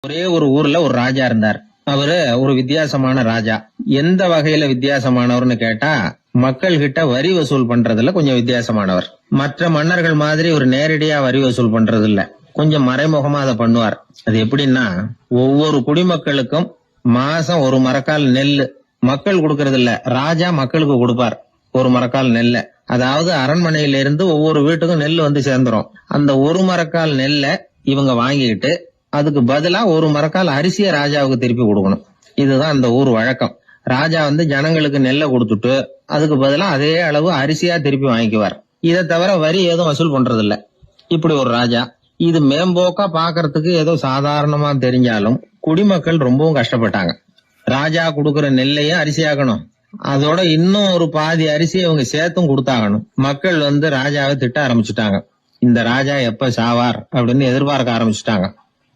ஒரே ஒரு ஊர்ல ஒரு ராஜா இருந்தார். அவரு ஒரு வித்தியாசமான ராஜா. எந்த வகையில வித்தியாசமானவர்னு கேட்டா, மக்கள் கிட்ட வரி வசூல் பண்றதுல கொஞ்சம் வித்தியாசமானவர். மற்ற மன்னர்கள் மாதிரி ஒரு நேரடியா வரி வசூல் பண்றது இல்ல, கொஞ்சம் மறைமுகமா அதை பண்ணுவார். அது எப்படின்னா, ஒவ்வொரு குடிமக்களுக்கும் மாசம் ஒரு மரக்கால் நெல்லு மக்கள் கொடுக்கறது இல்ல, ராஜா மக்களுக்கு கொடுப்பார். ஒரு மரக்கால் நெல்ல, அதாவது அரண்மனையில இருந்து ஒவ்வொரு வீட்டுக்கும் நெல் வந்து சேர்ந்துரும். அந்த ஒரு மரக்கால் நெல்ல இவங்க வாங்கிட்டு அதுக்கு பதிலா ஒரு மரக்கால் அரிசிய ராஜாவுக்கு திருப்பி கொடுக்கணும். இதுதான் அந்த ஊர் வழக்கம். ராஜா வந்து ஜனங்களுக்கு நெல்லை கொடுத்துட்டு அதுக்கு பதிலா அதே அளவு அரிசியா திருப்பி வாங்கிக்குவார். இதை தவிர வரி ஏதும் வசூல் பண்றது இல்ல. இப்படி ஒரு ராஜா. இது மேம்போக்கா பாக்குறதுக்கு ஏதோ சாதாரணமா தெரிஞ்சாலும் குடிமக்கள் ரொம்பவும் கஷ்டப்பட்டாங்க. ராஜா கொடுக்கற நெல்லையும் அரிசியாக்கணும், அதோட இன்னும் ஒரு பாதி அரிசியை இவங்க சேர்த்தும் கொடுத்தாகணும். மக்கள் வந்து ராஜாவை திட்ட ஆரம்பிச்சுட்டாங்க. இந்த ராஜா எப்ப சாவார் அப்படின்னு எதிர்பார்க்க ஆரம்பிச்சுட்டாங்க.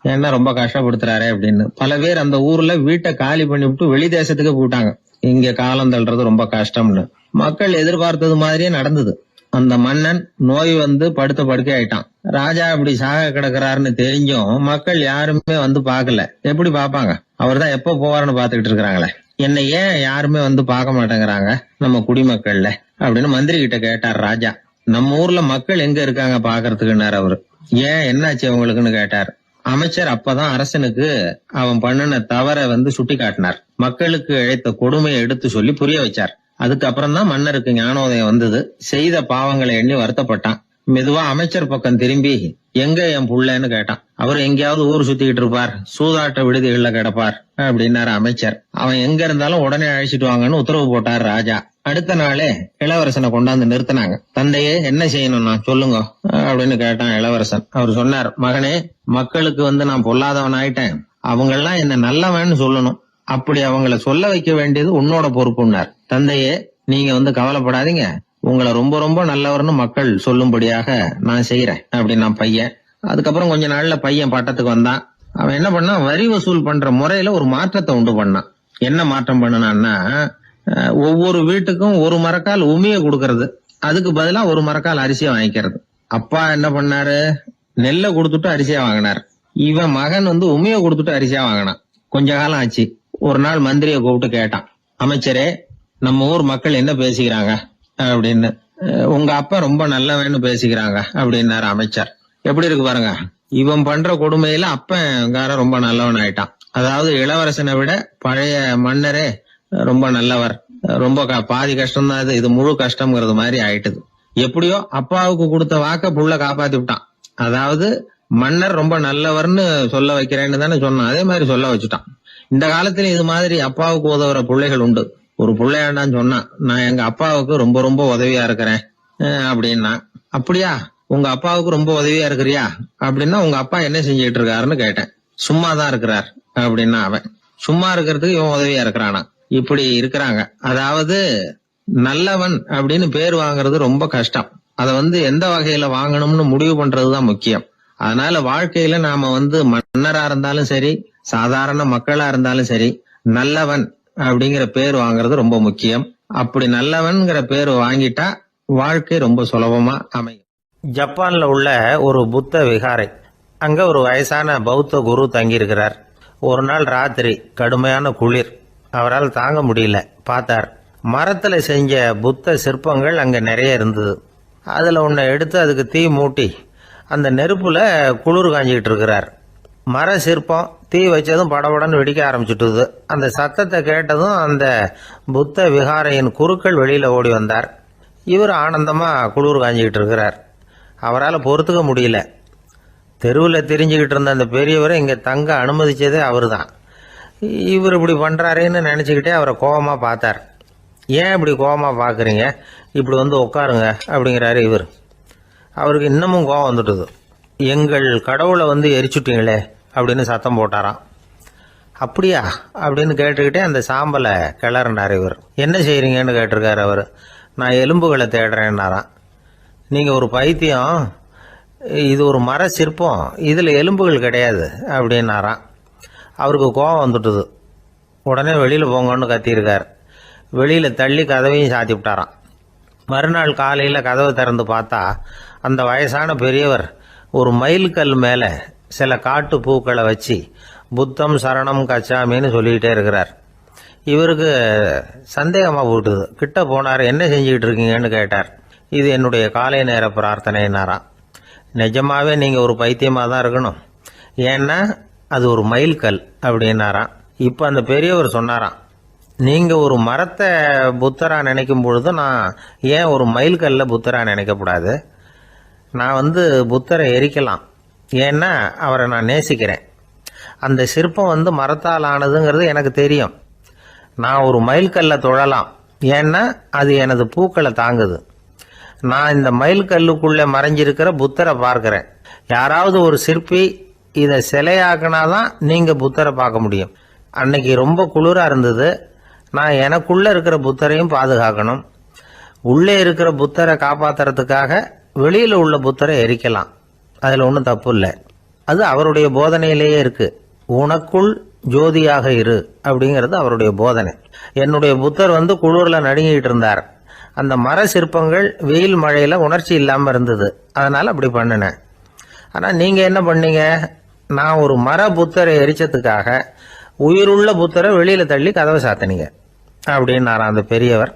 ஏன்னா ரொம்ப கஷ்டப்படுத்துறாரு அப்படின்னு. பல பேர் அந்த ஊர்ல வீட்டை காலி பண்ணிவிட்டு வெளி தேசத்துக்கு போயிட்டாங்க, இங்க காலம் தள்ளுறது ரொம்ப கஷ்டம்னு. மக்கள் எதிர்பார்த்தது மாதிரியே நடந்தது. அந்த மன்னன் நோய் வந்து படுத்த படுக்கை ஆயிட்டான். ராஜா இப்படி சாக கிடக்குறாருன்னு தெரிஞ்சும் மக்கள் யாருமே வந்து பாக்கல. எப்படி பாப்பாங்க? அவர் தான் எப்ப போவாருன்னு பாத்துக்கிட்டு இருக்கிறாங்களே. என்ன ஏன் யாருமே வந்து பார்க்க மாட்டேங்கிறாங்க நம்ம குடிமக்கள்ல அப்படின்னு மந்திரி கிட்ட கேட்டார் ராஜா. நம்ம ஊர்ல மக்கள் எங்க இருக்காங்க பாக்குறதுக்குன்னாரு அவரு. ஏன் என்னாச்சு அவங்களுக்குன்னு கேட்டார். அமைச்சர் அப்பதான் அரசனுக்கு அவன் பண்ணின தவற வந்து சுட்டி காட்டினார். மக்களுக்கு இழைத்த கொடுமையை எடுத்து சொல்லி புரிய வச்சார். அதுக்கப்புறம் தான் மன்னருக்கு ஞானோதயம் வந்தது. செய்த பாவங்களை எண்ணி வருத்தப்பட்டான். மெதுவா அமைச்சர் பக்கம் திரும்பி, எங்க என் புள்ளன்னு கேட்டான். அவர் எங்கேயாவது ஊர் சுத்திக்கிட்டு இருப்பார், சூதாட்ட விடுதிகள்ல கிடப்பார் அப்படின்னாரு அமைச்சர். அவன் எங்க இருந்தாலும் உடனே அழைச்சிட்டு வாங்கன்னு உத்தரவு போட்டார் ராஜா. அடுத்த நாளே இளவரசனை கொண்டாந்து நிறுத்தினாங்க. தந்தையே, என்ன செய்யணும்னா சொல்லுங்க அப்படின்னு கேட்டான் இளவரசன். அவர் சொன்னார், மகனே, மக்களுக்கு வந்து நான் பொல்லாதவன் ஆயிட்டேன், அவங்கெல்லாம் என்ன நல்லவன்னு சொல்லணும். அப்படி அவங்கள சொல்ல வைக்க வேண்டியது உன்னோட பொறுப்புன்னார். தந்தையே, நீங்க வந்து கவலைப்படாதீங்க, உங்களை ரொம்ப ரொம்ப நல்லவர்னு மக்கள் சொல்லும்படியாக நான் செய்யறேன் அப்படின்னா பையன். அதுக்கப்புறம் கொஞ்ச நாள்ல பையன் பட்டத்துக்கு வந்தான். அவன் என்ன பண்ணான், வரி வசூல் பண்ற முறையில ஒரு மாற்றத்தை உண்டு பண்ணான். என்ன மாற்றம் பண்ணனான்னா, ஒவ்வொரு வீட்டுக்கும் ஒரு மரக்கால் உமிய கொடுக்கறது, அதுக்கு பதிலா ஒரு மரக்கால் அரிசியை வாங்கிக்கிறது. அப்பா என்ன பண்ணாரு, நெல்லை கொடுத்துட்டு அரிசியா வாங்கினார். இவன் மகன் வந்து உமிய கொடுத்துட்டு அரிசியா வாங்கினான். கொஞ்ச காலம் ஆச்சு. ஒரு நாள் மந்திரியை கூப்பிட்டு கேட்டான், அமைச்சரே, நம்ம ஊர் மக்கள் என்ன பேசிக்கிறாங்க அப்படின்னு. உங்க அப்பா ரொம்ப நல்லவன்னு பேசிக்கிறாங்க அப்படின்னாரு அமைச்சர். எப்படி இருக்கு பாருங்க, இவன் பண்ற கொடுமையில அப்பன் ரொம்ப நல்லவன் ஆயிட்டான். அதாவது இளவரசனை விட பழைய மன்னரே ரொம்ப நல்லவர், ரொம்ப பாதி கஷ்டம் தான் இது முழு கஷ்டம்ங்கிறது மாதிரி ஆயிட்டுது. எப்படியோ அப்பாவுக்கு கொடுத்த வாக்க புள்ள காப்பாத்தி விட்டான். அதாவது மன்னர் ரொம்ப நல்லவர்னு சொல்ல வைக்கிறேன்னு தானே சொன்னான், அதே மாதிரி சொல்ல வச்சுட்டான். இந்த காலத்துல இது மாதிரி அப்பாவுக்கு உதவுற பிள்ளைகள் உண்டு. ஒரு பிள்ளையாண்டான்னு சொன்னான், நான் எங்க அப்பாவுக்கு ரொம்ப ரொம்ப உதவியா இருக்கிறேன் அப்படின்னா. அப்படியா, உங்க அப்பாவுக்கு ரொம்ப உதவியா இருக்கிறியா அப்படின்னா, உங்க அப்பா என்ன செஞ்சிட்டு இருக்காருன்னு கேட்டேன். சும்மாதான் இருக்கிறார் அப்படின்னா அவன். சும்மா இருக்கிறதுக்கு இவன் உதவியா இருக்கிறானா? இப்படி இருக்கிறாங்க. அதாவது நல்லவன் அப்படின்னு பேர் வாங்குறது ரொம்ப கஷ்டம். அத வந்து எந்த வகையில வாங்கணும்னு முடிவு பண்றதுதான் முக்கியம். அதனால வாழ்க்கையில நாம வந்து மன்னரா இருந்தாலும் சரி, சாதாரண மக்களா இருந்தாலும் சரி, நல்லவன் அப்படிங்கிற பேர் வாங்குறது ரொம்ப முக்கியம். அப்படி நல்லவன்கிற பேர் வாங்கிட்டா வாழ்க்கை ரொம்ப சுலபமா அமையும். ஜப்பான்ல உள்ள ஒரு புத்த விகாரை, அங்க ஒரு வயசான பௌத்த குரு தங்கியிருக்கிறார். ஒரு நாள் ராத்திரி கடுமையான குளிர், அவரால் தாங்க முடியல. பார்த்தார், மரத்துல செஞ்ச புத்த சிற்பங்கள் அங்க நிறைய இருந்தது. அதுல ஒன்ன எடுத்து அதுக்கு தீ மூட்டி அந்த நெருப்புல குளிர் காஞ்சிக்கிட்டு இருக்கிறார். மர சிற்பம் தீ வச்சதும் படபடன்னு வெடிக்க ஆரம்பிச்சுட்டுது. அந்த சத்தத்தை கேட்டதும் அந்த புத்த விகாரையின் குருக்கள் வெளியில ஓடி வந்தார். இவர் ஆனந்தமா குளிர் காஞ்சிக்கிட்டு இருக்கிறார். அவரால் பொறுத்துக்க முடியல. தெருவில் தெரிஞ்சுக்கிட்டு இருந்த அந்த பெரியவரை இங்க தங்க அனுமதிச்சதே அவரு தான். இவர் இப்படி பண்றாருன்னு நினைச்சுக்கிட்டே அவரை கோபமா பார்த்தார். ஏன் இப்படி கோபமா பாக்குறீங்க, இப்படி வந்து உட்காருங்க அப்படிங்கிறாரு இவர். அவருக்கு இன்னமும் கோபம் வந்துட்டுது. எங்கள் கடவுளை வந்து எரிச்சுட்டீங்களே அப்படின்னு சத்தம் போட்டாராம். அப்படியா அப்படின்னு கேட்டுக்கிட்டே அந்த சாம்பலை கிளறினார் இவர். என்ன செய்யறீங்கன்னு கேட்டிருக்காரு அவர். நான் எலும்புகளை தேடுறேன்னாராம். நீங்க ஒரு பைத்தியம், இது ஒரு மர சிற்பம், இதுல எலும்புகள் கிடையாது அப்படின்னாராம். அவருக்கு கோபம் வந்துட்டுது. உடனே வெளியில போங்கன்னு கத்தியிருக்கார். வெளியில தள்ளி கதவையும் சாத்தி விட்டாராம். மறுநாள் காலையில கதவை திறந்து பார்த்தா அந்த வயசான பெரியவர் ஒரு மயில்கல் மேல சில காட்டு பூக்களை வச்சு புத்தம் சரணம் கச்சாமின்னு சொல்லிக்கிட்டே இருக்கிறார். இவருக்கு சந்தேகமாக போட்டுது. கிட்ட போனார். என்ன செஞ்சுக்கிட்டு இருக்கீங்கன்னு கேட்டார். இது என்னுடைய காலை நேர பிரார்த்தனைனாராம். நிஜமாவே நீங்கள் ஒரு பைத்தியமாக தான் இருக்கணும், ஏன்னா அது ஒரு மைல்கல் அப்படின்னாராம். இப்போ அந்த பெரியவர் சொன்னாராம், நீங்கள் ஒரு மரத்தை புத்தரா நினைக்கும் பொழுது நான் ஏன் ஒரு மைல்கல்ல புத்தரா நினைக்கக்கூடாது? நான் புத்தரை எரிக்கலாம், ஏன்னா அவரை நான் நேசிக்கிறேன். அந்த சிற்பம் மரத்தால் ஆனதுங்கிறது எனக்கு தெரியும். நான் ஒரு மைல்கல்லை தொழலாம், ஏன்னா அது எனது பூக்களை தாங்குது. நான் இந்த மைல்கல்லுக்குள்ளே மறைஞ்சிருக்கிற புத்தரை பார்க்கிறேன். யாராவது ஒரு சிற்பி இதை சிலையாக்கினாதான் நீங்கள் புத்தரை பார்க்க முடியும். அன்னைக்கு ரொம்ப குளிராக இருந்தது. நான் எனக்குள்ளே இருக்கிற புத்தரையும் பாதுகாக்கணும். உள்ளே இருக்கிற புத்தரை காப்பாற்றுறதுக்காக வெளியில் உள்ள புத்தரை எரிக்கலாம், அதில் ஒன்றும் தப்பு இல்லை. அது அவருடைய போதனையிலேயே இருக்கு. உனக்குள் ஜோதியாக இரு அப்படிங்கிறது அவருடைய போதனை. என்னுடைய புத்தர் குளிரில் நடுங்கிட்டு இருந்தார். அந்த மர சிற்பங்கள் வெயில் மழையில் உணர்ச்சி இல்லாமல் இருந்தது, அதனால் அப்படி பண்ணினேன். ஆனால் நீங்கள் என்ன பண்ணீங்க? நான் ஒரு மர புத்தரை எரிச்சதுக்காக உயிருள்ள புத்தரை வெளியில் தள்ளி கதவை சாத்தினீங்க அப்படின்னாராம் அந்த பெரியவர்.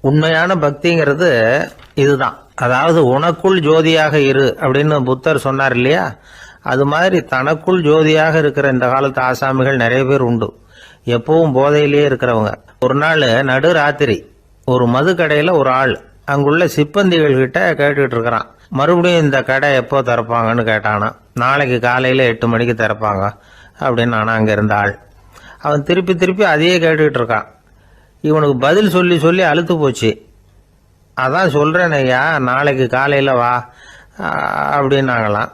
உண்மையான பக்திங்கிறது இதுதான். அதாவது உனக்குள் ஜோதியாக இரு அப்படின்னு புத்தர் சொன்னார் இல்லையா, அது மாதிரி தனக்குள் ஜோதியாக இருக்கிற இந்த காலத்து ஆசாமிகள் நிறைய பேர் உண்டு. எப்பவும் போதையிலேயே இருக்கிறவங்க. ஒரு நாள் நடு ராத்திரி ஒரு மது கடையில் ஒரு ஆள் அங்குள்ள சிப்பந்திகள் கிட்ட கேட்டுக்கிட்டு இருக்கிறான். மறுபடியும் இந்த கடை எப்போ திறப்பாங்கன்னு கேட்டானா. நாளைக்கு காலையில் 8 மணிக்கு திறப்பாங்க அப்படின்னு நானா அங்கே இருந்த ஆள். அவன் திருப்பி திருப்பி அதையே கேட்டுக்கிட்டு இருக்கான். இவனுக்கு பதில் சொல்லி சொல்லி அழுத்து போச்சு. அதான் சொல்கிறேன் ஐயா, நாளைக்கு காலையில் வா அப்படின்னாங்களாம்.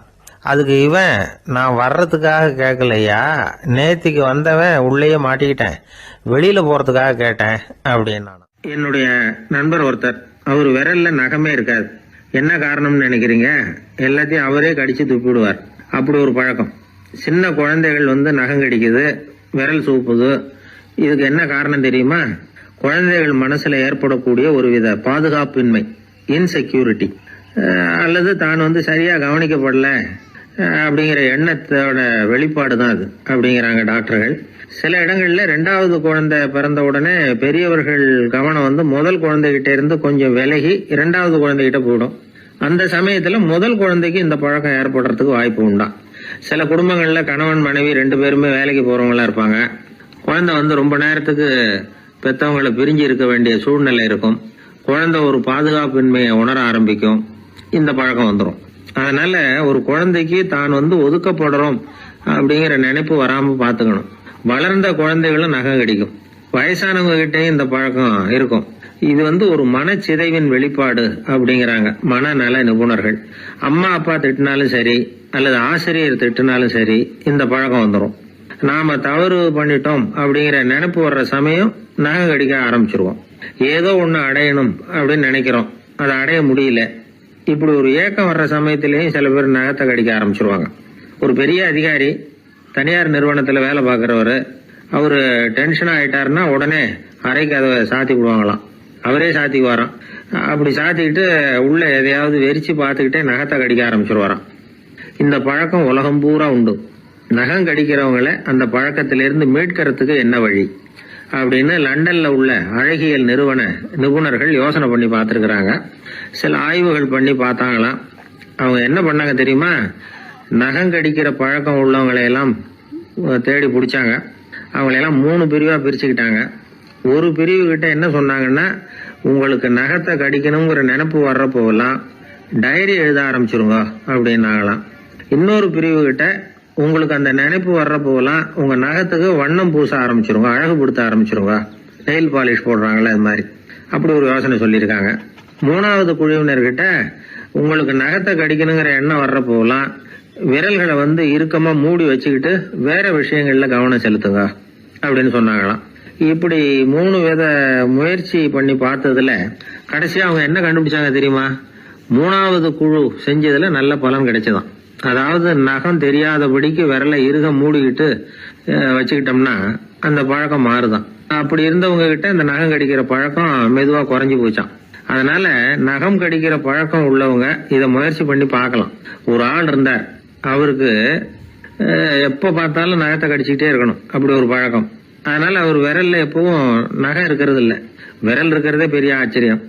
அதுக்கு இவன், நான் வர்றதுக்காக கேட்கலையா, நேத்திக்கு வந்தவன் உள்ளேயே மாட்டிக்கிட்டேன், வெளியில் போகிறதுக்காக கேட்டேன் அப்படின்னா. என்னுடைய நண்பர் ஒருத்தர், அவர் விரல்ல நகமே இருக்காது. என்ன காரணம்னு நினைக்கிறீங்க? எல்லாத்தையும் அவரே கடிச்சு துப்பிடுவார். அப்படி ஒரு பழக்கம். சின்ன குழந்தைகள் நகம் கடிக்குது, விரல் சூப்புது. இதுக்கு என்ன காரணம் தெரியுமா? குழந்தைகள் மனசுல ஏற்படக்கூடிய ஒரு வித பாதுகாப்பின்மை, இன்செக்யூரிட்டி, அல்லது தான் சரியா கவனிக்கப்படல அப்படிங்கிற எண்ணத்தோட வெளிப்பாடு தான் அது அப்படிங்கிறாங்க டாக்டர்கள். சில இடங்கள்ல 2வது குழந்தை பிறந்த உடனே பெரியவர்கள் கவனம் முதல் குழந்தைகிட்ட இருந்து கொஞ்சம் விலகி 2வது குழந்தைகிட்ட போயிடும். அந்த சமயத்துல முதல் குழந்தைக்கு இந்த பழக்கம் ஏற்படுறதுக்கு வாய்ப்பு உண்டா. சில குடும்பங்கள்ல கணவன் மனைவி 2 பேருமே வேலைக்கு போறவங்களா இருப்பாங்க. குழந்தை ரொம்ப நேரத்துக்கு பெத்தவங்களை பிரிஞ்சு இருக்க வேண்டிய சூழ்நிலை இருக்கும். குழந்தை ஒரு பாதுகாப்பின்மையை உணர ஆரம்பிக்கும். இந்த பழக்கம் வந்துடும். அதனால ஒரு குழந்தைக்கு தான் ஒதுக்கப்படுறோம் அப்படிங்கிற நினைப்பு வராம பாத்துக்கணும். வளர்ந்த குழந்தைகளும் நகம் கடிக்கும். வயசானவங்க கிட்டையும் இந்த பழக்கம் இருக்கும். இது ஒரு மனச்சிதைவின் வெளிப்பாடு அப்படிங்கிறாங்க மனநல நிபுணர்கள். அம்மா அப்பா திட்டினாலும் சரி, அல்லது ஆசிரியர் திட்டினாலும் சரி, இந்த பழக்கம் வந்துடும். நாம தவறு பண்ணிட்டோம் அப்படிங்கிற நினைப்பு வர்ற சமயம் நகம் கடிக்க ஆரம்பிச்சிருவோம். ஏதோ ஒண்ணு அடையணும் அப்படின்னு நினைக்கிறோம், அதை அடைய முடியல. இப்படி ஒரு ஏக்கம் வர்ற சமயத்திலேயும் சில பேர் நகத்தை கடிக்க ஆரம்பிச்சிருவாங்க. ஒரு பெரிய அதிகாரி, தனியார் நிறுவனத்துல வேலை பார்க்கிறவரு, அவரு டென்ஷன் ஆயிட்டாருன்னா உடனே அறைக்கு அதை சாத்தி விடுவாங்களாம். அவரே சாத்திக்குவாராம். அப்படி சாத்திக்கிட்டு உள்ள எதையாவது வெறிச்சு பார்த்துக்கிட்டே நகத்தை கடிக்க ஆரம்பிச்சிருவாராம். இந்த பழக்கம் உலகம் பூரா உண்டு. நகம் கடிக்கிறவங்களை அந்த பழக்கத்திலிருந்து மீட்கிறதுக்கு என்ன வழி அப்படின்னு லண்டன்ல உள்ள அழகியல் நிபுணர்கள் யோசனை பண்ணி பார்த்துருக்குறாங்க. சில ஆய்வுகள் பண்ணி பார்த்தாங்களாம். அவங்க என்ன பண்ணாங்க தெரியுமா? நகம் கடிக்கிற பழக்கம் உள்ளவங்களையெல்லாம் தேடி பிடிச்சாங்க. அவங்களையெல்லாம் 3 பிரிவா பிரிச்சுக்கிட்டாங்க. ஒரு பிரிவு கிட்ட என்ன சொன்னாங்கன்னா, உங்களுக்கு நகத்தை கடிக்கணுங்கிற நினைப்பு வர்றப்போலாம் டைரி எழுத ஆரம்பிச்சிருங்க அப்படின்னாங்களாம். இன்னொரு பிரிவு கிட்ட, உங்களுக்கு அந்த நினைப்பு வர்றப்போலாம் உங்க நகத்துக்கு வண்ணம் பூச ஆரம்பிச்சிருங்க, அழகுபடுத்த ஆரம்பிச்சிருங்க, நெயில் பாலிஷ் போடுறாங்களே அது மாதிரி. அப்படி ஒரு யோசனை சொல்லியிருக்காங்க. 3வது குழுவினர்கிட்ட, உங்களுக்கு நகத்தை கடிக்கணுங்கிற எண்ணம் வர்றப்போலாம் விரல்களை இறுக்கமா மூடி வச்சுக்கிட்டு வேற விஷயங்கள்ல கவனம் செலுத்துங்க அப்படின்னு சொன்னாங்களாம். இப்படி 3 வித முயற்சி பண்ணி பார்த்ததுல கடைசியா அவங்க என்ன கண்டுபிடிச்சாங்க தெரியுமா? 3வது குழு செஞ்சதுல நல்ல பலன் கிடைச்சதாம். அதாவது நகம் தெரியாதபடிக்கு விரலை இறுக மூடிக்கிட்டு வச்சுக்கிட்டோம்னா அந்த பழக்கம் மாறுதான். அப்படி இருந்தவங்க கிட்ட இந்த நகம் கடிக்கிற பழக்கம் மெதுவா குறைஞ்சு போச்சான். அதனால நகம் கடிக்கிற பழக்கம் உள்ளவங்க இதை முயற்சி பண்ணி பார்க்கலாம். ஒரு ஆள் இருந்தார், அவருக்கு எப்ப பார்த்தாலும் நகத்தை கடிச்சுக்கிட்டே இருக்கணும், அப்படி ஒரு பழக்கம். அதனால அவர் விரல்ல எப்பவும் நகை இருக்கிறது இல்ல. விரல் இருக்கிறதே பெரிய ஆச்சரியம்.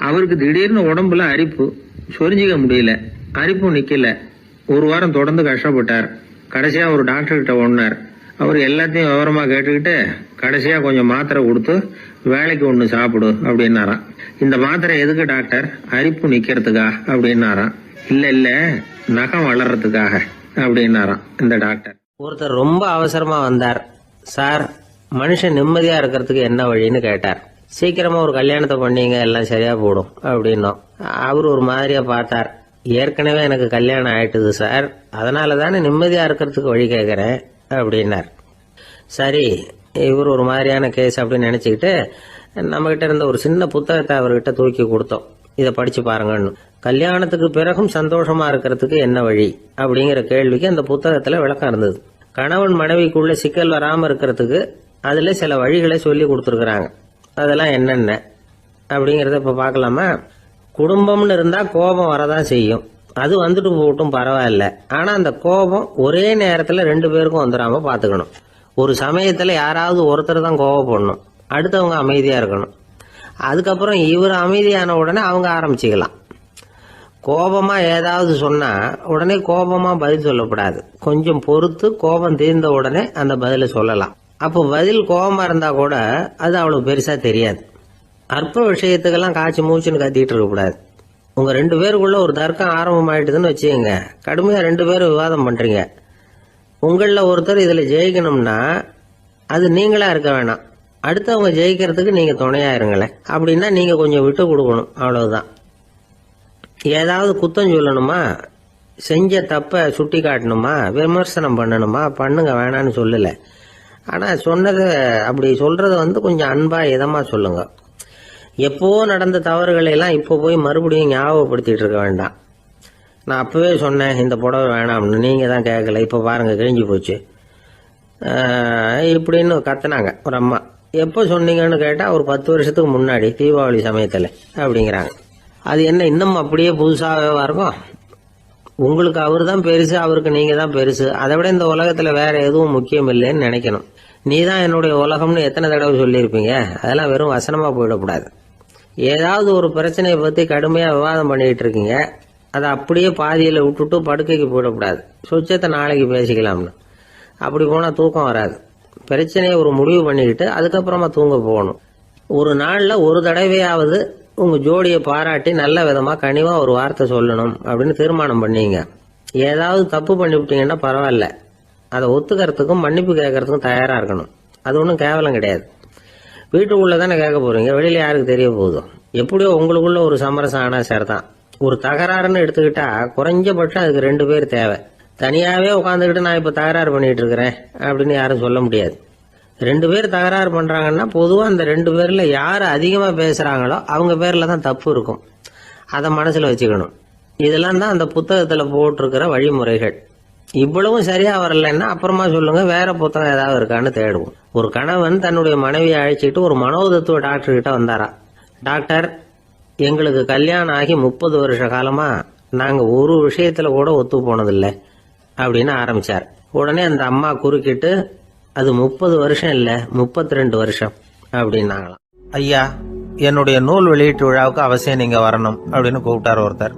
அவருக்கு திடீர்னு உடம்புல அரிப்பு, சொரிஞ்சிக்க முடியல, அரிப்பும் நிக்கல. ஒரு வாரம் தொடர்ந்து கஷ்டப்பட்டார். கடைசியா ஒரு டாக்டர் கிட்ட ஒண்ணார். அவர் எல்லாத்தையும் விவரமா கேட்டுக்கிட்டு கடைசியா கொஞ்சம் மாத்திரை கொடுத்து வேலைக்கு ஒண்ணு சாப்பிடு அப்படின்னாராம். இந்த மாத்திரை எதுக்கு டாக்டர்? அரிப்பு நிக்கிறதுக்கா அப்படின்னாராம். இல்ல நகம் வளர்றதுக்காக அப்படின்னாராம் இந்த டாக்டர். ஒருத்தர் ரொம்ப அவசரமா வந்தார். சார், மனுஷன் நிம்மதியா இருக்கிறதுக்கு என்ன வழின்னு கேட்டார். சீக்கிரமா ஒரு கல்யாணத்தை பண்ணீங்க, எல்லாம் சரியா போடும் அப்படின்னோம். அவர் ஒரு மாதிரியா பார்த்தார். ஏற்கனவே எனக்கு கல்யாணம் ஆயிட்டுது சார், அதனால தானே நிம்மதியா இருக்கிறதுக்கு வழி கேட்கறேன் அப்படின்னார். சரி, இவர் ஒரு மாதிரியான கேஸ் அப்படின்னு நினைச்சுக்கிட்டு நம்ம கிட்ட இருந்த ஒரு சின்ன புத்தகத்தை அவர்கிட்ட தூக்கி கொடுத்தோம். இதை படிச்சு பாருங்கன்னு. கல்யாணத்துக்கு பிறகும் சந்தோஷமா இருக்கிறதுக்கு என்ன வழி அப்படிங்கிற கேள்விக்கு அந்த புத்தகத்துல விளக்கம் இருந்தது. கணவன் மனைவிக்குள்ள சிக்கல் வராம இருக்கிறதுக்கு அதுல சில வழிகளை சொல்லி கொடுத்துருக்குறாங்க. அதெல்லாம் என்னென்ன அப்படிங்கறத இப்ப பார்க்கலாமா? குடும்பம்னு இருந்தா கோபம் வரதான் செய்யும். அது வந்துட்டு போட்டும் பரவாயில்ல. ஆனா அந்த கோபம் ஒரே நேரத்துல ரெண்டு பேருக்கும் வந்துடாம பாத்துக்கணும். ஒரு சமயத்துல யாராவது ஒருத்தர் தான் கோபப்படணும், அடுத்தவங்க அமைதியா இருக்கணும். அதுக்கப்புறம் இவர் அமைதியான உடனே அவங்க ஆரம்பிச்சுக்கலாம். கோபமா ஏதாவது சொன்னா உடனே கோபமா பதில் சொல்லக்கூடாது. கொஞ்சம் பொறுத்து கோபம் தீர்ந்த உடனே அந்த பதில சொல்லலாம். அப்போ பதில் கோபமா இருந்தா கூட அது அவ்வளவு பெருசா தெரியாது. அற்ப விஷயத்துக்கெல்லாம் காய்ச்சி மூச்சுன்னு கத்திட்டு இருக்க கூடாது. உங்க ரெண்டு பேருக்குள்ள ஒரு தர்க்கம் ஆரம்பமாயிட்டுதுன்னு வச்சுக்கோங்க. கடுமையா ரெண்டு பேரும் விவாதம் பண்றீங்க. உங்கள ஒருத்தர் இதுல ஜெயிக்கணும்னா அது நீங்களா இருக்க வேணாம், அடுத்தவங்க ஜெயிக்கிறதுக்கு நீங்க துணையா இருங்களேன். அப்படின்னா நீங்க கொஞ்சம் விட்டு கொடுக்கணும், அவ்வளவுதான். ஏதாவது குத்தம் சொல்லணுமா, செஞ்ச தப்ப சுட்டி காட்டணுமா, விமர்சனம் பண்ணணுமா, பண்ணுங்க, வேணான்னு சொல்லல. ஆனா சொன்னதை அப்படி சொல்றத கொஞ்சம் அன்பா இதமா சொல்லுங்க. எப்போ நடந்த தவறுகளை எல்லாம் இப்போ போய் மறுபடியும் ஞாபகப்படுத்திட்டு இருக்க வேண்டாம். நான் அப்பவே சொன்னேன் இந்த புடவை வேணாம்னு, நீங்க தான் கேட்கல, இப்ப பாருங்க கிழிஞ்சு போச்சு இப்படின்னு கத்துனாங்க ஒரு அம்மா. எப்போ சொன்னீங்கன்னு கேட்டா ஒரு 10 வருஷத்துக்கு முன்னாடி தீபாவளி சமயத்துல அப்படிங்கிறாங்க. அது என்ன இன்னும் அப்படியே புதுசாகவே இருக்கும்? உங்களுக்கு அவர் தான் பெருசு, அவருக்கு நீங்க தான் பெருசு. அதை விட இந்த உலகத்துல வேற எதுவும் முக்கியம் இல்லைன்னு நினைக்கணும். நீ தான் என்னுடைய உலகம்னு எத்தனை தடவை சொல்லியிருப்பீங்க? அதெல்லாம் வெறும் வசனமா போயிடக்கூடாது. ஏதாவது ஒரு பிரச்சனையை பத்தி கடுமையா விவாதம் பண்ணிட்டு இருக்கீங்க, அதை அப்படியே பாதியில விட்டுட்டு படுக்கைக்கு போயிடக்கூடாது. சொச்சத்தை நாளைக்கு பேசிக்கலாம்னு. அப்படி போனா தூக்கம் வராது. பிரச்சனையை ஒரு முடிவு பண்ணிக்கிட்டு அதுக்கப்புறமா தூங்க போகணும். ஒரு நாள்ல ஒரு தடவையாவது உங்க ஜோடியை பாராட்டி நல்ல விதமா கனிவா ஒரு வார்த்தை சொல்லணும் அப்படின்னு தீர்மானம் பண்ணீங்க. ஏதாவது தப்பு பண்ணிவிட்டீங்கன்னா பரவாயில்ல, அதை ஒத்துக்கிறதுக்கும் மன்னிப்பு கேட்கறதுக்கும் தயாரா இருக்கணும். அது ஒன்றும் கேவலம் கிடையாது. வீட்டுக்குள்ள தானே கேட்க போறீங்க, வெளியில யாருக்கு தெரிய போதும்? எப்படியோ உங்களுக்குள்ள ஒரு சமரசம் ஆனா சரிதான். ஒரு தகராறுன்னு எடுத்துக்கிட்டா குறைஞ்சபட்சம் அதுக்கு 2 பேர் தேவை. தனியாவே உட்காந்துக்கிட்டு நான் இப்ப தகராறு பண்ணிட்டு இருக்கிறேன் அப்படின்னு யாரும் சொல்ல முடியாது. 2 பேர் தகராறு பண்றாங்கன்னா பொதுவா அந்த 2 பேர்ல யாரு அதிகமா பேசுறாங்களோ அவங்க பேர்ல தான் தப்பு இருக்கும். அதை மனசுல வச்சுக்கணும். இதெல்லாம் தான் அந்த புத்தகத்துல போட்டிருக்கிற வழிமுறைகள். இவ்வளவும் சரியா வரலன்னா அப்புறமா சொல்லுங்க, வேற புத்தகம் ஏதாவது இருக்கான்னு தேடுவோம். ஒரு கணவன் தன்னுடைய மனைவியை அழைச்சிட்டு ஒரு மனோதத்துவ டாக்டர் கிட்ட வந்தாரா. டாக்டர், எங்களுக்கு கல்யாணம் ஆகி 30 வருஷ காலமா நாங்க ஒரு விஷயத்துல கூட ஒத்து போனதில்லை அப்படின்னு ஆரம்பிச்சார். உடனே அந்த அம்மா குறுக்கிட்டு, அது 30 வருஷம் இல்ல 32 வருஷம் அப்படின்னாங்களாம். ஐயா, என்னுடைய நூல் வெளியீட்டு விழாவுக்கு அவசியம் நீங்க வரணும் அப்படின்னு கூப்பிட்டார் ஒருத்தர்.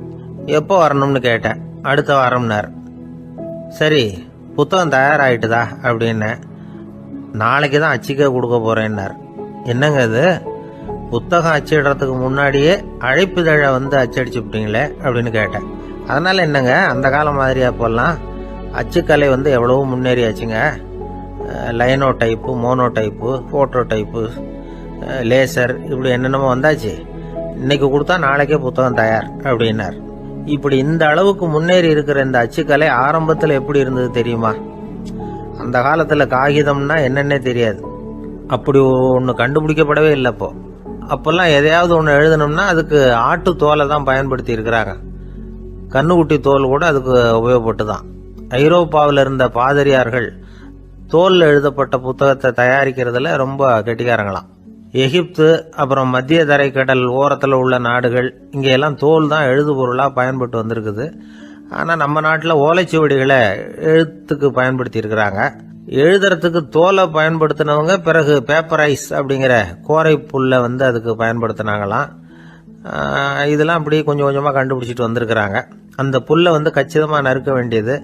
எப்போ வரணும்னு கேட்டேன். அடுத்த வாரம்னார். சரி, புத்தகம் தயாராயிட்டுதா அப்படின்னு. நாளைக்கு தான் அச்சிக்க கொடுக்க போறேன்னார். என்னங்க இது, புத்தகம் அச்சிடுறதுக்கு முன்னாடியே அழைப்புதழை அச்சடிச்சு விட்டீங்களே அப்படின்னு கேட்டேன். அதனால என்னங்க, அந்த காலம் மாதிரியா போலாம்? அச்சுக்கலை எவ்வளவோ முன்னேறியாச்சுங்க. Linotype, monotype, phototype, laser, இப்படி என்னென்னமோ வந்தாச்சு. இன்னைக்கு கொடுத்தா நாளைக்கே புத்தகம் தயார் அப்படின்னார். இப்படி இந்த அளவுக்கு முன்னேறி இருக்கிற இந்த அச்சுக்கலை ஆரம்பத்தில் எப்படி இருந்தது தெரியுமா? அந்த காலத்துல காகிதம்னா என்னன்னே தெரியாது. அப்படி ஒன்று கண்டுபிடிக்கப்படவே இல்லை. அப்பெல்லாம் எதையாவது ஒன்று எழுதணும்னா அதுக்கு ஆட்டு தோலை தான் பயன்படுத்தி இருக்கிறாங்க. கண்ணுக்குட்டி தோல் கூட அதுக்கு உபயோகப்பட்டு தான். ஐரோப்பாவில் இருந்த பாதிரியார்கள் தோல்ல எழுதப்பட்ட புத்தகத்தை தயாரிக்கிறதுல ரொம்ப கெட்டிக்காரங்களாம். எகிப்து, அப்புறம் மத்திய தரைக்கடல் ஓரத்தில் உள்ள நாடுகள், இங்க எல்லாம் தோல் தான் எழுதுபொருளா பயன்பட்டு வந்திருக்குது. ஆனால் நம்ம நாட்டில் ஓலைச்சுவடிகளை எழுத்துக்கு பயன்படுத்தி இருக்கிறாங்க. எழுதுறதுக்கு தோலை பயன்படுத்தினவங்க பிறகு பேப்பரைஸ் அப்படிங்கிற கோரை புல்லை வந்து அதுக்கு பயன்படுத்தினாங்களாம். இதெல்லாம் அப்படி கொஞ்சம் கொஞ்சமாக கண்டுபிடிச்சிட்டு வந்திருக்கிறாங்க. அந்த புல்லை வந்து கச்சிதமாக நறுக்க வேண்டியது,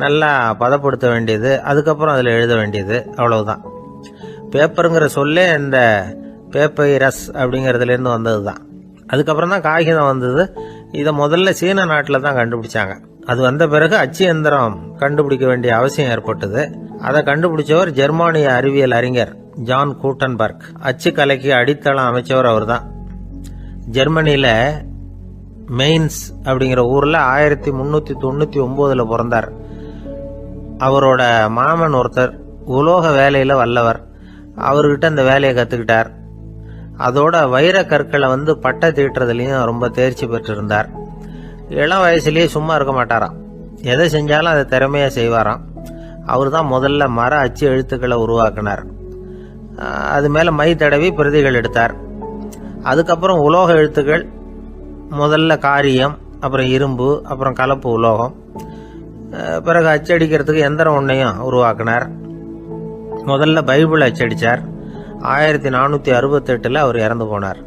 நல்லா பதப்படுத்த வேண்டியது, அதுக்கப்புறம் அதில் எழுத வேண்டியது, அவ்வளவுதான். பேப்பருங்கிற சொல்லே இந்த பேப்பைரஸ் அப்படிங்கிறதுலேருந்து வந்தது தான். அதுக்கப்புறம் தான் காகிதம் வந்தது. இதை முதல்ல சீன நாட்டில் தான் கண்டுபிடிச்சாங்க. அது வந்த பிறகு அச்சு எந்திரம் கண்டுபிடிக்க வேண்டிய அவசியம் ஏற்பட்டது. அதை கண்டுபிடிச்சவர் ஜெர்மானிய அறிவியல் அறிஞர் ஜான் கூட்டன்பர்க். அச்சு கலைக்கு அடித்தளம் அமைச்சவர் அவர் தான். ஜெர்மனியில் மெயின்ஸ் அப்படிங்கிற ஊரில் 1399 பிறந்தார். அவரோட மாமன் ஒருத்தர் உலோக வேலையில் வல்லவர். அவர்கிட்ட இந்த வேலையை கற்றுக்கிட்டார். அதோட வைர கற்களை வந்து பட்டை தீட்டுறதுலையும் ரொம்ப தேர்ச்சி பெற்றிருந்தார். இளம் வயசுலேயே சும்மா இருக்க மாட்டாராம். எதை செஞ்சாலும் அதை திறமையாக செய்வாராம். அவர் தான் முதல்ல மர அச்சு எழுத்துக்களை உருவாக்கினார். அது மேலே மை தடவி பிரதிகள் எடுத்தார். அதுக்கப்புறம் உலோக எழுத்துக்கள், முதல்ல காரியம், அப்புறம் இரும்பு, அப்புறம் கலப்பு உலோகம், பிறகு அச்சடிக்கிறதுக்கு எந்திரம் ஒன்றையும் உருவாக்கினார். முதல்ல பைபிள் அச்சடித்தார். 1468 அவர் இறந்து போனார்.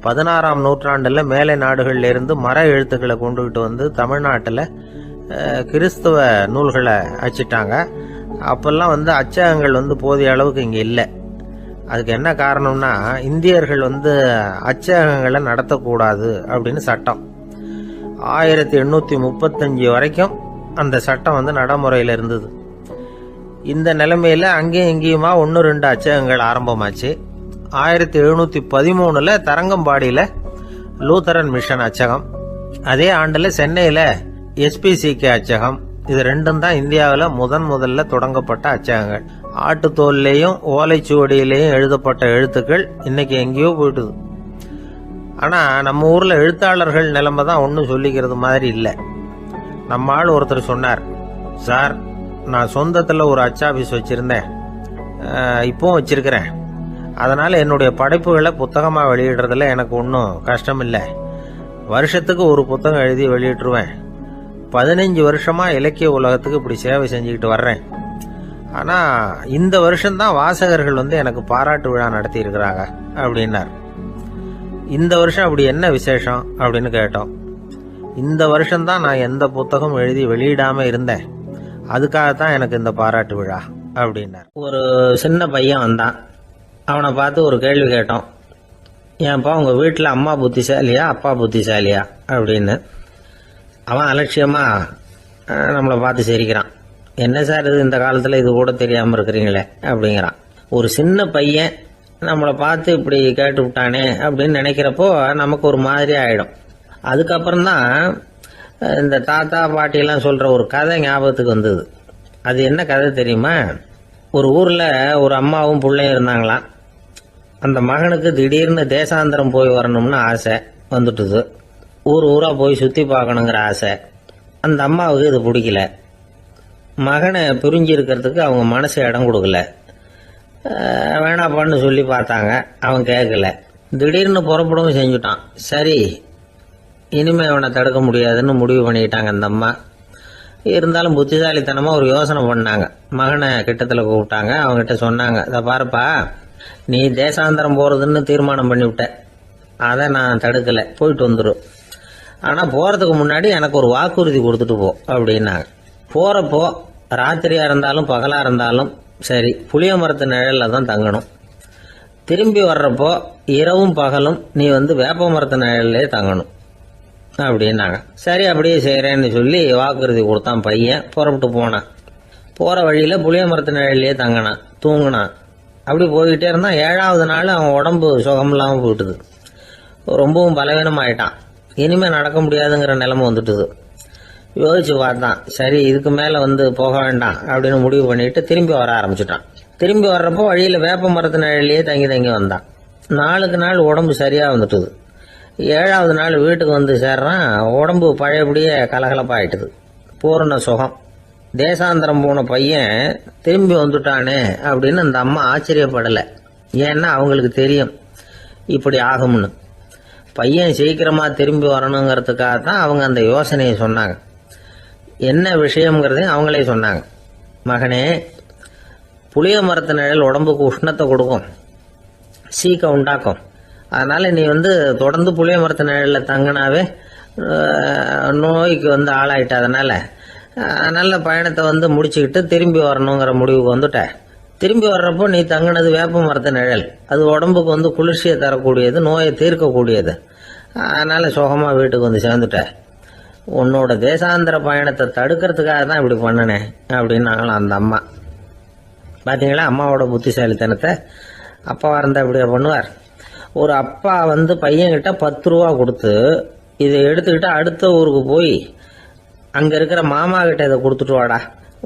16ஆம் நூற்றாண்டில் மேலை நாடுகளில் இருந்து மர எழுத்துக்களை கொண்டுகிட்டு வந்து தமிழ்நாட்டில் கிறிஸ்தவ நூல்களை அச்சிட்டாங்க. அப்பெல்லாம் வந்து அச்சகங்கள் வந்து போதிய அளவுக்கு இங்கே இல்லை. அதுக்கு என்ன காரணம்னா, இந்தியர்கள் வந்து அச்சகங்களை நடத்தக்கூடாது அப்படின்னு சட்டம். 1835 வரைக்கும் அந்த சட்டம் வந்து நடைமுறையில் இருந்தது. இந்த நிலைமையில் அங்கேயும் இங்கேயுமா 1-2 அச்சகங்கள் ஆரம்பமாச்சு. 1713 தரங்கம்பாடியில் லூத்தரன் மிஷன் அச்சகம், அதே ஆண்டில் சென்னையில் எஸ்பிசிகே அச்சகம். இது ரெண்டும் தான் இந்தியாவில் முதல்ல தொடங்கப்பட்ட அச்சகங்கள். ஆட்டுத்தோல்லையும் ஓலைச்சுவடியிலையும் எழுதப்பட்ட எழுத்துக்கள் இன்னைக்கு எங்கேயோ போயிட்டுது. ஆனால் நம்ம ஊரில் எழுத்தாளர்கள் நிலைமை தான் ஒன்றும் சொல்லிக்கிறது மாதிரி இல்லை. நம்ம ஆள் ஒருத்தர் சொன்னார், சார் நான் சொந்தத்தில் ஒரு அச்சாபீஸ் வச்சுருந்தேன், இப்போவும் வச்சிருக்கிறேன். அதனால் என்னுடைய படைப்புகளை புத்தகமாக வெளியிடுறதுல எனக்கு ஒன்றும் கஷ்டம் இல்லை. வருஷத்துக்கு ஒரு புத்தகம் எழுதி வெளியிட்டுருவேன். 15 வருஷமாக இலக்கிய உலகத்துக்கு இப்படி சேவை செஞ்சுக்கிட்டு வர்றேன். ஆனால் இந்த வருஷம்தான் வாசகர்கள் வந்து எனக்கு பாராட்டு விழா நடத்தி இருக்கிறாங்க அப்படின்னார். இந்த வருஷம் அப்படி என்ன விசேஷம் அப்படின்னு கேட்டோம். இந்த வருஷம்தான் நான் எந்த புத்தகம் எழுதி வெளியிடாமல் இருந்தேன், அதுக்காகத்தான் எனக்கு இந்த பாராட்டு விழா அப்படின்னார். ஒரு சின்ன பையன் வந்தான். அவனை பார்த்து ஒரு கேள்வி கேட்டோம். ஏன்ப்பா உங்கள் வீட்டில் அம்மா புத்திசாலியா அப்பா புத்திசாலியா அப்படின்னு. அவன் அலட்சியமாக நம்மளை பார்த்து சிரிக்கிறான். என்ன சார் இது, இந்த காலத்தில் இது கூட தெரியாமல் இருக்கிறீங்களே அப்படிங்கிறான். ஒரு சின்ன பையன் நம்மளை பார்த்து இப்படி கேட்டு விட்டானே அப்படின்னு நினைக்கிறப்போ நமக்கு ஒரு மாதிரி ஆகிடும். அதுக்கப்புறம்தான் இந்த தாத்தா பாட்டியெல்லாம் சொல்கிற ஒரு கதை ஞாபகத்துக்கு வந்தது. அது என்ன கதை தெரியுமா? ஒரு ஊரில் ஒரு அம்மாவும் பிள்ளையும் இருந்தாங்களாம். அந்த மகனுக்கு திடீர்னு தேசாந்திரம் போய் வரணும்னு ஆசை வந்துட்டுது. ஊராக போய் சுற்றி பார்க்கணுங்கிற ஆசை. அந்த அம்மாவுக்கு இது பிடிக்கல. மகனை பிரிஞ்சு இருக்கிறதுக்கு அவங்க மனசு இடம் கொடுக்கல. வேணாப்பான்னு சொல்லி பார்த்தாங்க, அவன் கேட்கல. திடீர்னு புறப்படவும் செஞ்சுட்டான். சரி, இனிமேல் அவனை தடுக்க முடியாதுன்னு முடிவு பண்ணிக்கிட்டாங்க அந்த அம்மா. இருந்தாலும் புத்திசாலித்தனமாக ஒரு யோசனை பண்ணாங்க. மகனை கிட்டத்தில் கூப்பிட்டாங்க. அவங்ககிட்ட சொன்னாங்க, இதை பாருப்பா, நீ தேசாந்திரம் போகிறதுன்னு தீர்மானம் பண்ணிவிட்ட, அதை நான் தடுக்கலை, போயிட்டு வந்துடும். ஆனால் போகிறதுக்கு முன்னாடி எனக்கு ஒரு வாக்குறுதி கொடுத்துட்டு போ அப்படின்னாங்க. போகிறப்போ ராத்திரியாக இருந்தாலும் பகலாக இருந்தாலும் சரி, புளிய மரத்து நிழலில் தான் தங்கணும். திரும்பி வர்றப்போ இரவும் பகலும் நீ வந்து வேப்ப மரத்து நிழல்லே தங்கணும் அப்படின்னாங்க. சரி, அப்படியே செய்கிறேன்னு சொல்லி வாக்குறுதி கொடுத்தான் பையன். புறப்பட்டு போனான். போகிற வழியில் புளிய மரத்து நிழல்லையே தங்கினான், தூங்கினான். அப்படி போய்கிட்டே இருந்தான். 7ஆவது நாள் அவன் உடம்பு சுகம் இல்லாமல் போயிட்டுது. ரொம்பவும் பலவீனமாயிட்டான். இனிமேல் நடக்க முடியாதுங்கிற நிலைமை வந்துட்டுது. யோசிச்சு பார்த்தான். சரி, இதுக்கு மேலே வந்து போக வேண்டாம் அப்படின்னு முடிவு பண்ணிட்டு திரும்பி வர ஆரம்பிச்சுட்டான். திரும்பி வர்றப்போ வழியில் வேப்ப மரத்து நிழல்லையே தங்கி வந்தான். நாளுக்கு நாள் உடம்பு சரியாக வந்துட்டுது. 7ஆவது நாள் வீட்டுக்கு வந்து சேர்றான். உடம்பு பழையபடியே கலகலப்பாயிட்டுது. பூரண சுகம். தேசாந்திரம் போன பையன் திரும்பி வந்துட்டானே அப்படின்னு அந்த அம்மா ஆச்சரியப்படலை. ஏன்னா அவங்களுக்கு தெரியும் இப்படி ஆகும்னு. பையன் சீக்கிரமாக திரும்பி வரணுங்கிறதுக்காக தான் அவங்க அந்த யோசனையை சொன்னாங்க. என்ன விஷயம்ங்கிறதையும் அவங்களே சொன்னாங்க. மகனே, புளிய மரத்து நிழல் உடம்புக்கு உஷ்ணத்தை கொடுக்கும், சீக்க உண்டாக்கும். அதனால நீ தொடர்ந்து புளிய மரத்து நிழலில் தங்கினாவே நோய்க்கு ஆளாயிட்ட. அதனால நல்ல பயணத்தை முடிச்சுக்கிட்டு திரும்பி வரணுங்கிற முடிவுக்கு வந்துட்ட. திரும்பி வர்றப்போ நீ தங்கினது வேப்ப மரத்து நிழல். அது உடம்புக்கு குளிர்ச்சியை தரக்கூடியது, நோயை தீர்க்கக்கூடியது. அதனால சுகமா வீட்டுக்கு சேர்ந்துட்ட. உன்னோட தேசாந்திர பயணத்தை தடுக்கிறதுக்காக தான் இப்படி பண்ணினேன் அப்படின்னாங்களாம் அந்த அம்மா. பாத்தீங்களா அம்மாவோட புத்திசாலித்தனத்தை? அப்பாவா இருந்தா இப்படியா பண்ணுவார்? ஒரு அப்பா பையன்கிட்ட 10 ரூபா கொடுத்து இதை எடுத்துக்கிட்டு அடுத்த ஊருக்கு போய் அங்க இருக்கிற மாமா கிட்ட இதை கொடுத்துட்டு வாடா,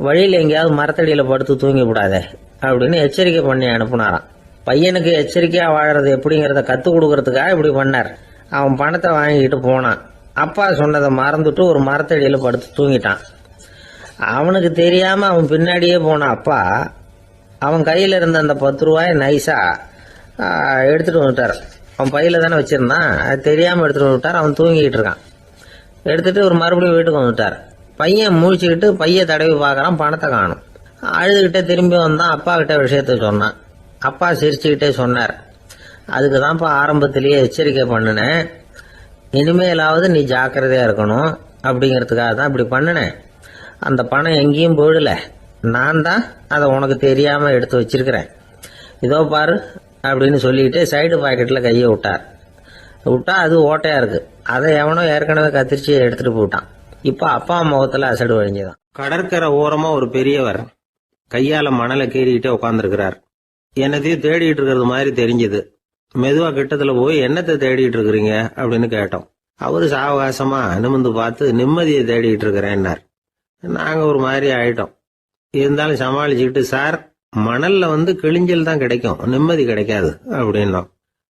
வழியில எங்கேயாவது மரத்தடியில படுத்து தூங்கி விடாதே அப்படின்னு எச்சரிக்கை பண்ணி அனுப்புனாராம். பையனுக்கு எச்சரிக்கையா வாழறது எப்படிங்கிறத கத்து கொடுக்கறதுக்காக இப்படி பண்ணார். அவன் பணத்தை வாங்கிட்டு போனான். அப்பா சொன்னதை மறந்துட்டு ஒரு மரத்தடியில படுத்து தூங்கிட்டான். அவனுக்கு தெரியாம அவன் பின்னாடியே போன அப்பா அவன் கையில இருந்த அந்த 10 ரூபாயை நைஸா எடுத்துட்டு வந்துட்டார். அவன் பையில தானே வச்சிருந்தான், அது தெரியாம எடுத்துட்டு வந்துட்டார். அவன் தூங்கிட்டு இருக்கான். எடுத்துட்டு ஒரு மறுபடியும் வீட்டுக்கு வந்துட்டார். பையன் முழிச்சுக்கிட்டு பைய தடவி பார்க்கறான், பணத்தை காணும். அழுதுகிட்டே திரும்பி வந்தான். அப்பா கிட்ட விஷயத்த சொன்னான். அப்பா சிரிச்சுக்கிட்டே சொன்னார், அதுக்குதான்ப்பா ஆரம்பத்திலேயே எச்சரிக்கை பண்ணினேன், இனிமேலாவது நீ ஜாக்கிரதையா இருக்கணும் அப்படிங்கிறதுக்காக தான் இப்படி பண்ணினேன். அந்த பணம் எங்கேயும் போயிடல, நான் தான் அதை உனக்கு தெரியாம எடுத்து வச்சிருக்கிறேன். இதோ பாரு அப்படின்னு சொல்லிட்டு சைடு பாக்கெட்ல கையை விட்டா அது ஓட்டையா இருக்கு. அதை எவனோ ஏற்கனவே கத்திரிச்சு எடுத்துட்டு போயிட்டான். இப்ப அப்பா முகத்துல அசடு வழிஞ்சுதான். கடற்கரை ஓரமா ஒரு பெரியவர் கையால மணலை கீறிக்கிட்டே உட்காந்துருக்கிறார். என்னத்தையும் தேடிட்டு இருக்கிறது மாதிரி தெரிஞ்சது. மெதுவா கிட்டத்துல போய் என்னத்தை தேடிட்டு இருக்கிறீங்க அப்படின்னு கேட்டோம். அவரு சாவகாசமா நிமிந்து பார்த்து நிம்மதியை தேடிட்டு இருக்கிறேன்னார். நாங்க ஒரு மாதிரி ஆயிட்டோம். இருந்தாலும் சமாளிச்சுக்கிட்டு, சார் மணல்ல கிழிஞ்சல் தான் கிடைக்கும், நிம்மதி கிடைக்காது அப்படின்னோம்.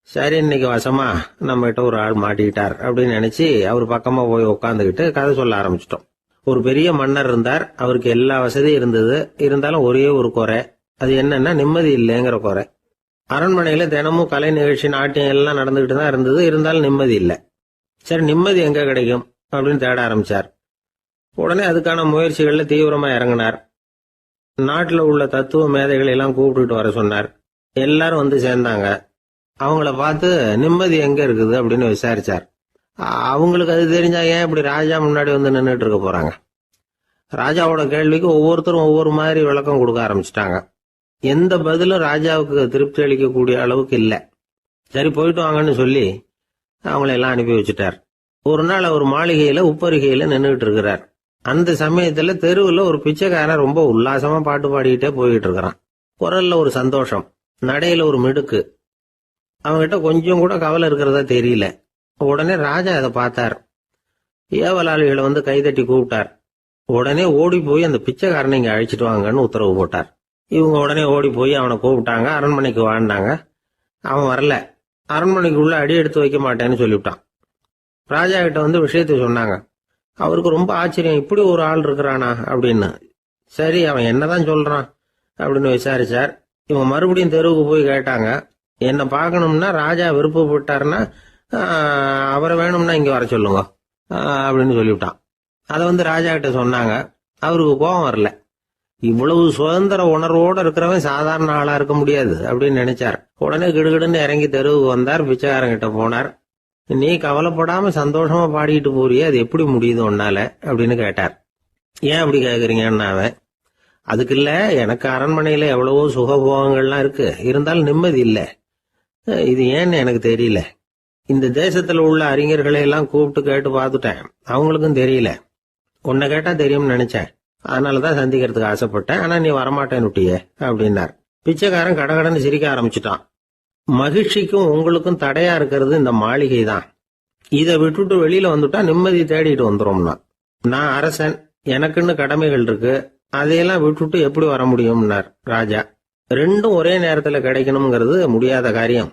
சரி, இன்னைக்கு வசமா நம்ம கிட்ட ஒரு ஆள் மாட்டிக்கிட்டார் அப்படின்னு நினைச்சு அவர் பக்கமா போய் உட்காந்துக்கிட்டு கதை சொல்ல ஆரம்பிச்சிட்டோம். ஒரு பெரிய மன்னர் இருந்தார். அவருக்கு எல்லா வசதியும் இருந்தது. இருந்தாலும் ஒரே ஒரு குறை. அது என்னன்னா நிம்மதி இல்லைங்கிற குறை. அரண்மனையில தினமும் கலை நிகழ்ச்சி, நாட்டியம் எல்லாம் நடந்துகிட்டு தான் இருந்தது. இருந்தாலும் நிம்மதி இல்லை. சரி, நிம்மதி எங்க கிடைக்கும் அப்படின்னு தேட ஆரம்பிச்சார். உடனே அதுக்கான முயற்சிகள்ல தீவிரமா இறங்கினார். நாட்டுல உள்ள தத்துவ மேதைகளை எல்லாம் கூப்பிட்டுட்டு வர சொன்னார். எல்லாரும் சேர்ந்தாங்க. அவங்கள பார்த்து நிம்மதி எங்க இருக்குது அப்படின்னு விசாரிச்சார். அவங்களுக்கு அது தெரிஞ்சா ஏன் இப்படி ராஜா முன்னாடி நின்றுட்டு இருக்க போறாங்க? ராஜாவோட கேள்விக்கு ஒவ்வொருத்தரும் ஒவ்வொரு மாதிரி விளக்கம் கொடுக்க ஆரம்பிச்சிட்டாங்க. எந்த பதிலும் ராஜாவுக்கு திருப்தி அளிக்கக்கூடிய அளவுக்கு இல்ல. சரி, போயிட்டு வாங்கன்னு சொல்லி அவங்கள எல்லாம் அனுப்பி வச்சுட்டார். ஒரு நாள் அவர் மாளிகையில உப்பருகையில நின்றுட்டு இருக்கிறார். அந்த சமயத்துல தெருவுல ஒரு பிச்சைக்காரன் ரொம்ப உல்லாசமா பாட்டு பாடிக்கிட்டே போயிட்டு இருக்கிறான். குரல்ல ஒரு சந்தோஷம், நடையில ஒரு மிடுக்கு. அவன்கிட்ட கொஞ்சம் கூட கவலை இருக்கிறதா தெரியல. உடனே ராஜா அதை பார்த்தார். ஏவலாளிகளை கைதட்டி கூப்பிட்டார். உடனே ஓடி போய் அந்த பிச்சைக்காரனை இங்க அழைச்சிட்டு வாங்கன்னு உத்தரவு போட்டார். இவங்க உடனே ஓடி போய் அவனை கூப்பிட்டாங்க. அரண்மனைக்கு வாழ்ந்தாங்க. அவன் வரல. அரண்மனைக்குள்ள அடி எடுத்து வைக்க மாட்டேன்னு சொல்லிவிட்டான். ராஜா கிட்ட விஷயத்த சொன்னாங்க. அவருக்கு ரொம்ப ஆச்சரியம், இப்படி ஒரு ஆள் இருக்கிறானா அப்படின்னு. சரி, அவன் என்னதான் சொல்றான் அப்படின்னு விசாரிச்சார். இவங்க மறுபடியும் தெருவுக்கு போய் கேட்டாங்க. என்ன பார்க்கணும்னா ராஜா விருப்பப்பட்டாருன்னா அவரை வேணும்னா இங்க வர சொல்லுங்க அப்படின்னு சொல்லிவிட்டான். அதை ராஜா கிட்ட சொன்னாங்க. அவருக்கு கோபம் வரல. இவ்வளவு சுதந்திர உணர்வோட இருக்கிறவன் சாதாரண ஆளா இருக்க முடியாது அப்படின்னு நினைச்சார். உடனே கிடுகிடுன்னு இறங்கி தெருவுக்கு வந்தார். பிச்சைக்காரங்கிட்ட போனார். நீ கவலைப்படாம சந்தோஷமா பாடிக்கிட்டு போறியே, அது எப்படி முடியுது உன்னால அப்படின்னு கேட்டார். ஏன் அப்படி கேக்குறீங்கன்னா அவன், அதுக்கு இல்ல, எனக்கு அரண்மனையில எவ்வளவோ சுகபோகங்கள்லாம் இருக்கு, இருந்தாலும் நிம்மதி இல்ல. இது ஏன்னு எனக்கு தெரியல. இந்த தேசத்துல உள்ள அறிஞர்களை எல்லாம் கூப்பிட்டு கேட்டு பார்த்துட்டேன், அவங்களுக்கும் தெரியல. உன்னை கேட்டா தெரியும்னு நினைச்சேன், அதனாலதான் சந்திக்கிறதுக்கு ஆசைப்பட்டேன். ஆனா நீ வரமாட்டேன்னுட்டியே அப்படின்னார். பிச்சைக்காரன் கடகடன்னு சிரிக்க ஆரம்பிச்சுட்டான். மகிழ்ச்சிக்கும் உங்களுக்கும் தடையா இருக்கிறது இந்த மாளிகை தான். இதை விட்டுட்டு வெளியில வந்துட்டா நிம்மதி தேடிட்டு வந்துரும்னா. நான் அரசன், எனக்குன்னு கடமைகள் இருக்கு, அதையெல்லாம் விட்டுட்டு எப்படி வர முடியும்னார் ராஜா. ரெண்டும் ஒரே நேரத்துல கிடைக்கணுங்கிறது முடியாத காரியம்.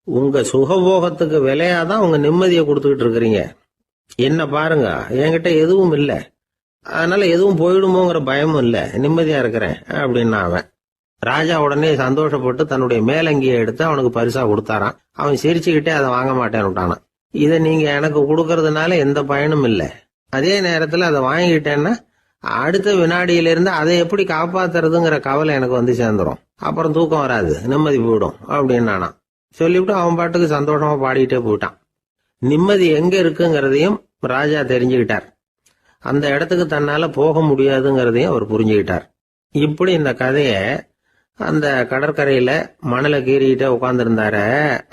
உங்க சுகபோகத்துக்கு விலையாதான் உங்க நிம்மதியை கொடுத்துக்கிட்டு இருக்கிறீங்க. என்ன பாருங்க, என்கிட்ட எதுவும் இல்லை, அதனால எதுவும் போயிடுமோங்கிற பயமும் இல்லை, நிம்மதியா இருக்கிறேன் அப்படின்னா அவன். ராஜா உடனே சந்தோஷப்பட்டு தன்னுடைய மேலங்கியை எடுத்து அவனுக்கு பரிசா கொடுத்தாரான். அவன் சிரிச்சுக்கிட்டே அதை வாங்க மாட்டேன்னு விட்டானான். இதை நீங்க எனக்கு கொடுக்கறதுனால எந்த பயனும் இல்லை, அதே நேரத்தில் அதை வாங்கிட்டேன்னா அடுத்த வினாடியிலிருந்து அதை எப்படி காப்பாத்துறதுங்கிற கவலை எனக்கு வந்து சேர்ந்துடும். அப்புறம் தூக்கம் வராது, நிம்மதி போயிடும் அப்படின்னு நானா சொல்லிவிட்டு அவன் பாட்டுக்கு சந்தோஷமா பாடிட்டே போயிட்டான். நிம்மதி எங்க இருக்குங்கிறதையும் ராஜா தெரிஞ்சுக்கிட்டார். அந்த இடத்துக்கு தன்னால போக முடியாதுங்கிறதையும் அவர் புரிஞ்சுக்கிட்டார். இப்படி இந்த கதைய அந்த கடற்கரையில மணலை கீறிக்கிட்டே உட்கார்ந்துருந்தார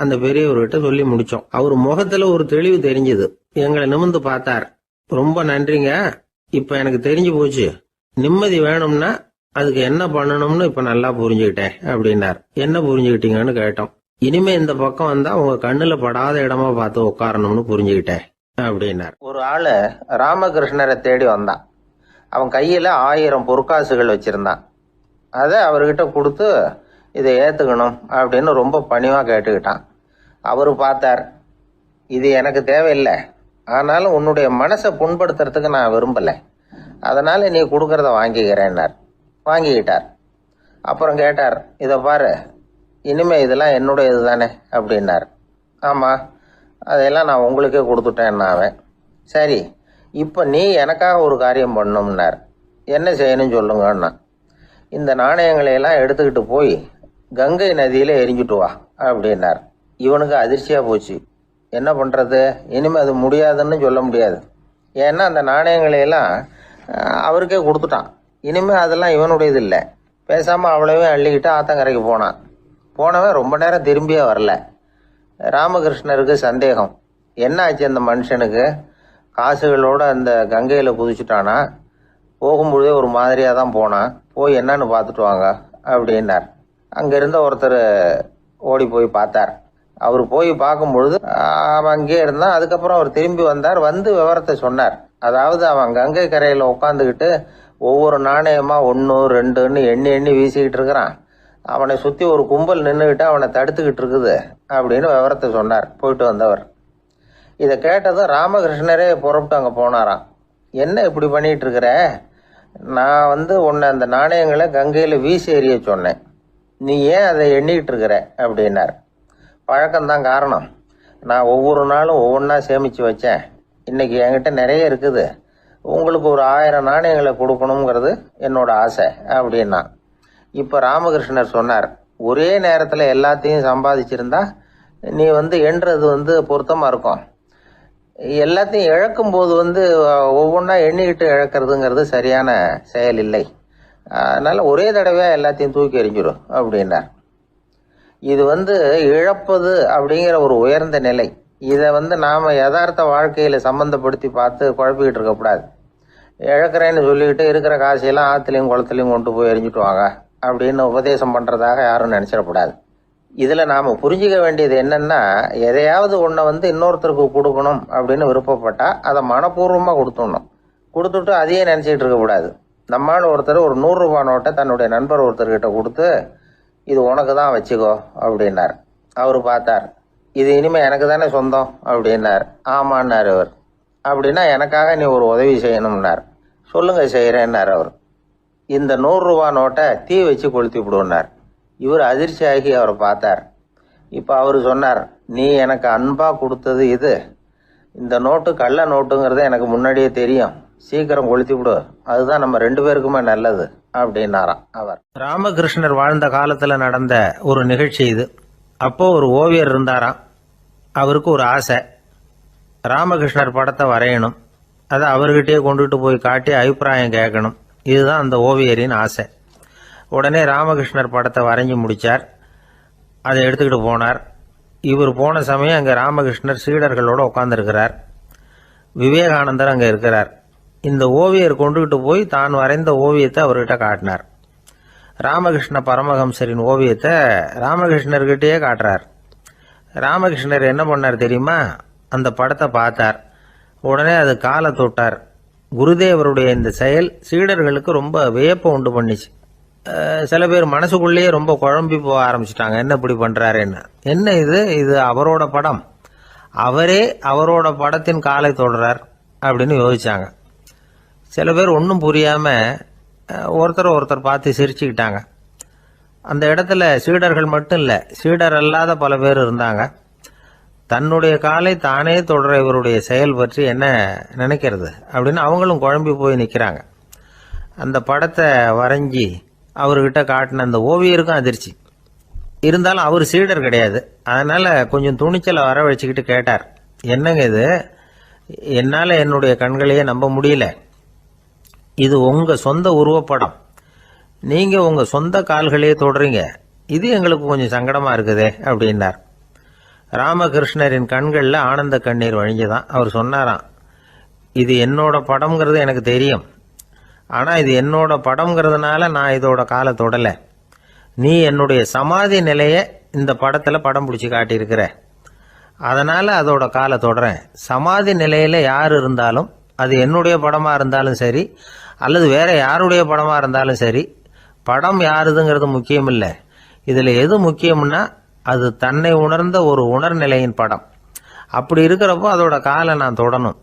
அந்த பெரியவர்கிட்ட சொல்லி முடிச்சோம். அவர் முகத்துல ஒரு தெளிவு தெரிஞ்சது. எங்களை நிமிர்ந்து பார்த்தார். ரொம்ப நன்றிங்க, இப்ப எனக்கு தெரிஞ்சு போச்சு. நிம்மதி வேணும்னா அதுக்கு என்ன பண்ணணும்னு இப்ப நல்லா புரிஞ்சுக்கிட்டேன் அப்படின்னார். என்ன புரிஞ்சுக்கிட்டீங்கன்னு கேட்டோம். இனிமே இந்த பக்கம் வந்தா உங்க கண்ணுல படாத இடமா பார்த்து உட்காரணும்னு புரிஞ்சுக்கிட்டேன் அப்படின்னார். ஒரு ஆளு ராமகிருஷ்ணரை தேடி வந்தான். அவன் கையில 1000 பொற்காசுகள் வச்சிருந்தான். அதை அவர்கிட்ட கொடுத்து இதை ஏத்துக்கணும் அப்படின்னு ரொம்ப பணிவா கேட்டுக்கிட்டான். அவரு பார்த்தார், இது எனக்கு தேவையில்லை, ஆனாலும் உன்னுடைய மனசை புண்படுத்துறதுக்கு நான் விரும்பலை, அதனால நீ கொடுக்கறத வாங்கிக்கிறேன்னார். வாங்கிக்கிட்டார். அப்புறம் கேட்டார், இதை பாரு, இனிமே இதெல்லாம் என்னுடையது தானே அப்படின்னார். ஆமா, அதையெல்லாம் நான் உங்களுக்கே கொடுத்துட்டேன் அவன். சரி, இப்போ நீ எனக்காக ஒரு காரியம் பண்ணணும்னார். என்ன செய்யணும்னு சொல்லுங்கன்னா, இந்த நாணயங்களை எல்லாம் எடுத்துக்கிட்டு போய் கங்கை நதியில எரிஞ்சுட்டு வா அப்படின்னார். இவனுக்கு அதிர்ச்சியா போச்சு. என்ன பண்றது, இனிமே அது முடியாதுன்னு சொல்ல முடியாது. ஏன்னா அந்த நாணயங்களை எல்லாம் அவருக்கே கொடுத்துட்டான். இனிமே அதெல்லாம் இவனுடையது இல்லை. பேசாம அவ்வளவே அள்ளிக்கிட்டு ஆத்தங்கரைக்கு போனான். போனவன் ரொம்ப நேரம் திரும்பியே வரல. ராமகிருஷ்ணருக்கு சந்தேகம், என்ன ஆச்சு அந்த மனுஷனுக்கு, காசுகளோட அந்த கங்கையில குதிச்சுட்டானா, போகும்பொழுதே ஒரு மாதிரியா தான் போனான், போய் என்னன்னு பார்த்துட்டு வாங்க அப்படின்னார். அங்க இருந்த ஒருத்தர் ஓடி போய் பார்த்தார். அவர் போய் பார்க்கும் பொழுது அவன் அங்கேயே இருந்தான். அதுக்கப்புறம் அவர் திரும்பி வந்தார். வந்து விவரத்தை சொன்னார். அதாவது அவன் கங்கை கரையில உட்காந்துக்கிட்டு ஒவ்வொரு நாணயமா 1 2ன்னு எண்ணி எண்ணி வீசிக்கிட்டு இருக்கிறான். அவனை சுத்தி ஒரு கும்பல் நின்றுகிட்டு அவனை தடுத்துக்கிட்டு இருக்குது அப்படின்னு விவரத்தை சொன்னார் போயிட்டு வந்தவர். இதை கேட்டதும் ராமகிருஷ்ணரே புறப்பட்டு அங்க போனாராம். என்ன இப்படி பண்ணிட்டு இருக்கிற, நான் உன்னை அந்த நாணயங்களை கங்கையில வீசி எறிய சொன்னேன், நீ ஏன் அதை எண்ணிக்கிட்டு இருக்கிற அப்படின்னார். பழக்கம்தான் காரணம், நான் ஒவ்வொரு நாளும் ஒவ்வொன்றா சேமிச்சு வச்சேன். இன்னைக்கு என்கிட்ட நிறைய இருக்குது, உங்களுக்கு ஒரு 1000 நாணயங்களை கொடுக்கணுங்கிறது என்னோட ஆசை அப்படின்னா. இப்ப ராமகிருஷ்ணர் சொன்னார், ஒரே நேரத்துல எல்லாத்தையும் சம்பாதிச்சிருந்தா நீ எண்றது பொருத்தமா இருக்கும். எல்லாத்தையும் இழக்கும் போது ஒவ்வொன்றா எண்ணிக்கிட்டு இழக்கிறதுங்கிறது சரியான செயல் இல்லை. அதனால ஒரே தடவையா எல்லாத்தையும் தூக்கி எறிஞ்சிடும் அப்படின்னார். இது இழப்பது அப்படிங்கிற ஒரு உயர்ந்த நிலை. இதை நாம யதார்த்த வாழ்க்கையில சம்பந்தப்படுத்தி பார்த்து குழப்பிக்கிட்டு இருக்கக்கூடாது. இழக்கிறேன்னு சொல்லிக்கிட்டு இருக்கிற காசையெல்லாம் ஆத்துலையும் குளத்துலையும் கொண்டு போய் எரிஞ்சுட்டு வாங்க அப்படின்னு உபதேசம் பண்றதாக யாரும் நினைச்சிடக்கூடாது. இதுல நாம புரிஞ்சுக்க வேண்டியது என்னன்னா, எதையாவது ஒன்றை இன்னொருத்தருக்கு கொடுக்கணும் அப்படின்னு விருப்பப்பட்டா அதை மனப்பூர்வமா கொடுத்துடணும். கொடுத்துட்டு அதையே நினைச்சிட்டு இருக்க கூடாது. நம்மால ஒருத்தர் ஒரு 100 ரூபாய் நோட்டை தன்னுடைய நண்பர் ஒருத்தர்கிட்ட கொடுத்து, இது உனக்கு தான் வச்சுக்கோ அப்படின்னார். அவரு பார்த்தார், இது இனிமே எனக்கு தானே சொந்தம் அப்படின்னார். ஆமான்னார் அவர். அப்படின்னா எனக்காக நீ ஒரு உதவி செய்யணும்னார். சொல்லுங்க செய்யறேன்னார் அவர். இந்த 100 ரூபாய் நோட்டை தீ வச்சு கொளுத்தி விடுனார். இவர் அதிர்ச்சி ஆகி அவரை பார்த்தார். இப்ப அவரு சொன்னார், நீ எனக்கு அன்பா கொடுத்தது இது, இந்த நோட்டு கள்ள நோட்டுங்கிறது எனக்கு முன்னாடியே தெரியும், சீக்கிரம் கொளுத்தி விடு, அதுதான் நம்ம 2 பேருக்குமே நல்லது அப்படின்னாராம் அவர். ராமகிருஷ்ணர் வாழ்ந்த காலத்துல நடந்த ஒரு நிகழ்ச்சி இது. அப்போ ஒரு ஓவியர் இருந்தாராம். அவருக்கு ஒரு ஆசை, ராமகிருஷ்ணர் படத்தை வரையணும், அதை அவர்கிட்டயே கொண்டுட்டு போய் காட்டி அபிப்பிராயம் கேட்கணும். இதுதான் அந்த ஓவியரின் ஆசை. உடனே ராமகிருஷ்ணர் படத்தை வரைஞ்சி முடிச்சார். அதை எடுத்துக்கிட்டு போனார். இவர் போன சமயம் அங்கே ராமகிருஷ்ணர் சீடர்களோட உட்கார்ந்துருக்கிறார். விவேகானந்தர் அங்கே இருக்கிறார். இந்த ஓவியர் கொண்டுகிட்டு போய் தான் வரைந்த ஓவியத்தை அவர்கிட்ட காட்டினார். ராமகிருஷ்ண பரமஹம்சரின் ஓவியத்தை ராமகிருஷ்ணர்கிட்டயே காட்டுறார். ராமகிருஷ்ணர் என்ன பண்ணார் தெரியுமா, அந்த படத்தை பார்த்தார். உடனே அது காலை தொட்டார். குருதேவருடைய இந்த செயல் சீடர்களுக்கு ரொம்ப வியப்பை உண்டு பண்ணிச்சு. சில பேர் மனசுக்குள்ளேயே ரொம்ப குழம்பி போக ஆரம்பிச்சிட்டாங்க, என்ன இப்படி பண்றாருன்னு. என்ன இது அவரோட படம், அவரே அவரோட படத்தின் காலை தொடுறார் அப்படின்னு யோசிச்சாங்க. சில பேர் ஒன்றும் புரியாம ஒருத்தர் பார்த்து சிரிச்சுக்கிட்டாங்க. அந்த இடத்துல சீடர்கள் மட்டும் இல்லை, சீடர் அல்லாத பல பேர் இருந்தாங்க. தன்னுடைய காலை தானே தொடர இவருடைய செயல் பற்றி என்ன நினைக்கிறது அப்படின்னு அவங்களும் குழம்பி போய் நிற்கிறாங்க. அந்த படத்தை வரைஞ்சி அவர்கிட்ட காட்டின அந்த ஓவியருக்கும் அதிர்ச்சி. இருந்தாலும் அவர் சீடர் கிடையாது. அதனால கொஞ்சம் துணிச்சலை வரவழைச்சிக்கிட்டு கேட்டார், என்னங்க இது, என்னால் என்னுடைய கண்களையே நம்ப முடியல. இது உங்க சொந்த உருவப்படம், நீங்க உங்க சொந்த கால்களையே தொடுறீங்க, இது எங்களுக்கு கொஞ்சம் சங்கடமா இருக்குதே அப்படின்னார். ராமகிருஷ்ணரின் கண்களில் ஆனந்த கண்ணீர் வழிஞ்சுதான். அவர் சொன்னாராம், இது என்னோட படம்ங்கிறது எனக்கு தெரியும், ஆனால் இது என்னோட படம்ங்கிறதுனால நான் இதோட காலை தொடலை. நீ என்னுடைய சமாதி நிலையை இந்த படத்தில் படம் பிடிச்சி காட்டியிருக்கிற, அதனால் அதோட காலை தொடறேன். சமாதி நிலையில் யார் இருந்தாலும், அது என்னுடைய படமாக இருந்தாலும் சரி அல்லது வேற யாருடைய படமாக இருந்தாலும் சரி, படம் யாருதுங்கிறது முக்கியம் இல்லை. இதில் எது முக்கியம்னா அது தன்னை உணர்ந்த ஒரு உணர்நிலையின் படம். அப்படி இருக்கிறப்போ அதோட காலை நான் தொடணும்.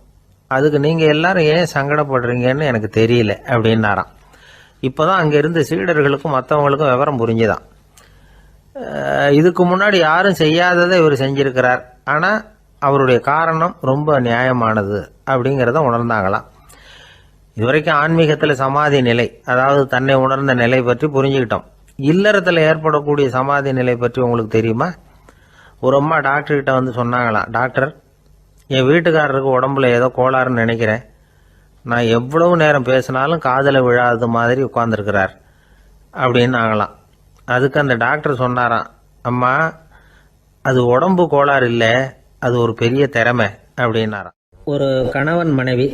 அதுக்கு நீங்கள் எல்லாரும் ஏன் சங்கடப்படுறீங்கன்னு எனக்கு தெரியல அப்படின்னாராம். இப்போதான் அங்கே இருந்த சீடர்களுக்கும் மற்றவங்களுக்கும் விவரம் புரிஞ்சுதான். இதுக்கு முன்னாடி யாரும் செய்யாததை இவர் செஞ்சிருக்கிறார், ஆனால் அவருடைய காரணம் ரொம்ப நியாயமானது அப்படிங்கிறத உணர்ந்தாங்களாம். இதுவரைக்கும் ஆன்மீகத்தில் சமாதி நிலை, அதாவது தன்னை உணர்ந்த நிலை பற்றி புரிஞ்சுக்கிட்டோம். இல்லறத்தில் ஏற்படக்கூடிய சமாதி நிலை பற்றி உங்களுக்கு தெரியுமா? ஒரு அம்மா டாக்டர்கிட்ட வந்து சொன்னாங்களாம், டாக்டர், என் வீட்டுக்காரருக்கு உடம்புல ஏதோ கோளாறுன்னு நினைக்கிறேன், நான் எவ்வளவு நேரம் பேசினாலும் காதில் விழாதது மாதிரி உட்கார்ந்துருக்கிறார் அப்படின்னு ஆகலாம். அதுக்கு அந்த டாக்டர் சொன்னாராம், அம்மா, அது உடம்பு கோளாறு இல்லை, அது ஒரு பெரிய திறமை அப்படின்னாராம். ஒரு கணவன் மனைவி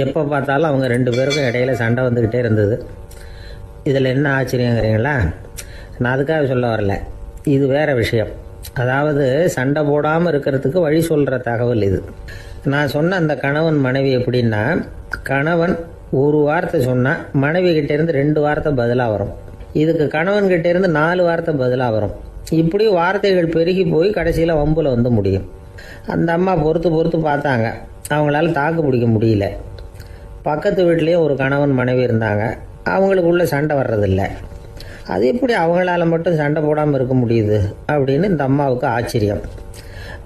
எப்போ பார்த்தாலும் அவங்க 2 பேருக்கும் இடையில சண்டை வந்துக்கிட்டே இருந்தது. இதில் என்ன ஆச்சரியங்கிறீங்களா? நான் அதுக்காக சொல்ல வரல, இது வேற விஷயம். அதாவது சண்டை போடாமல் இருக்கிறதுக்கு வழி சொல்கிற தகவல் இது. நான் சொன்ன அந்த கணவன் மனைவி எப்படின்னா, கணவன் ஒரு வார்த்தை சொன்னால் மனைவி கிட்டேருந்து 2 வார்த்தை பதிலாக வரும். இதுக்கு கணவன் கிட்டேருந்து 4 வார்த்தை பதிலாக வரும். இப்படி வார்த்தைகள் பெருகி போய் கடைசியில் வம்புல வந்து முடியும். அந்த அம்மா பொறுத்து பார்த்தாங்க, அவங்களால தாக்கு பிடிக்க முடியல. பக்கத்து வீட்லேயும் ஒரு கணவன் மனைவி இருந்தாங்க, அவங்களுக்குள்ள சண்டை வர்றதில்லை. அது எப்படி அவங்களால மட்டும் சண்டை போடாமல் இருக்க முடியுது அப்படின்னு இந்த அம்மாவுக்கு ஆச்சரியம்.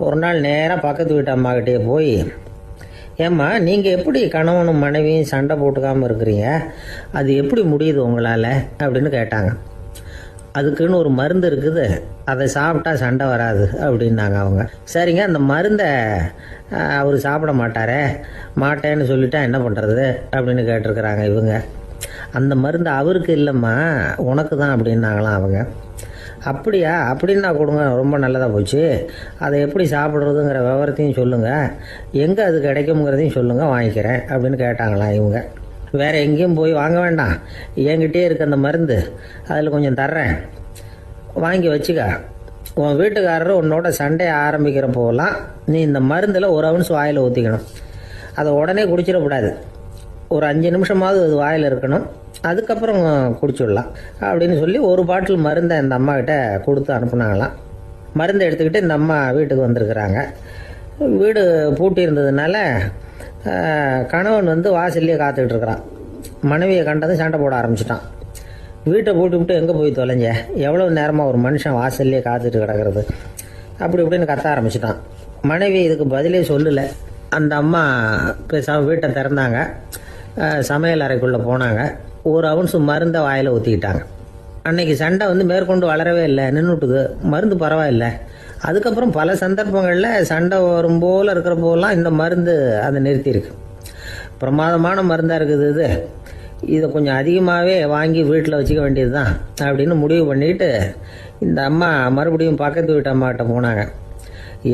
ஒரு நாள் நேராக பக்கத்து வீட்டு அம்மாக்கிட்டே போய், ஏம்மா, நீங்கள் எப்படி கணவனும் மனைவியும் சண்டை போட்டுக்காமல் இருக்கிறீங்க, அது எப்படி முடியுது உங்களால் அப்படின்னு கேட்டாங்க. அதுக்குன்னு ஒரு மருந்து இருக்குது, அதை சாப்பிட்டா சண்டை வராது அப்படின்னாங்க அவங்க. சரிங்க, அந்த மருந்தை அவர் சாப்பிட மாட்டேன்னு சொல்லிட்டா என்ன பண்ணுறது அப்படின்னு கேட்டிருக்கிறாங்க இவங்க. அந்த மருந்து அவருக்கு இல்லைம்மா, உனக்கு தான் அப்படின்னாங்களாம் அவங்க. அப்படியா, அப்படின்னா கொடுங்க, ரொம்ப நல்லதாக போச்சு. அதை எப்படி சாப்பிட்றதுங்கிற விவரத்தையும் சொல்லுங்கள், எங்கே அது கிடைக்குங்கிறதையும் சொல்லுங்கள், வாங்கிக்கிறேன் அப்படின்னு கேட்டாங்களாம் இவங்க. வேறு எங்கேயும் போய் வாங்க வேண்டாம், என்கிட்டே இருக்க அந்த மருந்து, அதில் கொஞ்சம் தர்றேன், வாங்கி வச்சுக்க. உன் வீட்டுக்காரர் உன்னோட சண்டையை ஆரம்பிக்கிறப்போலாம் நீ இந்த மருந்தில் ஒரு அவுன்ஸ் வாயில் ஊற்றிக்கணும். அதை உடனே குடிச்சிடக்கூடாது, ஒரு 5 நிமிஷமாவது அது வாயில் இருக்கணும், அதுக்கப்புறம் குடிச்சிடலாம் அப்படின்னு சொல்லி ஒரு பாட்டில் மருந்தை இந்த அம்மா கிட்ட கொடுத்து அனுப்புனாங்களாம். மருந்தை எடுத்துக்கிட்டு இந்த அம்மா வீட்டுக்கு வந்திருக்கிறாங்க. வீடு பூட்டி இருந்ததுனால கணவன் வந்து வாசல்லையே காத்துக்கிட்டு இருக்கிறான். மனைவியை கண்டதும் சண்டை போட ஆரம்பிச்சிட்டான். வீட்டை பூட்டி விட்டு எங்கே போய் தொலைஞ்ச, எவ்வளோ நேரமாக ஒரு மனுஷன் வாசல்லையே காத்துட்டு கிடக்கிறது அப்படி இப்படின்னு கத்த ஆரம்பிச்சிட்டான். மனைவி இதுக்கு பதிலே சொல்லலை. அந்த அம்மா பேசாமல் வீட்டை திறந்தாங்க, சமையல் அறைக்குள்ளே போனாங்க, ஒரு அவுன்ஸ் மருந்தை வாயில் ஊற்றிக்கிட்டாங்க. அன்னைக்கு சண்டை வந்து மேற்கொண்டு வளரவே இல்லை, நின்றுட்டுது. மருந்து பரவாயில்லை. அதுக்கப்புறம் பல சந்தர்ப்பங்களில் சண்டை வரும் போல் இருக்கிற போலாம் இந்த மருந்து அதை நிறுத்தியிருக்கு. பிரமாதமான மருந்தாக இருக்குது இதை கொஞ்சம் அதிகமாகவே வாங்கி வீட்டில் வச்சுக்க வேண்டியது தான் அப்படின்னு முடிவு பண்ணிட்டு இந்த அம்மா மறுபடியும் பக்கத்து வீட்டு அம்மாக்கிட்ட போனாங்க.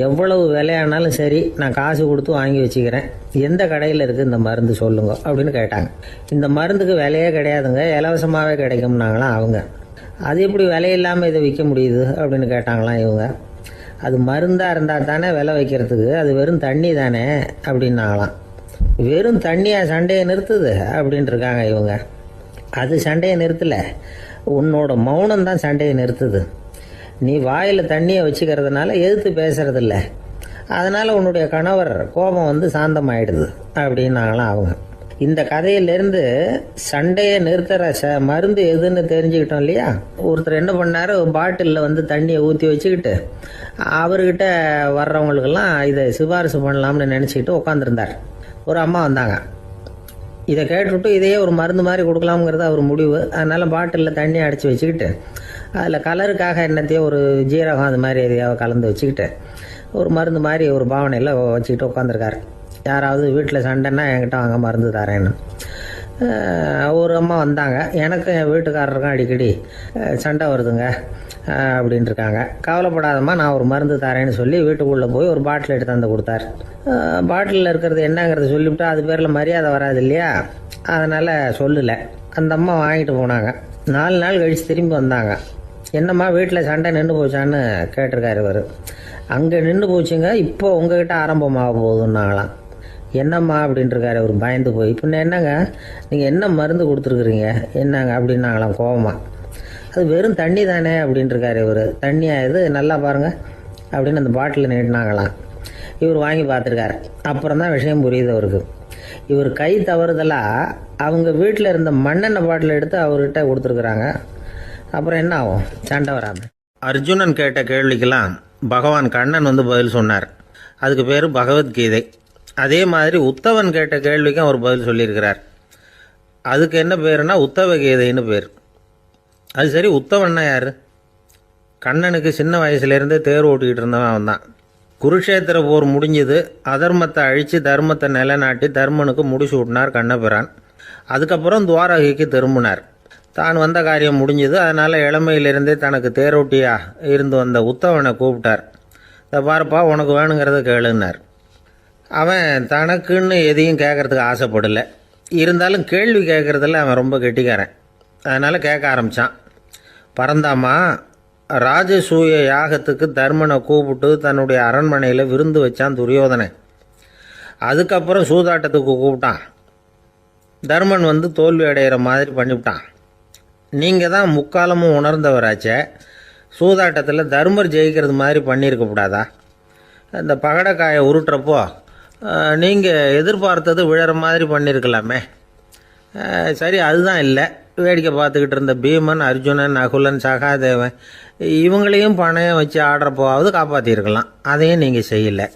எவ்வளவு விலையானாலும் சரி, நான் காசு கொடுத்து வாங்கி வச்சுக்கிறேன், எந்த கடையில் இருக்குது இந்த மருந்து சொல்லுங்க அப்படின்னு கேட்டாங்க. இந்த மருந்துக்கு விலையே கிடையாதுங்க, இலவசமாகவே கிடைக்கும்னாங்களாம் அவங்க. அது எப்படி விலையில்லாமல் இதை விற்க முடியுது அப்படின்னு கேட்டாங்களாம் இவங்க. அது மருந்தாக இருந்தால் தானே விலை வைக்கிறதுக்கு, அது வெறும் தண்ணி தானே அப்படின்னாங்களாம். வெறும் தண்ணியாக சண்டையை நிறுத்துது அப்படின்ட்டு இருக்காங்க இவங்க. அது சண்டையை நிறுத்தலை, உன்னோட மௌனம் தான் சண்டையை நிறுத்துது. நீ வாயில் தண்ணியை வச்சுக்கிறதுனால எதிர்த்து பேசுறதில்ல, அதனால் உன்னுடைய கணவர் கோபம் வந்து சாந்தமாயிடுது அப்படின்னாங்களாம் அவங்க. இந்த கதையிலிருந்து சண்டையை நிறுத்துற மருந்து எதுன்னு தெரிஞ்சுக்கிட்டோம் இல்லையா. ஒருத்தர் என்ன பண்ணாரு, பாட்டிலில் வந்து தண்ணியை ஊற்றி வச்சுக்கிட்டு அவர்கிட்ட வர்றவங்களுக்கெல்லாம் இதை சிபாரிசு பண்ணலாம்னு நினச்சிக்கிட்டு உட்காந்துருந்தார். ஒரு அம்மா வந்தாங்க. இதை கேட்டுவிட்டு இதையே ஒரு மருந்து மாதிரி கொடுக்கலாம்ங்கிறது அவர் முடிவு. அதனால் பாட்டிலில் தண்ணி அடித்து வச்சுக்கிட்டு அதில் கலருக்காக என்னத்தையோ ஒரு ஜீரகம் அது மாதிரி எதையாவது கலந்து வச்சுக்கிட்டு ஒரு மருந்து மாதிரி ஒரு பாவனையில் வச்சுக்கிட்டு உட்காந்துருக்காரு. யாராவது வீட்டில் சண்டைன்னா என்கிட்ட வாங்க மருந்து தரேன்னு. ஒரு அம்மா வந்தாங்க. எனக்கு என் வீட்டுக்காரருக்கும் அடிக்கடி சண்டை வருதுங்க அப்படின்ட்டு இருக்காங்க. கவலைப்படாதம்மா, நான் ஒரு மருந்து தரேன்னு சொல்லி வீட்டுக்குள்ளே போய் ஒரு பாட்டில் எடுத்து வந்து கொடுத்தாரு. பாட்டிலில் இருக்கிறது என்னங்கிறத சொல்லிவிட்டு அது பேரில் மரியாதை வராது இல்லையா, அதனால் சொல்லலை. அந்த அம்மா வாங்கிட்டு போனாங்க. 4 நாள் கழித்து திரும்பி வந்தாங்க. என்னம்மா வீட்டில் சண்டை நின்று போச்சான்னு கேட்டிருக்காரு இவர். அங்கே நின்று போச்சுங்க, இப்போ உங்ககிட்ட ஆரம்பமாக போகுதுன்னாங்களாம். என்னம்மா அப்படின்ட்டுருக்காரு அவர் பயந்து போய். பின்ன என்னங்க நீங்கள் என்ன மருந்து கொடுத்துருக்குறீங்க என்னங்க அப்படின்னாங்களாம் கோபமாக. அது வெறும் தண்ணி தானே அப்படின்ட்டுருக்காரு இவர். தண்ணியாக இது நல்லா பாருங்கள் அப்படின்னு அந்த பாட்டிலில் நீட்டினாங்களாம். இவர் வாங்கி பார்த்துருக்காரு. அப்புறம் தான் விஷயம் புரியுது அவருக்கு. இவர் கை தவறுதலாக அவங்க வீட்டில் இருந்த மண்ணெண்ணெய் பாட்டில் எடுத்து அவர்கிட்ட கொடுத்துருக்குறாங்க. அப்புறம் என்ன ஆகும், சண்டை வராமல். அர்ஜுனன் கேட்ட கேள்விக்கெல்லாம் பகவான் கண்ணன் வந்து பதில் சொன்னார். அதுக்கு பேர் பகவத்கீதை. அதே மாதிரி உத்தவன் கேட்ட கேள்விக்கும் அவர் பதில் சொல்லியிருக்கிறார். அதுக்கு என்ன பேருனா உத்தவ கீதைன்னு பேர். அது சரி, உத்தவன்னா யார்? கண்ணனுக்கு சின்ன வயசுலேருந்தே தேர் ஓட்டிக்கிட்டு இருந்தவன் அவன் தான். குருஷேத்திர போர் முடிஞ்சது. அதர்மத்தை அழித்து தர்மத்தை நிலைநாட்டி தர்மனுக்கு முடிச்சு விட்டினார் கண்ணபிரான். அதுக்கப்புறம் துவாரகைக்கு திரும்பினார். தான் வந்த காரியம் முடிஞ்சது. அதனால் இளமையிலிருந்தே தனக்கு தேரோட்டியாக இருந்து வந்த உத்தவனை கூப்பிட்டார். இதை பாருப்பா, உனக்கு வேணுங்கிறத கேளுன்னார். அவன் தனக்குன்னு எதையும் கேட்கறதுக்கு ஆசைப்படலை. இருந்தாலும் கேள்வி கேட்குறதில்ல அவன் ரொம்ப கெட்டிக்காரன். அதனால் கேட்க ஆரம்பித்தான். பரந்தாமா, ராஜசூய யாகத்துக்கு தர்மனை கூப்பிட்டு தன்னுடைய அரண்மனையில் விருந்து வச்சான் துரியோதனன். அதுக்கப்புறம் சூதாட்டத்துக்கு கூப்பிட்டான். தர்மன் வந்து தோல்வி அடைகிற மாதிரி பண்ணிவிட்டான். நீங்கள் தான் முக்காலமும் உணர்ந்தவராச்சே, சூதாட்டத்தில் தர்மர் ஜெயிக்கிறது மாதிரி பண்ணியிருக்கக்கூடாதா? இந்த பகடைக்காயை உருட்டுறப்போ நீங்கள் எதிர்பார்த்தது விழற மாதிரி பண்ணியிருக்கலாமே. சரி, அதுதான் இல்லை. வேடிக்கை பார்த்துக்கிட்டு இருந்த பீமன், அர்ஜுனன், நகுலன், சகாதேவன் இவங்களையும் பணையம் வச்சு ஆடுறப்போவாவது காப்பாற்றிருக்கலாம். அதையும் நீங்கள் செய்யலை.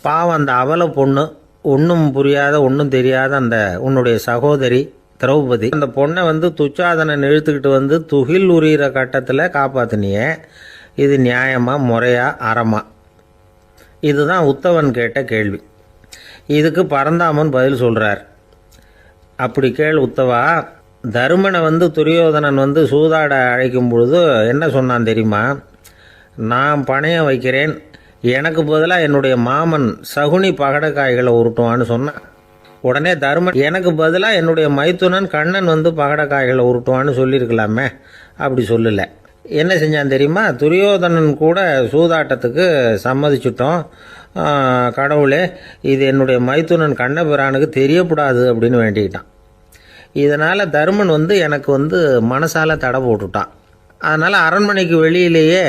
பாவம் அந்த அவல பொண்ணு, ஒன்றும் புரியாத ஒன்றும் தெரியாத அந்த உன்னுடைய சகோதரி திரௌபதி, அந்த பொண்ணை வந்து துச்சாதனன் இழுத்துக்கிட்டு வந்து துகில் உரிகிற கட்டத்தில் காப்பாற்றினியே. இது நியாயமா, முறையா, அறமா? இதுதான் உத்தவன் கேட்ட கேள்வி. இதுக்கு பரந்தாமன் பதில் சொல்கிறார். அப்படி கேள் உத்தவா. தருமனை வந்து துரியோதனன் வந்து சூதாட அழைக்கும் பொழுது என்ன சொன்னான் தெரியுமா? நான் பணையம் வைக்கிறேன், எனக்கு பதிலாக என்னுடைய மாமன் சகுனி பகடைக்காய்களை உருட்டுவான்னு சொன்னான். உடனே தருமன் எனக்கு பதிலாக என்னுடைய மைத்துனன் கண்ணன் வந்து பகடைக்காய்களை உருட்டுவான்னு சொல்லியிருக்கலாமே. அப்படி சொல்லலை. என்ன செஞ்சான் தெரியுமா? துரியோதனன் கூட சூதாட்டத்துக்கு சம்மதிச்சிட்டோம், கடவுளே இது என்னுடைய மைத்துனன் கண்ணபிரானுக்கு தெரியக்கூடாது அப்படின்னு வேண்டிக்கிட்டான். இதனால் தருமன் வந்து எனக்கு வந்து மனசால் தடை போட்டுட்டான். அதனால் அரண்மனைக்கு வெளியிலேயே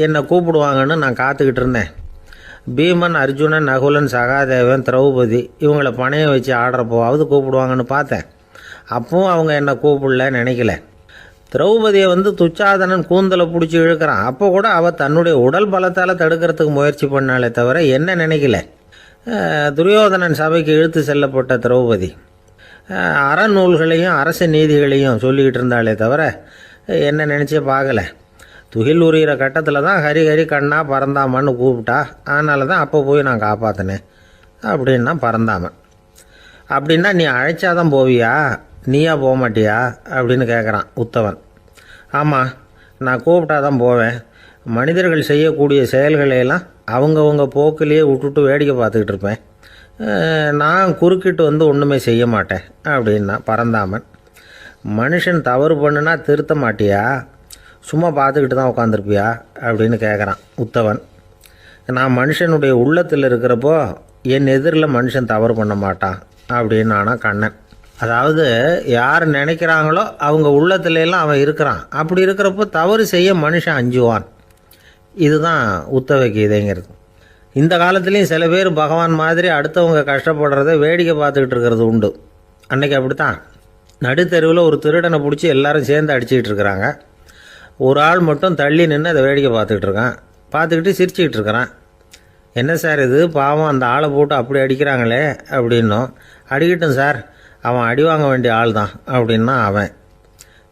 என்னை கூப்பிடுவாங்கன்னு நான் காத்துக்கிட்டு இருந்தேன். பீமன், அர்ஜுனன், நகுலன், சகாதேவன், திரௌபதி இவங்களை பணையம் வச்சு ஆடுறப்போவாவது கூப்பிடுவாங்கன்னு பார்த்தேன். அப்பவும் அவங்க என்னை கூப்பிடல, நினைக்கல. திரௌபதியை வந்து துச்சாதனன் கூந்தலை பிடிச்சி இழுக்கிறான். அப்போ கூட அவள் தன்னுடைய உடல் பலத்தால் தடுக்கிறதுக்கு முயற்சி பண்ணாலே தவிர என்ன நினைக்கல. துரியோதனன் சபைக்கு இழுத்து செல்லப்பட்ட திரௌபதி அறநூல்களையும் அரச நீதிகளையும் சொல்லிக்கிட்டு இருந்தாலே தவிர என்ன நினச்சே பார்க்கல. துகில் உரிகிற கட்டத்தில் தான் ஹரி ஹரி கண்ணா பரந்தாமன்னு கூப்பிட்டா. அதனால தான் அப்போ போய் நான் காப்பாற்றினேன் அப்படின்னா பரந்தாமன். அப்படின்னா நீ அழைச்சாதான் போவியா, நீயா போக மாட்டியா அப்படின்னு கேட்குறான் உத்தவன். ஆமாம், நான் கூப்பிட்டா தான் போவேன். மனிதர்கள் செய்யக்கூடிய செயல்களையெல்லாம் அவங்கவுங்க போக்கிலேயே விட்டுட்டு வேடிக்கை பார்த்துக்கிட்டு இருப்பேன். நான் குறுக்கிட்டு வந்து ஒன்றுமே செய்ய மாட்டேன் அப்படின்னா பரந்தாமன். மனுஷன் தவறு பண்ணுனா திருத்த மாட்டியா, சும்மா பார்த்துக்கிட்டு தான் உட்காந்துருப்பியா அப்படின்னு கேட்குறான் உத்தவன். நான் மனுஷனுடைய உள்ளத்தில் இருக்கிறப்போ என் எதிரில் மனுஷன் தவறு பண்ண மாட்டான் அப்படின்னு ஆனால் கண்ணன். அதாவது யார் நினைக்கிறாங்களோ அவங்க உள்ளத்துலலாம் அவன் இருக்கிறான். அப்படி இருக்கிறப்போ தவறு செய்ய மனுஷன் அஞ்சுவான். இதுதான் உத்தவ கீதைங்கிறது. இந்த காலத்துலேயும் சில பேர் பகவான் மாதிரி அடுத்தவங்க கஷ்டப்படுறத வேடிக்கை பார்த்துக்கிட்டு இருக்கிறது உண்டு. அன்னைக்கு அப்படித்தான். நடுத்தெருவில் ஒரு திருடனை பிடிச்சி எல்லாரும் சேர்ந்து அடிச்சுக்கிட்டு இருக்கிறாங்க. ஒரு ஆள் மட்டும் தள்ளி நின்று அதை வேடிக்கை பார்த்துக்கிட்டு இருக்கான். பார்த்துக்கிட்டு சிரிச்சுக்கிட்டு இருக்கிறான். என்ன சார் இது, பாவம் அந்த ஆளை போட்டு அப்படி அடிக்கிறாங்களே அப்படின்னும். அடிக்கட்டும் சார், அவன் அடி வாங்க வேண்டிய ஆள் தான் அப்படின்னா அவன்.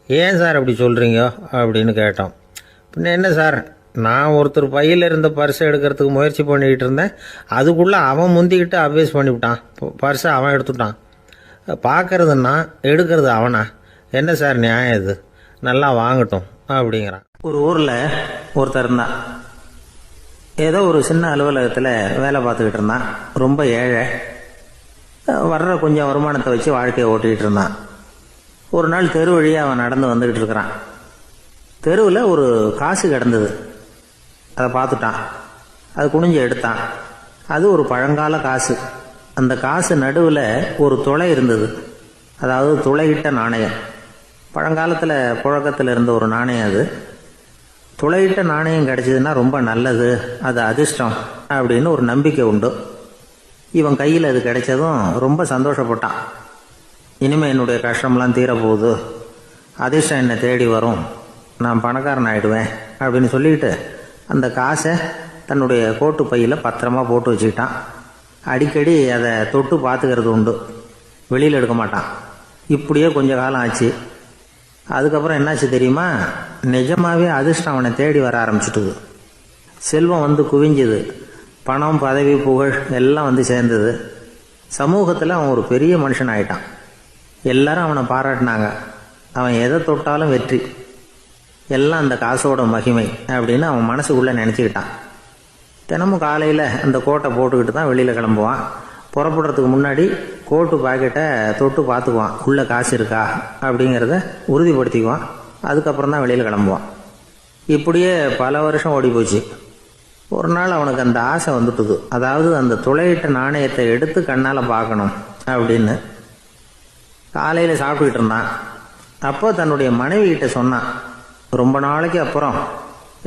ஏன் சார் அப்படி சொல்கிறீங்க அப்படின்னு கேட்டோம். பின்ன என்ன சார், நான் ஒருத்தர் பையில் இருந்த பர்ஸை எடுக்கிறதுக்கு முயற்சி பண்ணிக்கிட்டு இருந்தேன். அதுக்குள்ளே அவன் முந்திக்கிட்டு அபேஸ் பண்ணிவிட்டான். பர்ஸை அவன் எடுத்துட்டான். பார்க்கறதுன்னா எடுக்கிறது அவனா? என்ன சார் நியாயம் இது? நல்லா வாங்கட்டும் அப்படிங்கிறான். ஒரு ஊரில் ஒருத்தர் இருந்தான். ஏதோ ஒரு சின்ன அலுவலகத்தில் வேலை பார்த்துக்கிட்டு இருந்தான். ரொம்ப ஏழை. வர்ற கொஞ்சம் வருமானத்தை வச்சு வாழ்க்கையை ஓட்டிக்கிட்டு இருந்தான். ஒரு நாள் தெரு வழியாக அவன் நடந்து வந்துக்கிட்டு இருக்கிறான். தெருவில் ஒரு காசு கிடந்தது. அதை பார்த்துட்டான். அது குனிஞ்சு எடுத்தான். அது ஒரு பழங்கால காசு. அந்த காசு நடுவில் ஒரு துளை இருந்தது. அதாவது துளையிட்ட நாணயம். பழங்காலத்தில் புழக்கத்தில் இருந்த ஒரு நாணயம் அது. துளையிட்ட நாணயம் கிடைச்சதுன்னா ரொம்ப நல்லது, அது அதிர்ஷ்டம் அப்படின்னு ஒரு நம்பிக்கை உண்டு. இவன் கையில் அது கிடைச்சதும் ரொம்ப சந்தோஷப்பட்டான். இனிமேல் என்னுடைய கஷ்டம்லாம் தீரப்போகுது, அதிர்ஷ்டம் என்னை தேடி வரும், நான் பணக்காரன் ஆகிடுவேன் அப்படின்னு சொல்லிக்கிட்டு அந்த காசை தன்னுடைய கோட்டு பையில் பத்திரமா போட்டு வச்சுக்கிட்டான். அடிக்கடி அதை தொட்டு பார்த்துக்கிறது உண்டு, வெளியில் எடுக்க மாட்டான். இப்படியே கொஞ்ச காலம் ஆச்சு. அதுக்கப்புறம் என்னாச்சு தெரியுமா? நிஜமாகவே அதிர்ஷ்டம் அவனை தேடி வர ஆரம்பிச்சிட்டுது. செல்வம் வந்து குவிஞ்சுது. பணம், பதவி, புகழ் எல்லாம் வந்து சேர்ந்தது. சமூகத்தில் அவன் ஒரு பெரிய மனுஷன் ஆயிட்டான். எல்லாரும் அவனை பாராட்டினாங்க. அவன் எதை தொட்டாலும் வெற்றி, எல்லாம் அந்த காசோட மகிமை அப்படின்னு அவன் மனசுக்குள்ளே நினச்சிக்கிட்டான். தினமும் காலையில் அந்த கோட்டை போட்டுக்கிட்டு தான் வெளியில் கிளம்புவான். புறப்படுறதுக்கு முன்னாடி கோட்டு பாக்கெட்டை தொட்டு பார்த்துக்குவான், உள்ளே காசு இருக்கா அப்படிங்கிறத உறுதிப்படுத்திக்குவான். அதுக்கப்புறம் தான் வெளியில் கிளம்புவான். இப்படியே பல வருஷம் ஓடி போச்சு. ஒரு நாள் அவனுக்கு அந்த ஆசை வந்துட்டுது. அதாவது அந்த துளையிட்ட நாணயத்தை எடுத்து கண்ணால் பார்க்கணும் அப்படின்னு. காலையில் சாப்பிட்டுக்கிட்டு இருந்தான். அப்போ தன்னுடைய மனைவிகிட்ட சொன்னான், ரொம்ப நாளைக்கு அப்புறம்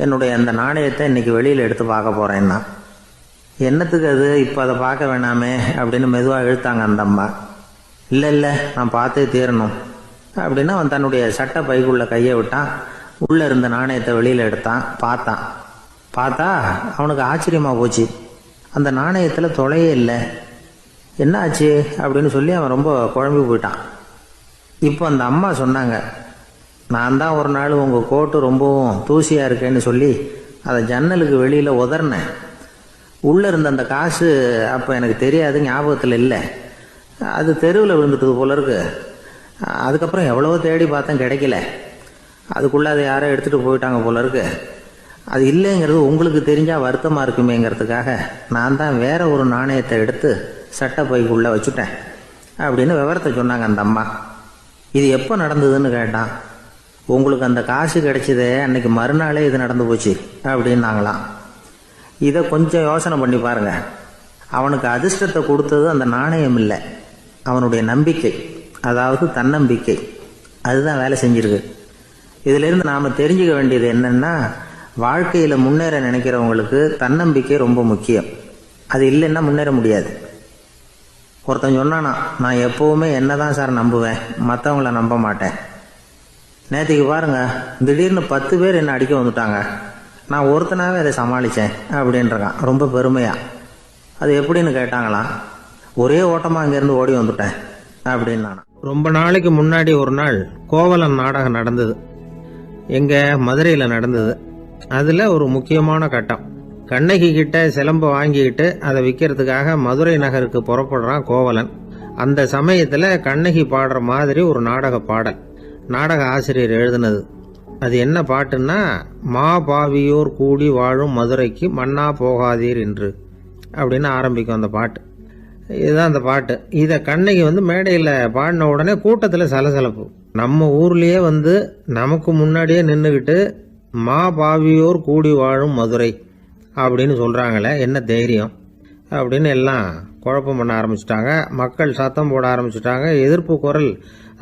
என்னுடைய அந்த நாணயத்தை இன்னைக்கு வெளியில் எடுத்து பார்க்க போகிறேன்னா. என்னத்துக்கு அது, இப்போ அதை பார்க்க வேணாமே அப்படின்னு மெதுவாக இழுத்தாங்க அந்த அம்மா. இல்லை நான் பார்த்தே தீரணும் அப்படின்னு அவன் தன்னுடைய சட்டை பைக்குள்ளே கையை விட்டான். உள்ளே இருந்த நாணயத்தை வெளியில் எடுத்தான். பார்த்தா அவனுக்கு ஆச்சரியமாக போச்சு. அந்த நாணயத்தில் தொலையே இல்லை. என்ன ஆச்சு அப்படின்னு சொல்லி அவன் ரொம்ப குழம்பி போயிட்டான். இப்போ அந்த அம்மா சொன்னாங்க, நான் தான் ஒரு நாள் உங்கள் கோட்டு ரொம்பவும் தூசியாக இருக்கேன்னு சொல்லி அதை ஜன்னலுக்கு வெளியில் உதறினேன். உள்ளே இருந்த அந்த காசு அப்போ எனக்கு தெரியாது, ஞாபகத்தில் இல்லை. அது தெருவில் விழுந்துட்டது போல இருக்கு. அதுக்கப்புறம் எவ்வளவோ தேடி பார்த்தேன், கிடைக்கல. அதுக்குள்ளே அதை யாரோ எடுத்துகிட்டு போயிட்டாங்க போல இருக்கு. அது இல்லைங்கிறது உங்களுக்கு தெரிஞ்சால் வருத்தமாக இருக்குமேங்கிறதுக்காக நான் தான் வேற ஒரு நாணயத்தை எடுத்து சட்டை பைக்குள்ளே வச்சுட்டேன் அப்படின்னு விவரத்தை சொன்னாங்க அந்த அம்மா. இது எப்போ நடந்ததுன்னு கேட்டான். உங்களுக்கு அந்த காசு கிடைச்சதே அன்னைக்கு மறுநாளே இது நடந்து போச்சு அப்படின்னாங்களாம். இதை கொஞ்சம் யோசனை பண்ணி பாருங்க. அவனுக்கு அதிர்ஷ்டத்தை கொடுத்தது அந்த நாணயம் இல்லை, அவனுடைய நம்பிக்கை, அதாவது தன்னம்பிக்கை. அதுதான் வேலை செஞ்சிருக்கு. இதிலிருந்து நாம் தெரிஞ்சுக்க வேண்டியது என்னன்னா, வாழ்க்கையில் முன்னேற நினைக்கிறவங்களுக்கு தன்னம்பிக்கை ரொம்ப முக்கியம். அது இல்லைன்னா முன்னேற முடியாது. ஒருத்தன் சொன்னானா, நான் எப்போவுமே என்ன தான் சார் நம்புவேன், மற்றவங்கள நம்ப மாட்டேன். நேற்றுக்கு பாருங்க, திடீர்னு 10 பேர் என்னை அடிக்க வந்துட்டாங்க, நான் ஒருத்தனாவே அதை சமாளித்தேன் அப்படின்றான் ரொம்ப பெருமையா. அது எப்படின்னு கேட்டாங்களாம். ஒரே ஓட்டமாக அங்கேருந்து ஓடி வந்துட்டேன் அப்படின்னு நான். ரொம்ப நாளைக்கு முன்னாடி ஒரு நாள் கோவலன் நாடகம் நடந்தது. எங்க மதுரையில் நடந்தது. அதில் ஒரு முக்கியமான கட்டம். கண்ணகி கிட்ட சிலம்பை வாங்கிக்கிட்டு அதை விற்கிறதுக்காக மதுரை நகருக்கு புறப்படுறான் கோவலன். அந்த சமயத்தில் கண்ணகி பாடுற மாதிரி ஒரு நாடக பாடல். நாடக ஆசிரியர் எழுதினது. அது என்ன பாட்டுன்னா, மா பாவியோர் கூடி வாழும் மதுரைக்கு மன்னா போகாதீர் என்று அப்படின்னு ஆரம்பிக்கும் அந்த பாட்டு. இதுதான் அந்த பாட்டு. இதை கண்ணகி மேடையில் பாடின உடனே கூட்டத்தில் சலசலப்பு. நம்ம ஊர்லேயே நமக்கு முன்னாடியே நின்றுக்கிட்டு மா பாவியோர் கூடி வாழும் மதுரை அப்படின்னு சொல்கிறாங்களே, என்ன தைரியம் அப்படின்னு எல்லாம் குழப்பம் பண்ண ஆரம்பிச்சிட்டாங்க. மக்கள் சத்தம் போட ஆரம்பிச்சிட்டாங்க. எதிர்ப்பு குரல்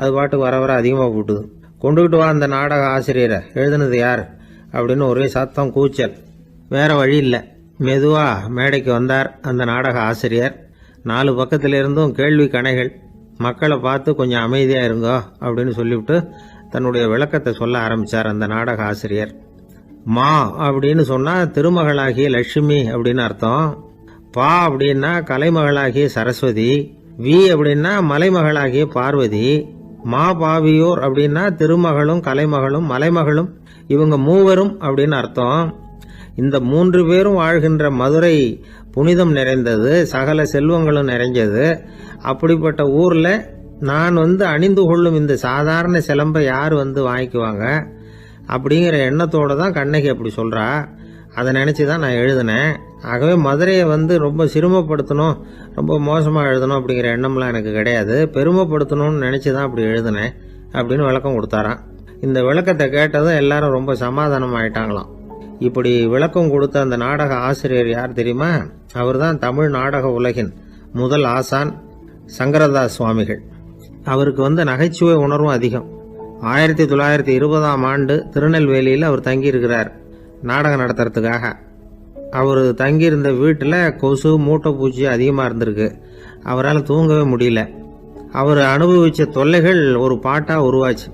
அது பாட்டுக்கு வர வர அதிகமாக போட்டுது. கொண்டுகிட்டு வா அந்த நாடக ஆசிரியரை, எழுதுனது யார் அப்படின்னு ஒரே சத்தம், கூச்சல். வேற வழி இல்லை. மெதுவாக மேடைக்கு வந்தார் அந்த நாடக ஆசிரியர். 4 பக்கத்திலிருந்தும் கேள்வி கணைகள். மக்களை பார்த்து கொஞ்சம் அமைதியா இருங்கோ அப்படின்னு சொல்லிவிட்டு தன்னுடைய விளக்கத்தை சொல்ல ஆரம்பிச்சார் அந்த நாடக ஆசிரியர். மா அப்படின்னு சொன்னா திருமகளாகிய லட்சுமி அப்படின்னு அர்த்தம். பா அப்படின்னா கலைமகளாகிய சரஸ்வதி. வி அப்படின்னா மலைமகளாகிய பார்வதி. மா பாவியோர் அப்படின்னா திருமகளும் கலைமகளும் மலைமகளும், இவங்க மூவரும் அப்படின்னு அர்த்தம். இந்த 3 பேரும் வாழ்கின்ற மதுரை புனிதம் நிறைந்தது, சகல செல்வங்களும் நிறைஞ்சது. அப்படிப்பட்ட ஊர்ல நான் அணிந்து கொள்ளும் இந்த சாதாரண சிலம்பை யார் வாங்கிக்குவாங்க அப்படிங்கிற எண்ணத்தோட தான் கண்ணகி அப்படி சொல்றா. அதை நினைச்சுதான் நான் எழுதினேன். ஆகவே மதுரையை ரொம்ப சிரமப்படுத்தணும், ரொம்ப மோசமா எழுதணும் அப்படிங்கிற எண்ணம்லாம் எனக்கு கிடையாது. பெருமைப்படுத்தணும்னு நினைச்சுதான் அப்படி எழுதினேன் அப்படின்னு விளக்கம் கொடுத்தாராம். இந்த விளக்கத்தை கேட்டதும் எல்லாரும் ரொம்ப சமாதானம் ஆயிட்டாங்களாம். இப்படி விளக்கம் கொடுத்த அந்த நாடக ஆசிரியர் யார் தெரியுமா? அவர்தான் தமிழ் நாடக உலகின் முதல் ஆசான் சங்கரதாஸ் சுவாமிகள். அவருக்கு நகைச்சுவை உணர்வும் அதிகம். 1920ஆம் ஆண்டு திருநெல்வேலியில் அவர் தங்கியிருக்கிறார் நாடகம் நடத்துறதுக்காக. அவர் தங்கியிருந்த வீட்டில் கொசு மூட்டை பூச்சி அதிகமாக இருந்திருக்கு. அவரால் தூங்கவே முடியல. அவர் அனுபவிச்ச தொல்லைகள் ஒரு பாட்டாக உருவாச்சு.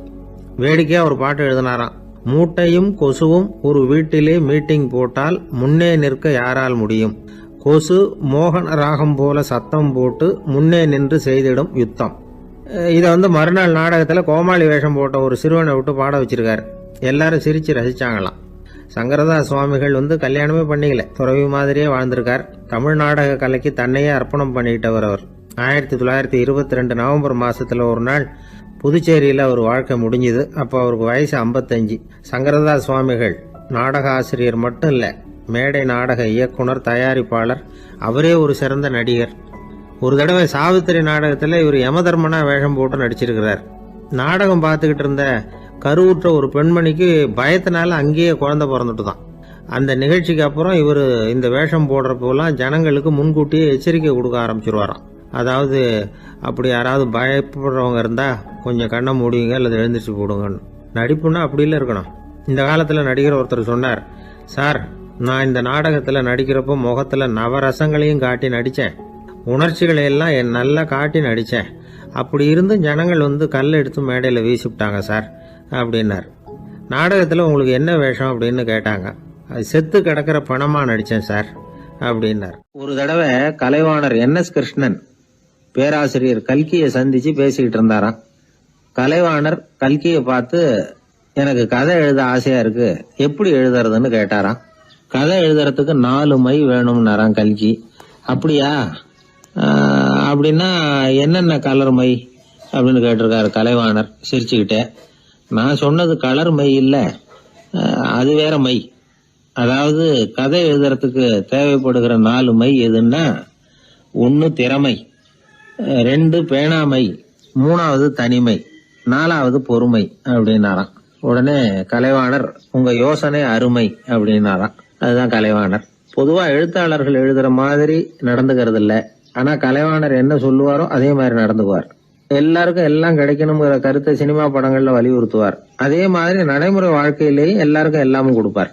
வேடிக்கையாக ஒரு பாட்டு எழுதினாராம். மூட்டையும் கொசுவும் ஒரு வீட்டிலே மீட்டிங் போட்டால் முன்னே நிற்க யாரால் முடியும்? கொசு மோகன ராகம் போல சத்தம் போட்டு முன்னே நின்று செய்திடும் யுத்தம். இதை மறுநாள் நாடகத்தில் கோமாளி வேஷம் போட்ட ஒரு சிறுவனை விட்டு பாட வச்சிருக்காரு. எல்லாரும் சிரிச்சு ரசிச்சாங்களாம். சங்கரதாஸ் சுவாமிகள் கல்யாணமே பண்ணிக்கல, துறவி மாதிரியே வாழ்ந்திருக்கார். தமிழ் நாடக கலைக்கு தன்னையே அர்ப்பணம் பண்ணிட்டவர் அவர். 1922 நவம்பர் மாசத்துல ஒரு நாள் புதுச்சேரியில் அவர் வாழ்க்கை முடிஞ்சுது. அப்போ அவருக்கு வயசு 55. சங்கரதாஸ் சுவாமிகள் நாடக ஆசிரியர் மட்டும் இல்ல, மேடை நாடக இயக்குனர், தயாரிப்பாளர். அவரே ஒரு சிறந்த நடிகர். ஒரு தடவை சாவித்திரி நாடகத்தில் இவர் யமதர்மனா வேஷம் போட்டு நடிச்சிருக்கிறார். நாடகம் பார்த்துக்கிட்டு இருந்த கருவுற்ற ஒரு பெண்மணிக்கு பயத்தினால அங்கேயே குழந்தை பிறந்துட்டு தான். அந்த நிகழ்ச்சிக்கு அப்புறம் இவர் இந்த வேஷம் போடுறப்போலாம் ஜனங்களுக்கு முன்கூட்டியே எச்சரிக்கை கொடுக்க ஆரம்பிச்சிருவாராம். அதாவது அப்படி யாராவது பயப்படுறவங்க இருந்தா கொஞ்சம் கண்ணை மூடிங்க அல்லது எழுந்திரிச்சு போடுங்கன்னு. நடிப்புன்னா அப்படிலாம் இருக்கணும். இந்த காலத்தில் நடிகர் ஒருத்தர் சொன்னார், சார் நான் இந்த நாடகத்தில் நடிக்கிறப்போ முகத்தில் நவரசங்களையும் காட்டி நடித்தேன், உணர்ச்சிகளை எல்லாம் நல்லா காட்டி நடித்தேன். அப்படி இருந்தும் ஜனங்கள் கல்லை எடுத்து மேடையில் வீசிவிட்டாங்க சார் அப்படின்னார். நாடகத்தில் உங்களுக்கு என்ன வேஷம் அப்படின்னு கேட்டாங்க. அது செத்து கிடக்கிற பணமா நடித்தேன் சார் அப்படின்னார். ஒரு தடவை கலைவாணர் NS கிருஷ்ணன் பேராசிரியர் கல்கியை சந்திச்சு பேசிக்கிட்டு இருந்தாராம். கலைவாணர் கல்கியை பார்த்து, எனக்கு கதை எழுத ஆசையா இருக்கு, எப்படி எழுதுறதுன்னு கேட்டாராம். கதை எழுதுறதுக்கு 4 மை வேணும்னாராம் கல்கி. அப்படியா, அப்படின்னா என்னென்ன கலர் மை அப்படின்னு கேட்டிருக்காரு கலைவாணர் சிரிச்சுக்கிட்டே. நான் சொன்னது கலர் மை இல்ல, அது வேற மை. அதாவது கதை எழுதுறதுக்கு தேவைப்படுகிற 4 மை எதுன்னா, 1 திறமை, 2 பேணாமை, 3வது தனிமை, 4வது பொறுமை அப்படின்னாராம். உடனே கலைவாணர், உங்க யோசனை அருமை அப்படின்னாராம். அதுதான் கலைவாணர். பொதுவா எழுத்தாளர்கள் எழுதுற மாதிரி நடந்துக்கிறது இல்ல. ஆனா கலைவாணர் என்ன சொல்லுவாரோ அதே மாதிரி நடந்துக்குவார். எல்லாருக்கும் எல்லாம் கிடைக்கணுங்கிற கருத்தை சினிமா படங்கள்ல வலியுறுத்துவார். அதே மாதிரி நடைமுறை வாழ்க்கையிலேயும் எல்லாருக்கும் எல்லாமும் கொடுப்பார்.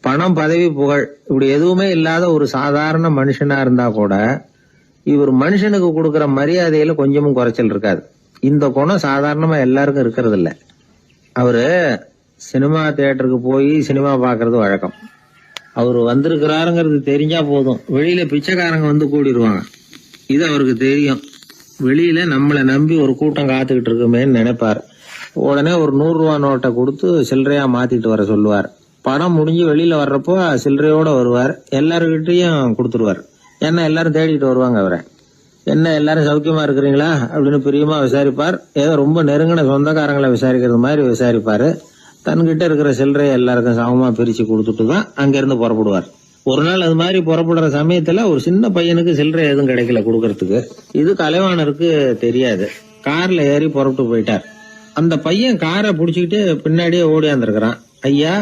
பணம், பதவி, புகழ் இப்படி எதுவுமே இல்லாத ஒரு சாதாரண மனுஷனா இருந்தா கூட இவர் மனுஷனுக்கு கொடுக்கற மரியாதையில கொஞ்சமும் குறைச்சல் இருக்காது. இந்த குணம் சாதாரணமா எல்லாருக்கும் இருக்கிறது இல்ல. அவரு சினிமா தியேட்டருக்கு போய் சினிமா பாக்குறது வழக்கம். அவரு வந்திருக்கிறாருங்கிறது தெரிஞ்சா போதும், வெளியில பிச்சைக்காரங்க கூடிடுவாங்க. இது அவருக்கு தெரியும். வெளியில நம்மளை நம்பி ஒரு கூட்டம் காத்துக்கிட்டு இருக்குமேன்னு நினைப்பார். உடனே ஒரு 100 ரூபா நோட்டை கொடுத்து சில்லறையா மாத்திட்டு வர சொல்லுவார். படம் முடிஞ்சு வெளியில வர்றப்போ சில்லறையோட வருவார். எல்லாருக்கிட்டையும் கொடுத்துருவார். ஏன்னா எல்லாரும் தேடிட்டு வருவாங்க அவரை. என்ன எல்லாரும் சௌக்கியமா இருக்கிறீங்களா அப்படின்னு பிரியமா விசாரிப்பார். ஏதோ ரொம்ப நெருங்கின சொந்தக்காரங்களை விசாரிக்கிறது மாதிரி விசாரிப்பாரு. தன்கிட்ட இருக்கிற சில்லறையை எல்லாருக்கும் சமமா பிரிச்சு கொடுத்துட்டு தான் அங்கிருந்து புறப்படுவார். ஒரு நாள் அது மாதிரி புறப்படுற சமயத்துல ஒரு சின்ன பையனுக்கு சில்லறை எதுவும் கிடைக்கல கொடுக்கறதுக்கு. இது கலைவாணருக்கு தெரியாது. கார்ல ஏறி புறப்பட்டு போயிட்டார். அந்த பையன் காரை புடிச்சுக்கிட்டு பின்னாடியே ஓடியாந்துருக்கிறான். ஐயா,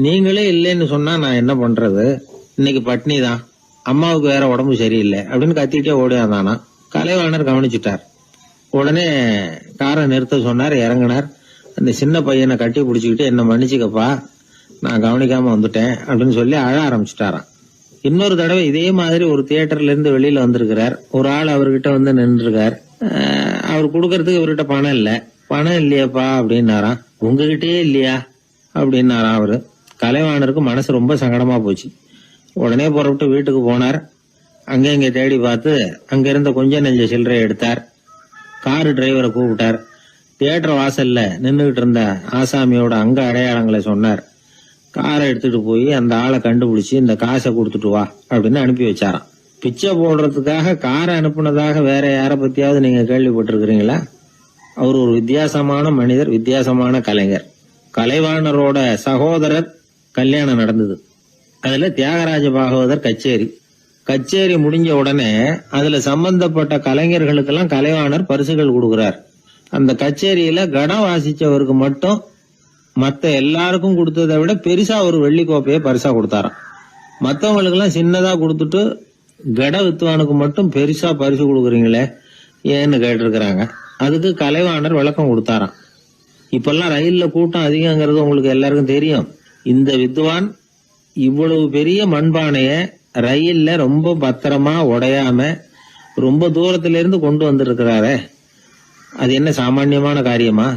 நீங்களே இல்லைன்னு சொன்னா நான் என்ன பண்றது? இன்னைக்கு பட்னி தான், அம்மாவுக்கு வேற உடம்பு சரியில்லை அப்படின்னு கத்திட்டே ஓடியாந்தானா. கலைவாணர் கவனிச்சுட்டார். உடனே காரை நிறுத்த சொன்னார். இறங்கினார். அந்த சின்ன பையனை கட்டி பிடிச்சுக்கிட்டு, என்ன மன்னிச்சுக்கப்பா, நான் கவனிக்காம வந்துட்டேன் அப்படின்னு சொல்லி அழ ஆரம்பிச்சுட்டாராம். இன்னொரு தடவை இதே மாதிரி ஒரு தியேட்டர்ல இருந்து வெளியில வந்திருக்கிறார். ஒரு ஆள் அவர்கிட்ட நின்றுருக்கார். அவர் கொடுக்கறதுக்கு இவர்கிட்ட பணம் இல்ல. பணம் இல்லையாப்பா அப்படின்னாராம். உங்ககிட்டயே இல்லையா அப்படின்னாராம் அவரு. கலைவாணருக்கு மனசு ரொம்ப சங்கடமா போச்சு. உடனே புறப்பட்டு வீட்டுக்கு போனார். அங்க இங்க தேடி பார்த்து அங்க இருந்த கொஞ்சம் நெஞ்ச சில்லறை எடுத்தார். காரு டிரைவரை கூப்பிட்டார். தியேட்டர் வாசல்ல நின்றுகிட்டு இருந்த ஆசாமியோட அங்க அடையாளங்களை சொன்னார். காரை எடுத்துட்டு போய் அந்த ஆளை கண்டுபிடிச்சு இந்த காசை கொடுத்துட்டு வா அப்படின்னு அனுப்பி வச்சாராம். பிச்சை போடுறதுக்காக காரை அனுப்புனதாக வேற யார பத்தியாவது நீங்க கேள்விப்பட்டிருக்கிறீங்களா? அவர் ஒரு வித்தியாசமான மனிதர், வித்தியாசமான கலைஞர். கலைவாணரோட சகோதரர் கல்யாணம் நடந்தது. அதுல தியாகராஜ பாகவதர் கச்சேரி முடிஞ்ச உடனே அதுல சம்பந்தப்பட்ட கலைஞர்களுக்கெல்லாம் கலைவாணர் பரிசுகள் கொடுக்கிறார். அந்த கச்சேரியில கடம் வாசிச்சவருக்கு மட்டும் மத்த எல்லாருக்கும் கொடுத்ததை விட பெருசா ஒரு வெள்ளி கோப்பையை பரிசா கொடுத்தாராம். மத்தவங்களுக்கு எல்லாம் சின்னதா கொடுத்துட்டு கட வித்துவானுக்கு மட்டும் பெருசா பரிசு கொடுக்குறீங்களே ஏன்னு கேட்டிருக்கிறாங்க. அதுக்கு கலைவாணர் விளக்கம் கொடுத்தாராம். இப்பெல்லாம் ரயில்ல கூட்டம் அதிகங்கிறது உங்களுக்கு எல்லாருக்கும் தெரியும். இந்த வித்வான் இவ்வளவு பெரிய மண்பானைய ரயில்ல ரொம்ப பத்திரமா உடையாம ரொம்ப தூரத்துல இருந்து கொண்டு வந்திருக்கிறாரே, அது என்ன சாமான்யமான காரியமா?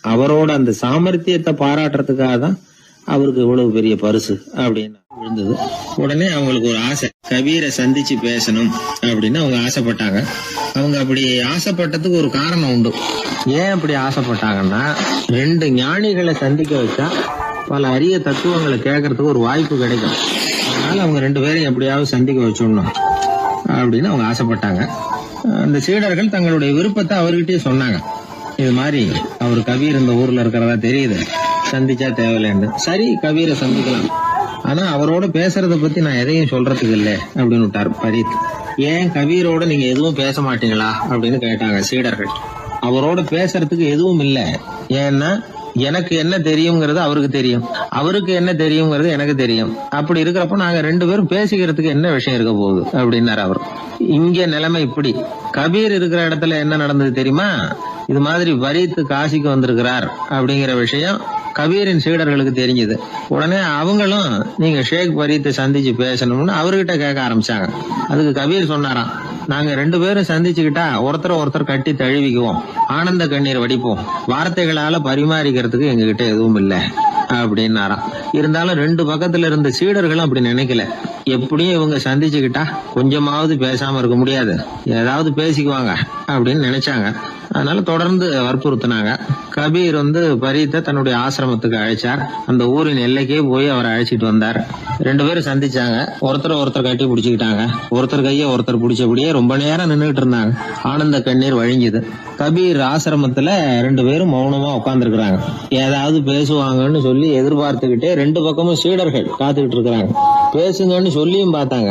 அவரோட அந்த சாமர்த்தியத்தை பாராட்டுறதுக்காக தான் அவருக்கு இவ்வளவு பெரிய பரிசு அப்படின்னு விழுந்தது. உடனே அவங்களுக்கு ஒரு ஆசை, கபீரை சந்திச்சு பேசணும் அப்படின்னு அவங்க ஆசைப்பட்டாங்க. அவங்க அப்படி ஆசைப்பட்டதுக்கு ஒரு காரணம் உண்டு. ஏன் அப்படி ஆசைப்பட்டாங்கன்னா, 2 ஞானிகளை சந்திக்க வச்சா பல அரிய தத்துவங்களை கேட்கறதுக்கு ஒரு வாய்ப்பு கிடைக்கும். அதனால அவங்க 2 பேரையும் எப்படியாவது சந்திக்க வச்சிடணும் அப்படின்னு அவங்க ஆசைப்பட்டாங்க. அந்த சீடர்கள் தங்களுடைய விருப்பத்தை அவர்கிட்டயே சொன்னாங்க. இது மாதிரி அவர் கபீர் இந்த ஊர்ல இருக்கிறதா தெரியுது, சந்திச்சா தேவையில்லைன்னு. சரி, கபீரை சந்திக்கலாம், ஆனா அவரோட பேசுறத பத்தி நான் எதையும் சொல்றதுக்கு இல்ல அப்படின்னு விட்டார் பரீத். ஏன் கபீரோட நீங்க எதுவும் பேச மாட்டீங்களா அப்படின்னு கேட்டாங்க சீடர்கள். அவரோட பேசுறதுக்கு எதுவும் இல்ல. ஏன்னா எனக்கு என்ன தெரியுங்கிறது அவருக்கு தெரியும், அவருக்கு என்ன தெரியுங்கிறது எனக்கு தெரியும். அப்படி இருக்கிறப்ப நாங்க 2 பேரும் பேசிக்கிறதுக்கு என்ன விஷயம் இருக்க போகுது அப்படின்னாரு அவர். இங்க நிலைமை இப்படி. கபீர் இருக்கிற இடத்துல என்ன நடந்தது தெரியுமா? இது மாதிரி பரீத் காசிக்கு வந்திருக்கிறார் அப்படிங்கிற விஷயம் கபீரின் சீடர்களுக்கு தெரிஞ்சது. உடனே அவங்களும் நீங்க ஷேக் பரீத்தை சந்திச்சு பேசணும்னு அவர்கிட்ட கேட்க ஆரம்பிச்சாங்க. அதுக்கு கபீர் சொன்னாராம், நாங்க 2 பேரும் சந்திச்சுக்கிட்டா ஒருத்தர் கட்டி தழுவிக்குவோம், ஆனந்த கண்ணீர் வடிப்போம், வார்த்தைகளால பரிமாறிக்கிறதுக்கு எங்ககிட்ட எதுவும் இல்லை அப்படின்னாராம். இருந்தாலும் 2 பக்கத்துல இருந்த சீடர்களும் அப்படி நினைக்கல. எப்படியும் இவங்க சந்திச்சுக்கிட்டா கொஞ்சமாவது பேசாம இருக்க முடியாது, ஏதாவது பேசிக்குவாங்க அப்படின்னு நினைச்சாங்க. அதனால தொடர்ந்து வற்புறுத்தினாங்க. கபீர் பரீத்தை தன்னுடைய ஆசிரமத்துக்கு அழைச்சார். அந்த ஊரின் எல்லைக்கே போய் அவரை அழைச்சிட்டு வந்தார். 2 பேரும் சந்திச்சாங்க. ஒருத்தர் கட்டி பிடிச்சுக்கிட்டாங்க. ஒருத்தர் கைய ஒருத்தர் பிடிச்சபடியே ரொம்ப நேரம் நின்றுட்டு இருந்தாங்க. ஆனந்த கண்ணீர் வழிஞ்சுது. கபீர் ஆசிரமத்துல 2 பேரும் மௌனமா உட்கார்ந்துருக்காங்க. ஏதாவது பேசுவாங்கன்னு சொல்லி எதிர்பார்த்துக்கிட்டே 2 பக்கமும் சீடர்கள் காத்துக்கிட்டு இருக்கிறாங்க. பேசுங்கன்னு சொல்லியும் பார்த்தாங்க.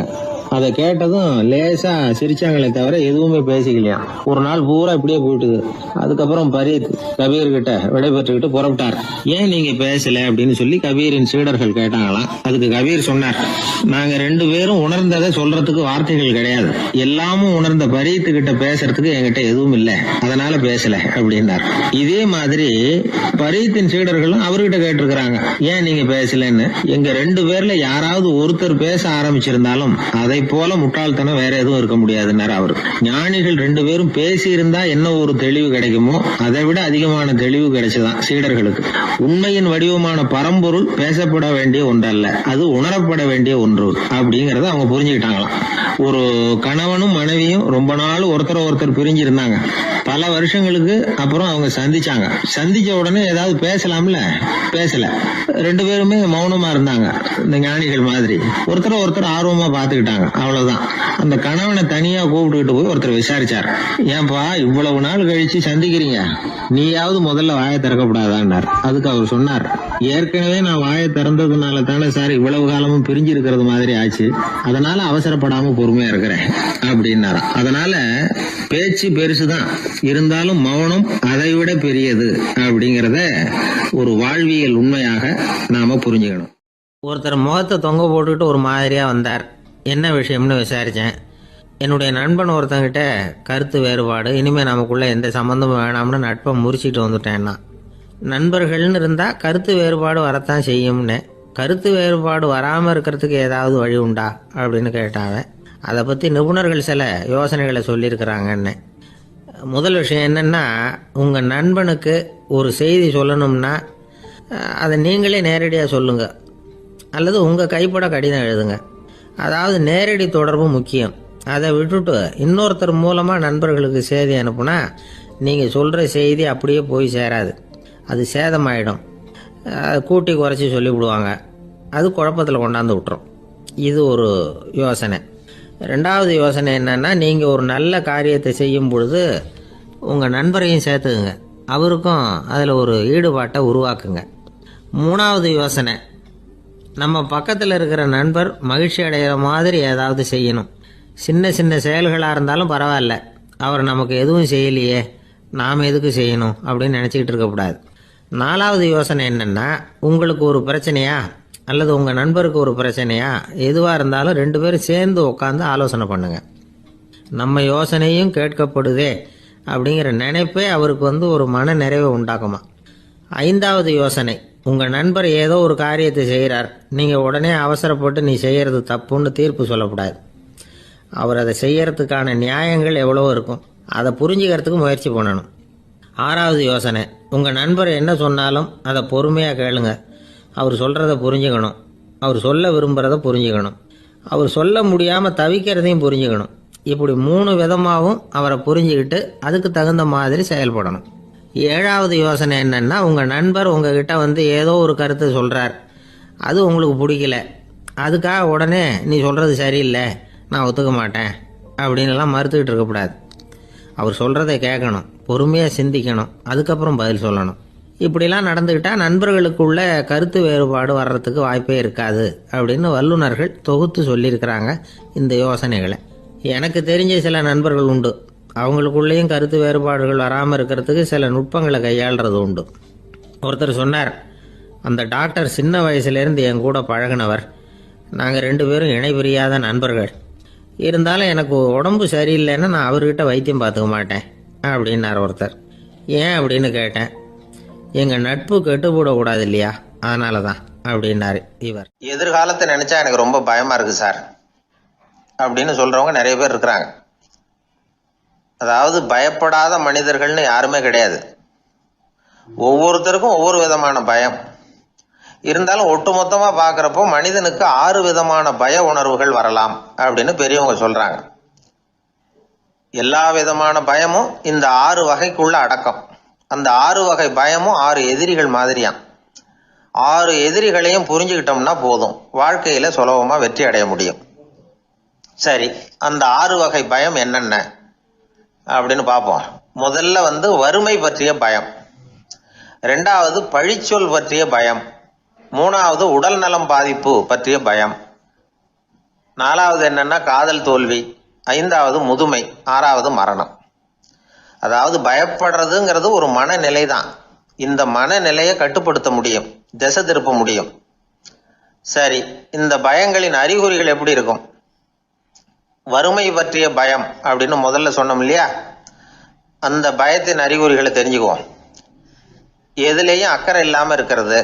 அதை கேட்டதும் லேசா சிரிச்சாங்களே தவிர எதுவுமே பேசிக்கலையா. ஒரு நாள் பூரா இப்படியே போயிட்டுது. அதுக்கப்புறம் பரீத் கபீர் கிட்ட விடைபெற்றுக்கிட்டு புறப்பட்டார். ஏன் நீங்க பேசல அப்படின்னு சொல்லி கபீரின் சீடர்கள் கேட்டாங்களாம். அதுக்கு கபீர் சொன்னார், நாங்க 2 பேரும் உணர்ந்ததை சொல்றதுக்கு வார்த்தைகள் கிடையாது. எல்லாமும் உணர்ந்த பரீத்து கிட்ட பேசுறதுக்கு என்கிட்ட எதுவும் இல்லை, அதனால பேசல அப்படின்னார். இதே மாதிரி பரீத்தின் சீடர்களும் அவர்கிட்ட கேட்டிருக்கிறாங்க, ஏன் நீங்க பேசலன்னு. எங்க 2 பேர்ல யாராவது ஒருத்தர் பேச ஆரம்பிச்சிருந்தாலும் அதை போல முட்டாள்தனம் வேற எதுவும் இருக்க முடியாதுன்னாரு அவரு. ஞானிகள் 2 பேரும் பேசி இருந்தா என்ன ஒரு தெளிவு கிடைக்குமோ அதை விட அதிகமான தெளிவு கிடைச்சதான் சீடர்களுக்கு. உண்மையின் வடிவமான பரம்பொருள் பேசப்பட வேண்டிய ஒன்றல்ல, அது உணரப்பட வேண்டிய ஒன்று அப்படிங்கறத அவங்க புரிஞ்சுக்கிட்டாங்களாம். ஒரு கணவனும் மனைவியும் ரொம்ப நாள் ஒருத்தர் பிரிஞ்சிருந்தாங்க. பல வருஷங்களுக்கு அப்புறம் அவங்க சந்திச்சாங்க. சந்திச்ச உடனே ஏதாவது பேசலாம்ல, பேசல. 2 பேருமே மௌனமா இருந்தாங்க. இந்த ஞானிகள் மாதிரி ஒருத்தர் ஆர்வமா பாத்துக்கிட்டாங்க. அவ்வளவுதான். அந்த கணவனை தனியா கூப்பிட்டுக்கிட்டு போய் ஒருத்தர் விசாரிச்சார், ஏன்பா இவ்வளவு நாள் கழிச்சு சந்திக்கிறீங்க, நீயாவது முதல்ல வாயை திறக்கப்படாதான்னார். அதுக்கு அவர் சொன்னார், ஏற்கனவே நான் வாயை திறந்ததுனால தானே சார் இவ்வளவு காலமும் பிரிஞ்சு இருக்கிறது மாதிரி ஆச்சு, அதனால அவசரப்படாம பொறுமையா இருக்கிறேன் அப்படின்னாரு. அதனால பேச்சு பெருசுதான், இருந்தாலும் மௌனம் அதை விட பெரியது அப்படிங்கறத ஒரு வாழ்வியல் உண்மையாக நாம புரிஞ்சுக்கணும். ஒருத்தர் முகத்தை தொங்க போட்டுக்கிட்டு ஒரு மாதிரியா வந்தார். என்ன விஷயம்னு விசாரித்தேன். என்னுடைய நண்பன் ஒருத்தங்கிட்ட கருத்து வேறுபாடு, இனிமேல் நமக்குள்ளே எந்த சம்மந்தமும் வேணாம்னு நட்பை முறிச்சிட்டு வந்துட்டேன்னா. நண்பர்கள்னு இருந்தால் கருத்து வேறுபாடு வரத்தான் செய்யும்னு. கருத்து வேறுபாடு வராமல் இருக்கிறதுக்கு ஏதாவது வழி உண்டா அப்படின்னு கேட்டாங்க. அதை பற்றி நிபுணர்கள் சில யோசனைகளை சொல்லியிருக்கிறாங்கன்னு. முதல் விஷயம் என்னென்னா, உங்கள் நண்பனுக்கு ஒரு செய்தி சொல்லணும்னா அதை நீங்களே நேரடியாக சொல்லுங்கள், அல்லது உங்கள் கைப்பட கடிதம் எழுதுங்க. அதாவது நேரடி தொடர்பு முக்கியம். அதை விட்டுட்டு இன்னொருத்தர் மூலமாக நண்பர்களுக்கு செய்தி அனுப்புனா நீங்கள் சொல்கிற செய்தி அப்படியே போய் சேராது, அது சேதமாயிடும். கூட்டி குறைச்சி சொல்லிவிடுவாங்க, அது குழப்பத்தில் கொண்டாந்து விட்டுரும். இது ஒரு யோசனை. ரெண்டாவது யோசனை என்னென்னா, நீங்கள் ஒரு நல்ல காரியத்தை செய்யும் பொழுது உங்கள் நண்பரையும் சேர்த்துக்குங்க, அவருக்கும் அதில் ஒரு ஈடுபாட்டை உருவாக்குங்க. மூணாவது யோசனை, நம்ம பக்கத்தில் இருக்கிற நண்பர் மகிழ்ச்சி அடைகிற மாதிரி ஏதாவது செய்யணும். சின்ன சின்ன செயல்களாக இருந்தாலும் பரவாயில்ல, அவர் நமக்கு எதுவும் செய்யலையே, நாம் எதுக்கு செய்யணும் அப்படின்னு நினச்சிக்கிட்டு இருக்கக்கூடாது. நாலாவது யோசனை என்னென்னா, உங்களுக்கு ஒரு பிரச்சனையா அல்லது உங்கள் நண்பருக்கு ஒரு பிரச்சனையா, எதுவாக இருந்தாலும் 2 பேரும் சேர்ந்து உட்காந்து ஆலோசனை பண்ணுங்கள். நம்ம யோசனையும் கேட்கப்படுதே அப்படிங்கிற நினைப்பே அவருக்கு ஒரு மன நிறைவை உண்டாக்குமா. 5வது யோசனை, உங்கள் நண்பர் ஏதோ ஒரு காரியத்தை செய்கிறார், நீங்கள் உடனே அவசரப்பட்டு நீ செய்கிறது தப்புன்னு தீர்ப்பு சொல்லக்கூடாது. அவர் அதை செய்யறதுக்கான நியாயங்கள் எவ்வளவோ இருக்கும், அதை புரிஞ்சுக்கிறதுக்கு முயற்சி பண்ணணும். 6வது யோசனை, உங்கள் நண்பர் என்ன சொன்னாலும் அதை பொறுமையாக கேளுங்க. அவர் சொல்கிறத புரிஞ்சுக்கணும், அவர் சொல்ல விரும்புகிறத புரிஞ்சுக்கணும், அவர் சொல்ல முடியாமல் தவிக்கிறதையும் புரிஞ்சுக்கணும். இப்படி 3 விதமாகவும் அவரை புரிஞ்சுக்கிட்டு அதுக்கு தகுந்த மாதிரி செயல்படணும். 7வது யோசனை என்னென்னா, உங்கள் நண்பர் உங்ககிட்ட ஏதோ ஒரு கருத்தை சொல்கிறார், அது உங்களுக்கு பிடிக்கல, அதுக்காக உடனே நீ சொல்கிறது சரியில்லை, நான் ஒத்துக்க மாட்டேன் அப்படின்லாம் மறுத்துக்கிட்டு இருக்கக்கூடாது. அவர் சொல்கிறத கேட்கணும், பொறுமையாக சிந்திக்கணும், அதுக்கப்புறம் பதில் சொல்லணும். இப்படிலாம் நடந்துக்கிட்டால் நண்பர்களுக்குள்ள கருத்து வேறுபாடு வர்றதுக்கு வாய்ப்பே இருக்காது அப்படின்னு வல்லுநர்கள் தொகுத்து சொல்லியிருக்கிறாங்க இந்த யோசனைகளை. எனக்கு தெரிஞ்ச சில நண்பர்கள் உண்டு, அவங்களுக்குள்ளேயும் கருத்து வேறுபாடுகள் வராமல் இருக்கிறதுக்கு சில நுட்பங்களை கையாளுறது உண்டு. ஒருத்தர் சொன்னார், அந்த டாக்டர் சின்ன வயசுலேருந்து என் கூட பழகினவர், நாங்கள் 2 பேரும் இணை பிரியாத நண்பர்கள், இருந்தாலும் எனக்கு உடம்பு சரியில்லைன்னா நான் அவர்கிட்ட வைத்தியம் பார்த்துக்க மாட்டேன் அப்படின்னார் ஒருத்தர். ஏன் அப்படின்னு கேட்டேன். எங்கள் நட்பு கெட்டுப்படக்கூடாது இல்லையா, அதனால தான் அப்படின்னாரு இவர். எதிர்காலத்தை நினைச்சா எனக்கு ரொம்ப பயமா இருக்கு சார் அப்படின்னு சொல்றவங்க நிறைய பேர் இருக்கிறாங்க. அதாவது பயப்படாத மனிதர்கள்னு யாருமே கிடையாது. ஒவ்வொருத்தருக்கும் ஒவ்வொரு விதமான பயம் இருந்தாலும் ஒட்டுமொத்தமா பாக்குறப்போ மனிதனுக்கு 6 விதமான பய உணர்வுகள் வரலாம் அப்படின்னு பெரியவங்க சொல்றாங்க. எல்லா விதமான பயமும் இந்த 6 வகைக்குள்ள அடக்கம். அந்த 6 வகை பயமும் 6 எதிரிகள் மாதிரியாம். 6 எதிரிகளையும் புரிஞ்சுக்கிட்டோம்னா போதும், வாழ்க்கையில சுலபமா வெற்றி அடைய முடியும். சரி, அந்த 6 வகை பயம் என்னென்ன அப்படின்னு பார்ப்போம். முதல்ல வறுமை பற்றிய பயம், 2வது பழிச்சொல் பற்றிய பயம், 3வது உடல் நலம் பாதிப்பு பற்றிய பயம், 4வது என்னன்னா காதல் தோல்வி, 5வது முதுமை, 6வது மரணம். அதாவது பயப்படுறதுங்கிறது ஒரு மனநிலை தான். இந்த மனநிலையை கட்டுப்படுத்த முடியும், திசை திருப்ப முடியும். சரி, இந்த பயங்களின் அறிகுறிகள் எப்படி இருக்கும்? வறுமை பற்றிய பயம் அப்படின்னு முதல்ல சொன்னோம் இல்லையா, அந்த பயத்தின் அறிகுறிகளை தெரிஞ்சுக்குவோம். எதுலேயும் அக்கறை இல்லாம இருக்கிறது,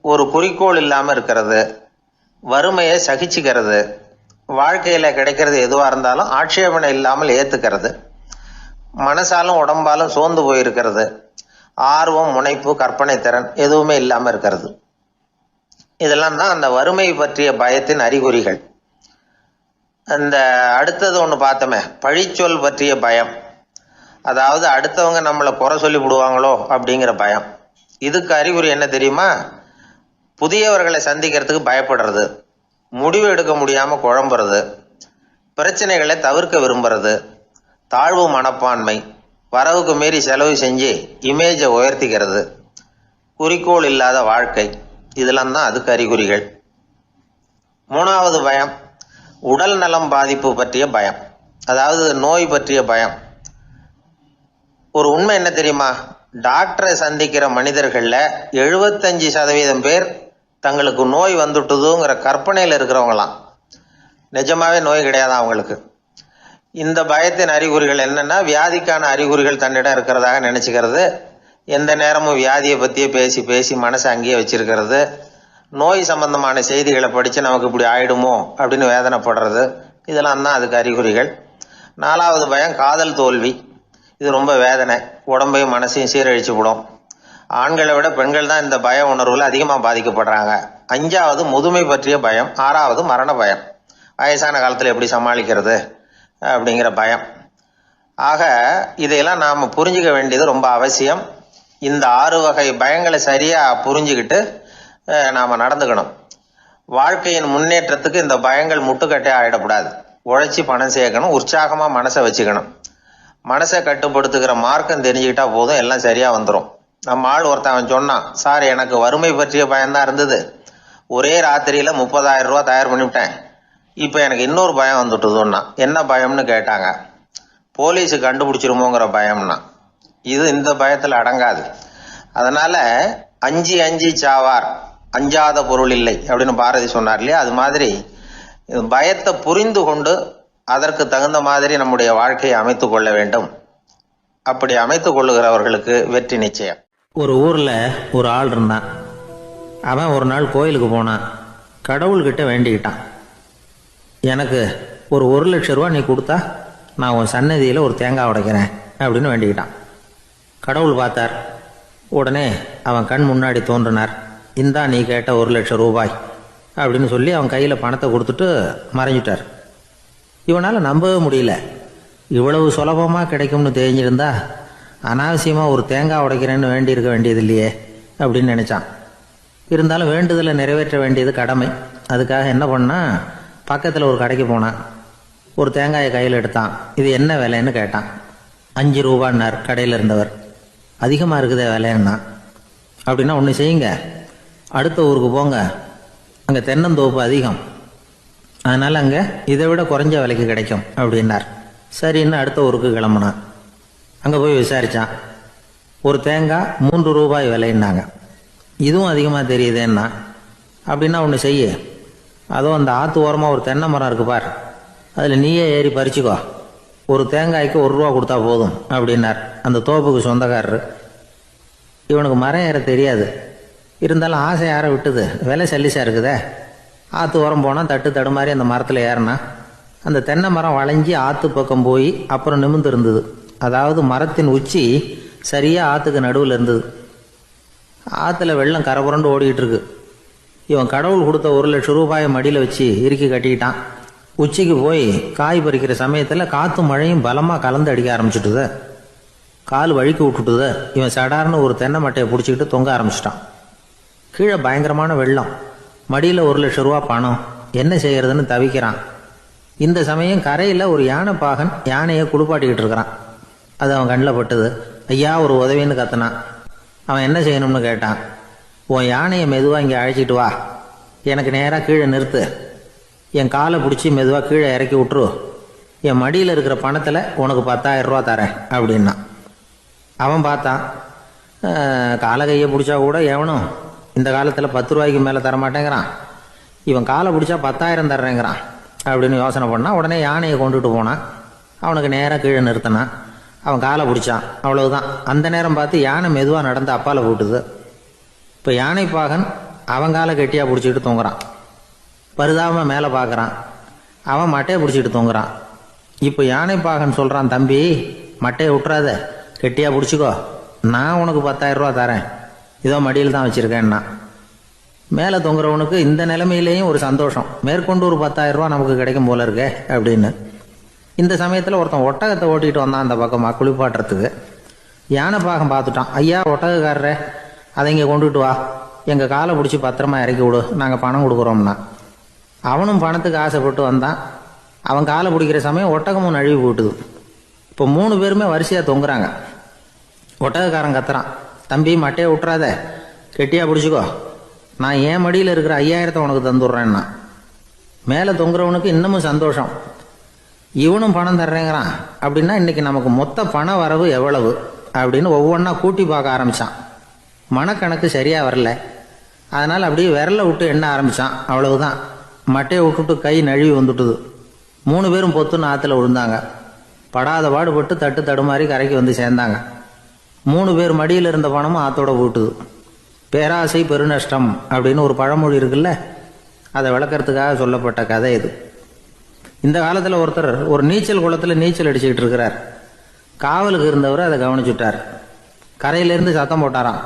ஒரு குறிக்கோள் இல்லாம இருக்கிறது, வறுமையை சகிச்சுக்கிறது, வாழ்க்கையில கிடைக்கிறது எதுவா இருந்தாலும் ஆட்சேபனை இல்லாமல் ஏத்துக்கிறது, மனசாலும் உடம்பாலும் சோர்ந்து போயிருக்கிறது, ஆர்வம், முனைப்பு, கற்பனை திறன் எதுவுமே இல்லாம இருக்கிறது. இதெல்லாம் தான் அந்த வறுமை பற்றிய பயத்தின் அறிகுறிகள். அந்த அடுத்தது ஒன்று பார்த்தோமே, பழிச்சொல் பற்றிய பயம். அதாவது அடுத்தவங்க நம்மளை குறை சொல்லி விடுவாங்களோ அப்படிங்கிற பயம். இதுக்கு அறிகுறி என்ன தெரியுமா? புதியவர்களை சந்திக்கிறதுக்கு பயப்படுறது, முடிவு எடுக்க முடியாம குழம்புறது, பிரச்சனைகளை தவிர்க்க விரும்புறது, தாழ்வு மனப்பான்மை, வரவுக்கு மீறி செலவு செஞ்சு இமேஜை உயர்த்திக்கிறது, குறிக்கோள் இல்லாத வாழ்க்கை, இதெல்லாம் தான் அதுக்கு அறிகுறிகள். 3வது பயம் உடல் நலம் பாதிப்பு பற்றிய பயம், அதாவது நோய் பற்றிய பயம். ஒரு உண்மை என்ன தெரியுமா? டாக்டரை சந்திக்கிற மனிதர்கள்ல 75% பேர் தங்களுக்கு நோய் வந்துட்டுதுங்கிற கற்பனையில் இருக்கிறவங்களாம். நிஜமாவே நோய் கிடையாது அவங்களுக்கு. இந்த பயத்தின் அறிகுறிகள் என்னன்னா, வியாதிக்கான அறிகுறிகள் தன்னிடம் இருக்கிறதாக நினைச்சுக்கிறது, எந்த நேரமும் வியாதியை பத்தியே பேசி பேசி மனசை அங்கேயே வச்சிருக்கிறது, நோய் சம்பந்தமான செய்திகளை படிச்சு நமக்கு இப்படி ஆயிடுமோ அப்படின்னு வேதனைப்படுறது, இதெல்லாம் தான் அதுக்கு அறிகுறிகள். 4வது பயம் காதல் தோல்வி. இது ரொம்ப வேதனை, உடம்பையும் மனசையும் சீரழிச்சு விடும். ஆண்களை விட பெண்கள் தான் இந்த பய உணர்வுல அதிகமாக பாதிக்கப்படுறாங்க. 5வது முதுமை பற்றிய பயம். 6வது மரண பயம். வயசான காலத்தில் எப்படி சமாளிக்கிறது அப்படிங்கிற பயம். ஆக இதையெல்லாம் நாம் புரிஞ்சுக்க வேண்டியது ரொம்ப அவசியம். இந்த 6 வகை பயங்களை சரியாக புரிஞ்சுக்கிட்டு நாம் நடந்துக்கணும். வாழ்க்கையின் முன்னேற்றத்துக்கு இந்த பயங்கள் முட்டுக்கட்டே ஆகிடக்கூடாது. உழைச்சி பணம் சேர்க்கணும், உற்சாகமாக மனசை வச்சுக்கணும். மனசை கட்டுப்படுத்துகிற மார்க்கம் தெரிஞ்சுக்கிட்டா போதும், எல்லாம் சரியாக வந்துடும். நம்ம ஆள் ஒருத்தன் சொன்னான், சார் எனக்கு வறுமை பற்றிய பயம்தான் இருந்தது, ஒரே ராத்திரியில் 30,000 ரூபா தயார் பண்ணிவிட்டேன், இப்போ எனக்கு இன்னொரு பயம் வந்துட்டுதுன்னா. என்ன பயம்னு கேட்டாங்க. போலீஸு கண்டுபிடிச்சிருமோங்கிற பயம்னா. இது இந்த பயத்தில் அடங்காது. அதனால அஞ்சி அஞ்சி சாவார், அஞ்சாத பொருள் இல்லை அப்படின்னு பாரதி சொன்னார் இல்லையா? அது மாதிரி பயத்தை புரிந்து கொண்டு அதற்கு தகுந்த மாதிரி நம்முடைய வாழ்க்கையை அமைத்து கொள்ள வேண்டும். அப்படி அமைத்து கொள்ளுகிறவர்களுக்கு வெற்றி நிச்சயம். ஒரு ஊரில் ஒரு ஆள் இருந்தான். அவன் ஒரு நாள் கோயிலுக்கு போனான். கடவுள்கிட்ட வேண்டிக்கிட்டான், எனக்கு ஒரு 1,00,000 ரூபா நீ கொடுத்தா நான் உன் சன்னதியில் ஒரு தேங்காய் உடைக்கிறேன் அப்படின்னு வேண்டிக்கிட்டான். கடவுள் பார்த்தார். உடனே அவன் கண் முன்னாடி தோன்றினார். இந்தா நீ கேட்ட 1,00,000 ரூபாய் அப்படின்னு சொல்லி அவன் கையில் பணத்தை கொடுத்துட்டு மறைஞ்சிட்டார். இவனால் நம்பவே முடியல. இவ்வளவு சுலபமாக கிடைக்கும்னு தெரிஞ்சிருந்தா அனாவசியமாக ஒரு தேங்காய் உடைக்கிறேன்னு வேண்டியிருக்க வேண்டியது இல்லையே அப்படின்னு நினச்சான். இருந்தாலும் வேண்டுதலை நிறைவேற்ற வேண்டியது கடமை. அதுக்காக என்ன பண்ணால், பக்கத்தில் ஒரு கடைக்கு போனான். ஒரு தேங்காயை கையில் எடுத்தான். இது என்ன விலைன்னு கேட்டான். 5 ரூபான்னார் கடையில் இருந்தவர். அதிகமாக இருக்குதே விலைன்னா. அப்படின்னா ஒன்று செய்யுங்க, அடுத்த ஊருக்கு போங்க, அங்கே தென்னந்தோப்பு அதிகம், அதனால் அங்கே இதை விட குறைஞ்ச விலைக்கு கிடைக்கும் அப்படின்னார். சரின்னு அடுத்த ஊருக்கு கிளம்புனான். அங்கே போய் விசாரித்தான். ஒரு தேங்காய் 3 ரூபாய் விலைன்னாங்க. இதுவும் அதிகமாக தெரியுதேன்னா. அப்படின்னா ஒன்று செய்ய, அதோ அந்த ஆற்று ஓரமாக ஒரு தென்னை மரம் இருக்கு பார், அதில் நீயே ஏறி பறிச்சுக்கோ, ஒரு தேங்காய்க்கு 1 ரூபா கொடுத்தா போதும் அப்படின்னார் அந்த தோப்புக்கு சொந்தக்காரரு. இவனுக்கு மரம் ஏற தெரியாது, இருந்தாலும் ஆசை யாரை விட்டுது, விலை சல்லிசாக இருக்குதே. ஆற்று ஓரம் போனால் தட்டு தடுமாறி அந்த மரத்தில் ஏறினா அந்த தென்னை மரம் வளைஞ்சி ஆற்று பக்கம் போய் அப்புறம் நிமிர்ந்து இருந்தது. அதாவது மரத்தின் உச்சி சரியாக ஆற்றுக்கு நடுவில் இருந்தது. ஆற்றுல வெள்ளம் கரபுரண்டு ஓடிக்கிட்டு இருக்கு. இவன் கடவுள் கொடுத்த 1,00,000 ரூபாயை மடியில் வச்சு இறுக்கி கட்டிக்கிட்டான். உச்சிக்கு போய் காய் பறிக்கிற சமயத்தில் காற்றும் மழையும் பலமாக கலந்து அடிக்க ஆரம்பிச்சுட்டுது. கால் வழுக்கி விட்டுட்டுது. இவன் சடார்னு ஒரு தென்னை மட்டையை பிடிச்சிக்கிட்டு தொங்க ஆரம்பிச்சிட்டான். கீழே பயங்கரமான வெள்ளம், மடியில் 1,00,000 ரூபா பணம், என்ன செய்யறதுன்னு தவிக்கிறான். இந்த சமயம் கரையில் ஒரு யானை பாகன் யானையை குளிப்பாட்டிக்கிட்டு இருக்கிறான். அது அவன் கண்ணில் பட்டுது. ஐயா ஒரு உதவின்னு கத்துனான். அவன் என்ன செய்யணும்னு கேட்டான். உன் யானையை மெதுவாக இங்கே அழைச்சிட்டு வா, எனக்கு நேராக கீழே நிறுத்து, என் காலை பிடிச்சி மெதுவாக கீழே இறக்கி விட்டுரு, என் மடியில் இருக்கிற பணத்தில் உனக்கு 10,000 ரூபா தரேன் அப்படின்னா. அவன் பார்த்தான். காலை கையை பிடிச்சா கூட எவனும் இந்த காலத்தில் 10 ரூபாய்க்கு மேலே தரமாட்டேங்கிறான், இவன் காலை பிடிச்சா 10,000 தர்றேங்கிறான் அப்படின்னு யோசனை பண்ணான். உடனே யானையை கொண்டுட்டு போனான். அவனுக்கு நேராக கீழே நிறுத்தினான். அவன் காலை பிடிச்சான். அவ்வளவுதான். அந்த நேரம் பார்த்து யானை மெதுவாக நடந்து அப்பால போட்டுது. இப்போ யானை பாகன் அவன் காலை கெட்டியாக பிடிச்சிக்கிட்டு தூங்குறான். பரிதாபமாக மேலே பார்க்குறான். அவன் மட்டையை பிடிச்சிக்கிட்டு தூங்குறான். இப்போ யானை பாகன் சொல்கிறான், தம்பி மட்டையை விட்டுறாத, கெட்டியாக பிடிச்சிக்கோ, நான் உனக்கு 10,000 ரூபா தரேன், இதோ மடியில் தான் வச்சுருக்கேன்னா. மேலே தொங்குறவனுக்கு இந்த நிலைமையிலேயும் ஒரு சந்தோஷம், மேற்கொண்டு ஒரு 10,000 ரூபா நமக்கு கிடைக்கும் போல இருக்கே அப்படின்னு. இந்த சமயத்தில் ஒருத்தன் ஒட்டகத்தை ஓட்டிகிட்டு வந்தான் அந்த பக்கமாக குளிப்பாட்டுறதுக்கு. யானை பாகம் பார்த்துட்டான். ஐயா ஒட்டகக்காரரே, அதை இங்கே கொண்டுட்டு வா, எங்கள் காலை பிடிச்சி பத்திரமா இறக்கி விடு, நாங்கள் பணம் கொடுக்குறோம்னா. அவனும் பணத்துக்கு ஆசைப்பட்டு வந்தான். அவன் காலை பிடிக்கிற சமயம் ஒட்டகமும் நழுவி போட்டுது. இப்போ 3 பேருமே வரிசையாக தொங்குறாங்க. ஒட்டகக்காரன் கத்துறான், தம்பி மட்டையை விட்டுறாத, கெட்டியாக பிடிச்சிக்கோ, நான் என் மடியில் இருக்கிற 5,000 உனக்கு தந்துடுறேன்னா. மேலே தொங்குறவனுக்கு இன்னமும் சந்தோஷம், இவனும் பணம் தர்றேங்கிறான். அப்படின்னா இன்னைக்கு நமக்கு மொத்த பண வரவு எவ்வளவு அப்படின்னு ஒவ்வொன்றா கூட்டி பார்க்க ஆரம்பித்தான். மனக்கணக்கு சரியாக வரல. அதனால் அப்படியே விரலை விட்டு எண்ண ஆரம்பித்தான். அவ்வளவுதான், மட்டையை விட்டுட்டு கை நழுவி வந்துட்டுது. 3 பேரும் பொத்துன்னு ஆற்றுல விழுந்தாங்க. படாத பாடுபட்டு தட்டு தடுமாறி கரைக்கு வந்து சேர்ந்தாங்க. 3 பேர் மடியில் இருந்த பணமும் ஆற்றோட போட்டுது. பேராசை பெருநஷ்டம் அப்படின்னு ஒரு பழமொழி இருக்குல்ல, அதை விளக்கறதுக்காக சொல்லப்பட்ட கதை இது. இந்த காலத்தில் ஒருத்தர் ஒரு நீச்சல் குளத்தில் நீச்சல் அடிச்சுக்கிட்டு இருக்கிறார். காவலுக்கு இருந்தவர் அதை கவனிச்சுட்டார். கரையிலேருந்து சத்தம் போட்டாராம்,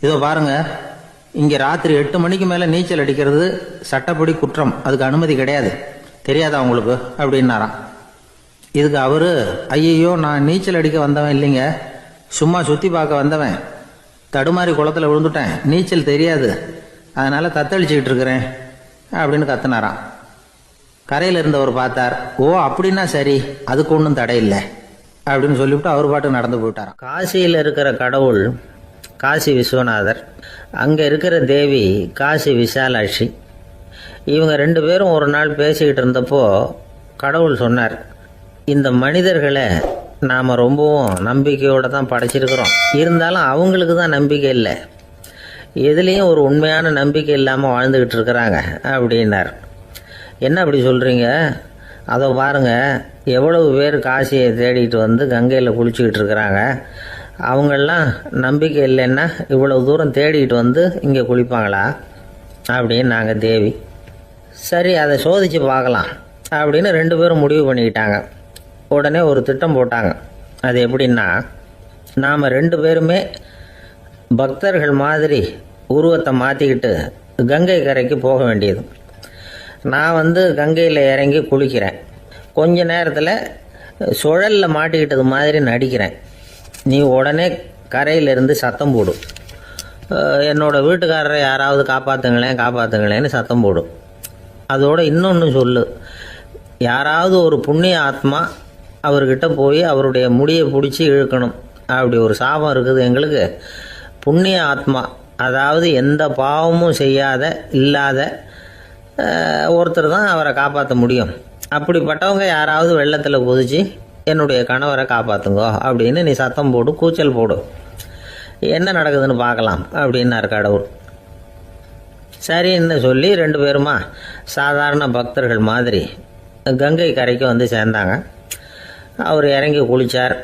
இதோ பாருங்க, இங்கே ராத்திரி 8 மணிக்கு மேலே நீச்சல் அடிக்கிறது சட்டப்படி குற்றம், அதுக்கு அனுமதி கிடையாது, தெரியாதா உங்களுக்கு அப்படின்னாராம். இதுக்கு அவரு, ஐயையோ நான் நீச்சல் அடிக்க வந்தவன் இல்லைங்க, சும்மா சுற்றி பார்க்க வந்தவன், தடுமாறி குளத்துல விழுந்துட்டேன், நீச்சல் தெரியாது, அதனால தத்தளிச்சுக்கிட்டு இருக்கிறேன் அப்படின்னு கத்துனாராம். கரையில் இருந்தவர் பார்த்தார், ஓ அப்படின்னா சரி, அதுக்கு ஒன்றும் தடை இல்லை அப்படின்னு சொல்லிவிட்டு அவர் பாட்டு நடந்து போயிட்டாராம். காசியில் இருக்கிற கடவுள் காசி விஸ்வநாதர், அங்கே இருக்கிற தேவி காசி விசாலாட்சி. இவங்க 2 பேரும் ஒரு நாள் பேசிக்கிட்டு இருந்தப்போ கடவுள் சொன்னார், இந்த மனிதர்களை நாம் ரொம்பவும் நம்பிக்கையோடு தான் படைச்சிருக்கிறோம், இருந்தாலும் அவங்களுக்கு தான் நம்பிக்கை இல்லை, எதுலேயும் ஒரு உண்மையான நம்பிக்கை இல்லாமல் வாழ்ந்துக்கிட்டு இருக்கிறாங்க அப்படின்னார். என்ன அப்படி சொல்கிறீங்க? அதை பாருங்கள், எவ்வளவு பேர் காசியை தேடிட்டு வந்து கங்கையில் குளிச்சுக்கிட்டு இருக்கிறாங்க, அவங்களெலாம் நம்பிக்கை இல்லைன்னா இவ்வளவு தூரம் தேடிட்டு வந்து இங்கே குளிப்பாங்களா அப்படின்னு நாங்கள் தேவி. சரி, அதை சோதித்து பார்க்கலாம் அப்படின்னு 2 பேரும் முடிவு பண்ணிக்கிட்டாங்க. உடனே ஒரு திட்டம் போட்டாங்க. அது எப்படின்னா, நாம் 2 பேருமே பக்தர்கள் மாதிரி உருவத்தை மாற்றிக்கிட்டு கங்கை கரைக்கு போக வேண்டியது. நான் வந்து கங்கையில் இறங்கி குளிக்கிறேன், கொஞ்ச நேரத்தில் சுழலில் மாட்டிக்கிட்டது மாதிரி நடிக்கிறேன், நீ உடனே கரையிலிருந்து சத்தம் போடும், என்னோடய வீட்டுக்காரரை யாராவது காப்பாற்றுங்களேன்னு சத்தம் போடும். அதோடு இன்னொன்று சொல்லு, யாராவது ஒரு புண்ணிய ஆத்மா அவர்கிட்ட போய் அவருடைய முடியை பிடிச்சி இழுக்கணும், அப்படி ஒரு சாபம் இருக்குது எங்களுக்கு. புண்ணிய ஆத்மா, அதாவது எந்த பாவமும் செய்யாத இல்லாத ஒருத்தர் தான் அவரை காப்பாற்ற முடியும். அப்படிப்பட்டவங்க யாராவது வெள்ளத்தில் குதிச்சு என்னுடைய கணவரை காப்பாற்றுங்கோ அப்படின்னு நீ சத்தம் போடு, கூச்சல் போடு, என்ன நடக்குதுன்னு பார்க்கலாம் அப்படின்னார் கடவுள். சரின்னு சொல்லி 2 பேருமா சாதாரண பக்தர்கள் மாதிரி கங்கை கரைக்கு வந்து சேர்ந்தாங்க. அவர் இறங்கி குளித்தார்.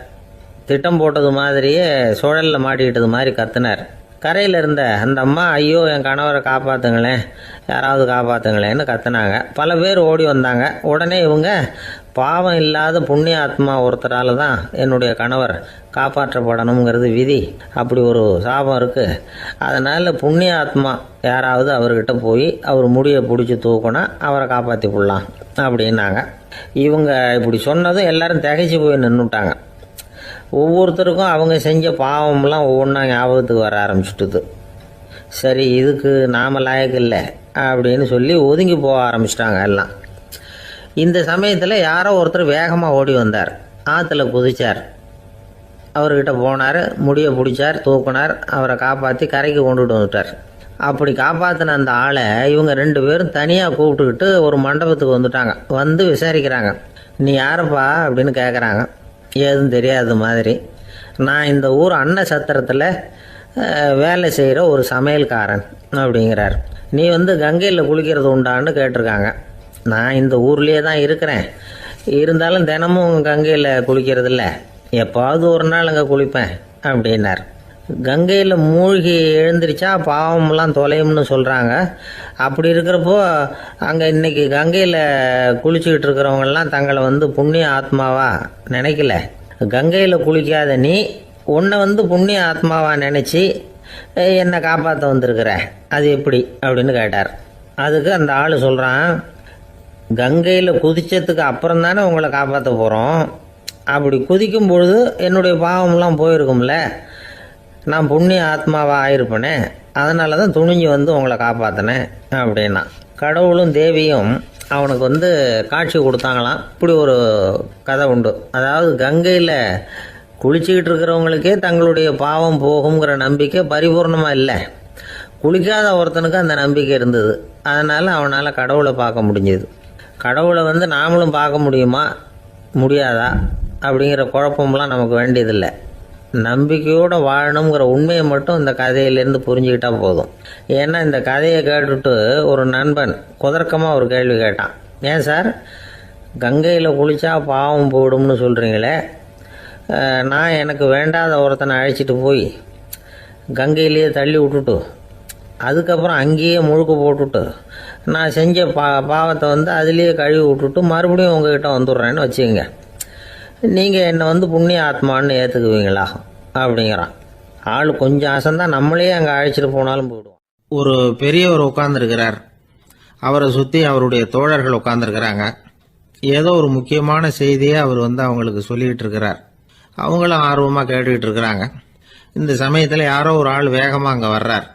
திட்டம் போட்டது மாதிரியே சுழலில் மாட்டிக்கிட்டது மாதிரி கத்துனார். கரையில் இருந்த அந்த அம்மா, ஐயோ என் கணவரை காப்பாற்றுங்களேன், யாராவது காப்பாற்றுங்களேன்னு கத்துனாங்க. பல பேர் ஓடி வந்தாங்க. உடனே இவங்க, பாவம் இல்லாத புண்ணிய ஆத்மா ஒருத்தரால் தான் என்னுடைய கணவர் காப்பாற்றப்படணுங்கிறது விதி, அப்படி ஒரு சாபம் இருக்குது, அதனால் புண்ணிய ஆத்மா யாராவது அவர்கிட்ட போய் அவர் முடியை பிடிச்சி தூக்கினா அவரை காப்பாற்றி விடலாம் அப்படின்னாங்க. இவங்க இப்படி சொன்னதும் எல்லாரும் திகைச்சு போய் நின்றுட்டாங்க. ஒவ்வொருத்தருக்கும் அவங்க செஞ்ச பாவம்லாம் ஒவ்வொன்றா ஞாபகத்துக்கு வர ஆரம்பிச்சுட்டுது. சரி, இதுக்கு நாம லாயக்கு இல்லை அப்படின்னு சொல்லி ஒதுங்கி போக ஆரம்பிச்சிட்டாங்க எல்லாம். இந்த சமயத்தில் யாரோ ஒருத்தர் வேகமாக ஓடி வந்தார், ஆற்றுல குதிச்சார். அவர்கிட்ட போனார், முடியை பிடிச்சார், தூக்குனார், அவரை காப்பாற்றி கரைக்கு கொண்டுட்டு வந்துட்டார். அப்படி காப்பாற்றின அந்த ஆளை இவங்க 2 பேரும் தனியாக கூப்பிட்டுக்கிட்டு ஒரு மண்டபத்துக்கு வந்துட்டாங்க. வந்து விசாரிக்கிறாங்க, நீ யாரப்பா அப்படின்னு கேட்குறாங்க. ஏதும் தெரியாத மாதிரி, நான் இந்த ஊர் அன்ன சத்திரத்தில் வேலை செய்கிற ஒரு சமையல்காரன் அப்படிங்கிறார். நீ வந்து கங்கையில் குளிக்கிறது உண்டான்னு கேட்டிருக்காங்க. நான் இந்த ஊர்லேயே தான் இருக்கிறேன், இருந்தாலும் தினமும் கங்கையில் குளிக்கிறது இல்லை, எப்பாவது ஒரு நாள் அங்கே குளிப்பேன் அப்படின்னார். கங்கையில் மூழ்கி எழுந்திரிச்சா பாவம்லாம் தொலையும்னு சொல்கிறாங்க. அப்படி இருக்கிறப்போ அங்கே இன்றைக்கி கங்கையில் குளிச்சுக்கிட்டு இருக்கிறவங்கெல்லாம் தங்களை வந்து புண்ணிய ஆத்மாவா நினைக்கல. கங்கையில் குளிக்காத நீ உன்னை வந்து புண்ணிய ஆத்மாவா நினச்சி என்னை காப்பாற்ற வந்திருக்கிற, அது எப்படி அப்படின்னு கேட்டார். அதுக்கு அந்த ஆள் சொல்கிறான், கங்கையில் குதிச்சதுக்கு அப்புறம் தானே உங்களை காப்பாற்ற போகிறோம், அப்படி குதிக்கும் பொழுது என்னுடைய பாவம்லாம் போயிருக்கும்ல, நான் புண்ணிய ஆத்மாவாக ஆயிருப்பேனே, அதனால தான் துணிஞ்சு வந்து உங்களை காப்பாற்றினேன் அப்படின்னா. கடவுளும் தேவியும் அவனுக்கு வந்து காட்சி கொடுத்தாங்களாம். இப்படி ஒரு கதை உண்டு. அதாவது கங்கையில் குளிச்சுக்கிட்டு இருக்கிறவங்களுக்கே தங்களுடைய பாவம் போகுங்கிற நம்பிக்கை பரிபூர்ணமாக இல்லை, குளிக்காத ஒருத்தனுக்கு அந்த நம்பிக்கை இருந்தது. அதனால் அவனால் கடவுளை பார்க்க முடிஞ்சது. கடவுளை வந்து நாமளும் பார்க்க முடியுமா முடியாதா அப்படிங்கிற குழப்பம்லாம் நமக்கு வேண்டியதில்லை. நம்பிக்கையோடு வாழணுங்கிற உண்மையை மட்டும் இந்த கதையிலேருந்து புரிஞ்சுக்கிட்டா போதும். ஏன்னா இந்த கதையை கேட்டுட்டு ஒரு நண்பன் குதர்க்கமாக ஒரு கேள்வி கேட்டான், ஏன் சார் கங்கையில் குளித்தா பாவம் போயிடும்னு சொல்கிறீங்களே, நான் எனக்கு வேண்டாத ஒருத்தனை அழைச்சிட்டு போய் கங்கையிலேயே தள்ளி விட்டுட்டு அதுக்கப்புறம் அங்கேயே முழுக்க போட்டுட்டு நான் செஞ்ச பாவத்தை வந்து அதுலேயே கழுவி விட்டுட்டு மறுபடியும் உங்ககிட்ட வந்துடுறேன்னு வச்சுக்கோங்க, நீங்கள் என்னை வந்து புண்ணிய ஆத்மான்னு ஏற்றுக்குவீங்களா அப்படிங்கிறான். ஆள் கொஞ்சம் அசந்தான் நம்மளே அங்கே அழைச்சிட்டு போனாலும் போயிடுவோம். ஒரு பெரியவர் உட்கார்ந்துருக்கிறார். அவரை சுற்றி அவருடைய தோழர்கள் உட்கார்ந்துருக்கிறாங்க. ஏதோ ஒரு முக்கியமான செய்தியை அவர் வந்து அவங்களுக்கு சொல்லிக்கிட்டு இருக்கிறார். அவங்களும் ஆர்வமாக கேட்டுக்கிட்டு இருக்கிறாங்க. இந்த சமயத்தில் யாரோ ஒரு ஆள் வேகமாக அங்கே வர்றார்.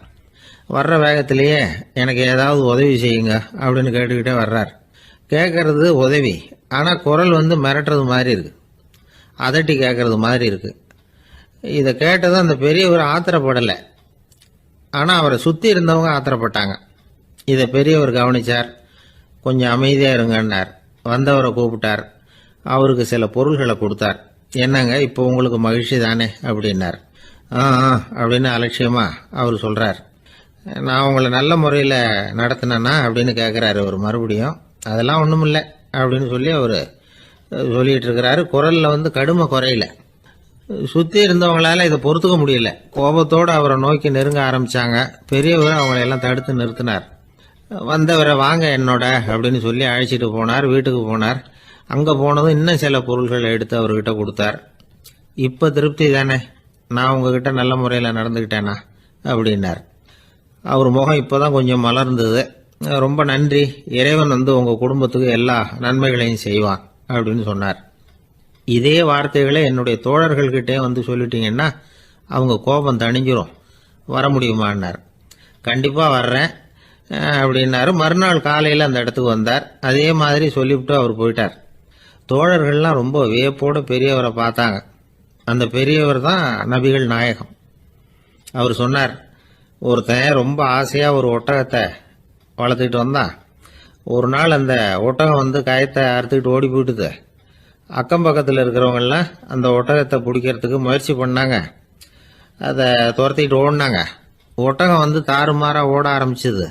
வர்ற வேகத்திலேயே எனக்கு ஏதாவது உதவி செய்யுங்க அப்படின்னு கேட்டுக்கிட்டே வர்றார். கேட்கறது உதவி, ஆனால் குரல் வந்து மிரட்டுறது மாதிரி இருக்கு, அதட்டி கேட்கறது மாதிரி இருக்கு. இதை கேட்டதும் அந்த பெரியவர் ஆத்திரப்படலை, ஆனால் அவரை சுற்றி இருந்தவங்க ஆத்திரப்பட்டாங்க. இதை பெரியவர் கவனிச்சார். கொஞ்சம் அமைதியாக இருங்கன்னார். வந்தவரை கூப்பிட்டார். அவருக்கு சில பொருள்களை கொடுத்தார். என்னங்க இப்போ உங்களுக்கு மகிழ்ச்சி தானே அப்படின்னார். ஆ அப்படின்னு அலட்சியமா அவர் சொல்றார். நான் உங்களை நல்ல முறையில் நடத்தினேன்னா அப்படின்னு கேட்குறாரு அவர் மறுபடியும். அதெல்லாம் ஒன்றும் இல்லை அப்படின்னு சொல்லி அவர் சொல்லிட்டு இருக்கிறாரு. குரலில் வந்து கடுமை குறையில. சுற்றி இருந்தவங்களால இதை பொறுத்துக்க முடியல. கோபத்தோடு அவரை நோக்கி நெருங்க ஆரம்பிச்சாங்க. பெரியவர் அவங்களையெல்லாம் தடுத்து நிறுத்தினார். வந்தவரை வாங்க என்னோட அப்படின்னு சொல்லி அழைச்சிட்டு போனார். வீட்டுக்கு போனார். அங்கே போனதும் இன்னும் சில பொருள்களை எடுத்து அவர்கிட்ட கொடுத்தார். இப்போ திருப்தி தானே, நான் உங்ககிட்ட நல்ல முறையில் நடந்துக்கிட்டேனா அப்படின்னார். அவர் முகம் இப்போதான் கொஞ்சம் மலர்ந்தது. ரொம்ப நன்றி, இறைவன் வந்து உங்கள் குடும்பத்துக்கு எல்லா நன்மைகளையும் செய்வான் அப்படின்னு சொன்னார். இதே வார்த்தைகளை என்னுடைய தோழர்கள்கிட்டே வந்து சொல்லிட்டீங்கன்னா அவங்க கோபம் தணிஞ்சிரும், வர முடியுமான்னார். கண்டிப்பாக வர்றேன் அப்படின்னாரு. மறுநாள் காலையில் அந்த இடத்துக்கு வந்தார். அதே மாதிரி சொல்லிவிட்டு அவர் போயிட்டார். தோழர்கள்லாம் ரொம்ப வியப்போடு பெரியவரை பார்த்தாங்க. அந்த பெரியவர் தான் நபிகள் நாயகம். அவர் சொன்னார், ஒருத்தன் ரொம்ப ஆசையாக ஒரு ஒட்டகத்தை வளர்த்துக்கிட்டு வந்தான். ஒரு நாள் அந்த ஒட்டகம் வந்து கயத்தை அறுத்துக்கிட்டு ஓடி போயிட்டுது. அக்கம் பக்கத்தில் இருக்கிறவங்கெல்லாம் அந்த ஒட்டகத்தை பிடிக்கிறதுக்கு முயற்சி பண்ணாங்க. அதை துரத்திக்கிட்டு ஓடினாங்க. ஒட்டகம் வந்து தாறுமாறாக ஓட ஆரம்பிச்சுது.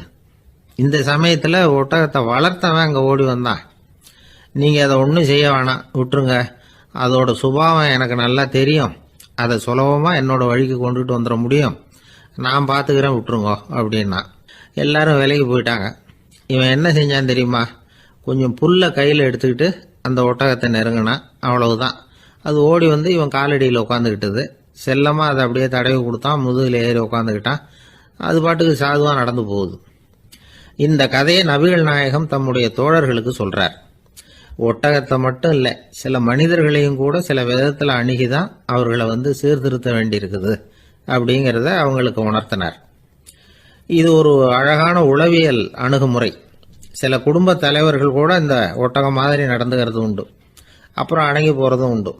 இந்த சமயத்தில் ஒட்டகத்தை வளர்த்தவன் அங்கே ஓடி வந்தான். நீங்கள் அதை ஒன்றும் செய்ய வேணாம், விட்டுருங்க, அதோட சுபாவம் எனக்கு நல்லா தெரியும், அதை சுலபமாக என்னோட வழிக்கு கொண்டுட்டு வந்துட முடியும், நான் பார்த்துக்கிறேன், விட்டுருங்கோ அப்படின்னா. எல்லாரும் விலைக்கு போயிட்டாங்க. இவன் என்ன செஞ்சான் தெரியுமா? கொஞ்சம் புல்லை கையில் எடுத்துக்கிட்டு அந்த ஒட்டகத்தை நெருங்கினான். அவ்வளவுதான். அது ஓடி வந்து இவன் காலடியில் உட்காந்துக்கிட்டது. செல்லமாக அதை அப்படியே தடவி கொடுத்தான். முதுகில் ஏறி உட்காந்துக்கிட்டான். அது பாட்டுக்கு சாதுவாக நடந்து போகுது. இந்த கதையை நபிகள் நாயகம் தம்முடைய தோழர்களுக்கு சொல்றார். ஒட்டகத்தை மட்டும் இல்லை, சில மனிதர்களையும் கூட சில விதத்தில் அணுகிதான் அவர்களை வந்து சீர்திருத்த வேண்டியிருக்குது அப்படிங்கிறத அவங்களுக்கு உணர்த்தினார். இது ஒரு அழகான உளவியல் அணுகுமுறை. சில குடும்ப தலைவர்கள் கூட இந்த ஒட்டகம் மாதிரி நடந்துக்கிறது உண்டு, அப்புறம் அடங்கி போகிறதும் உண்டு.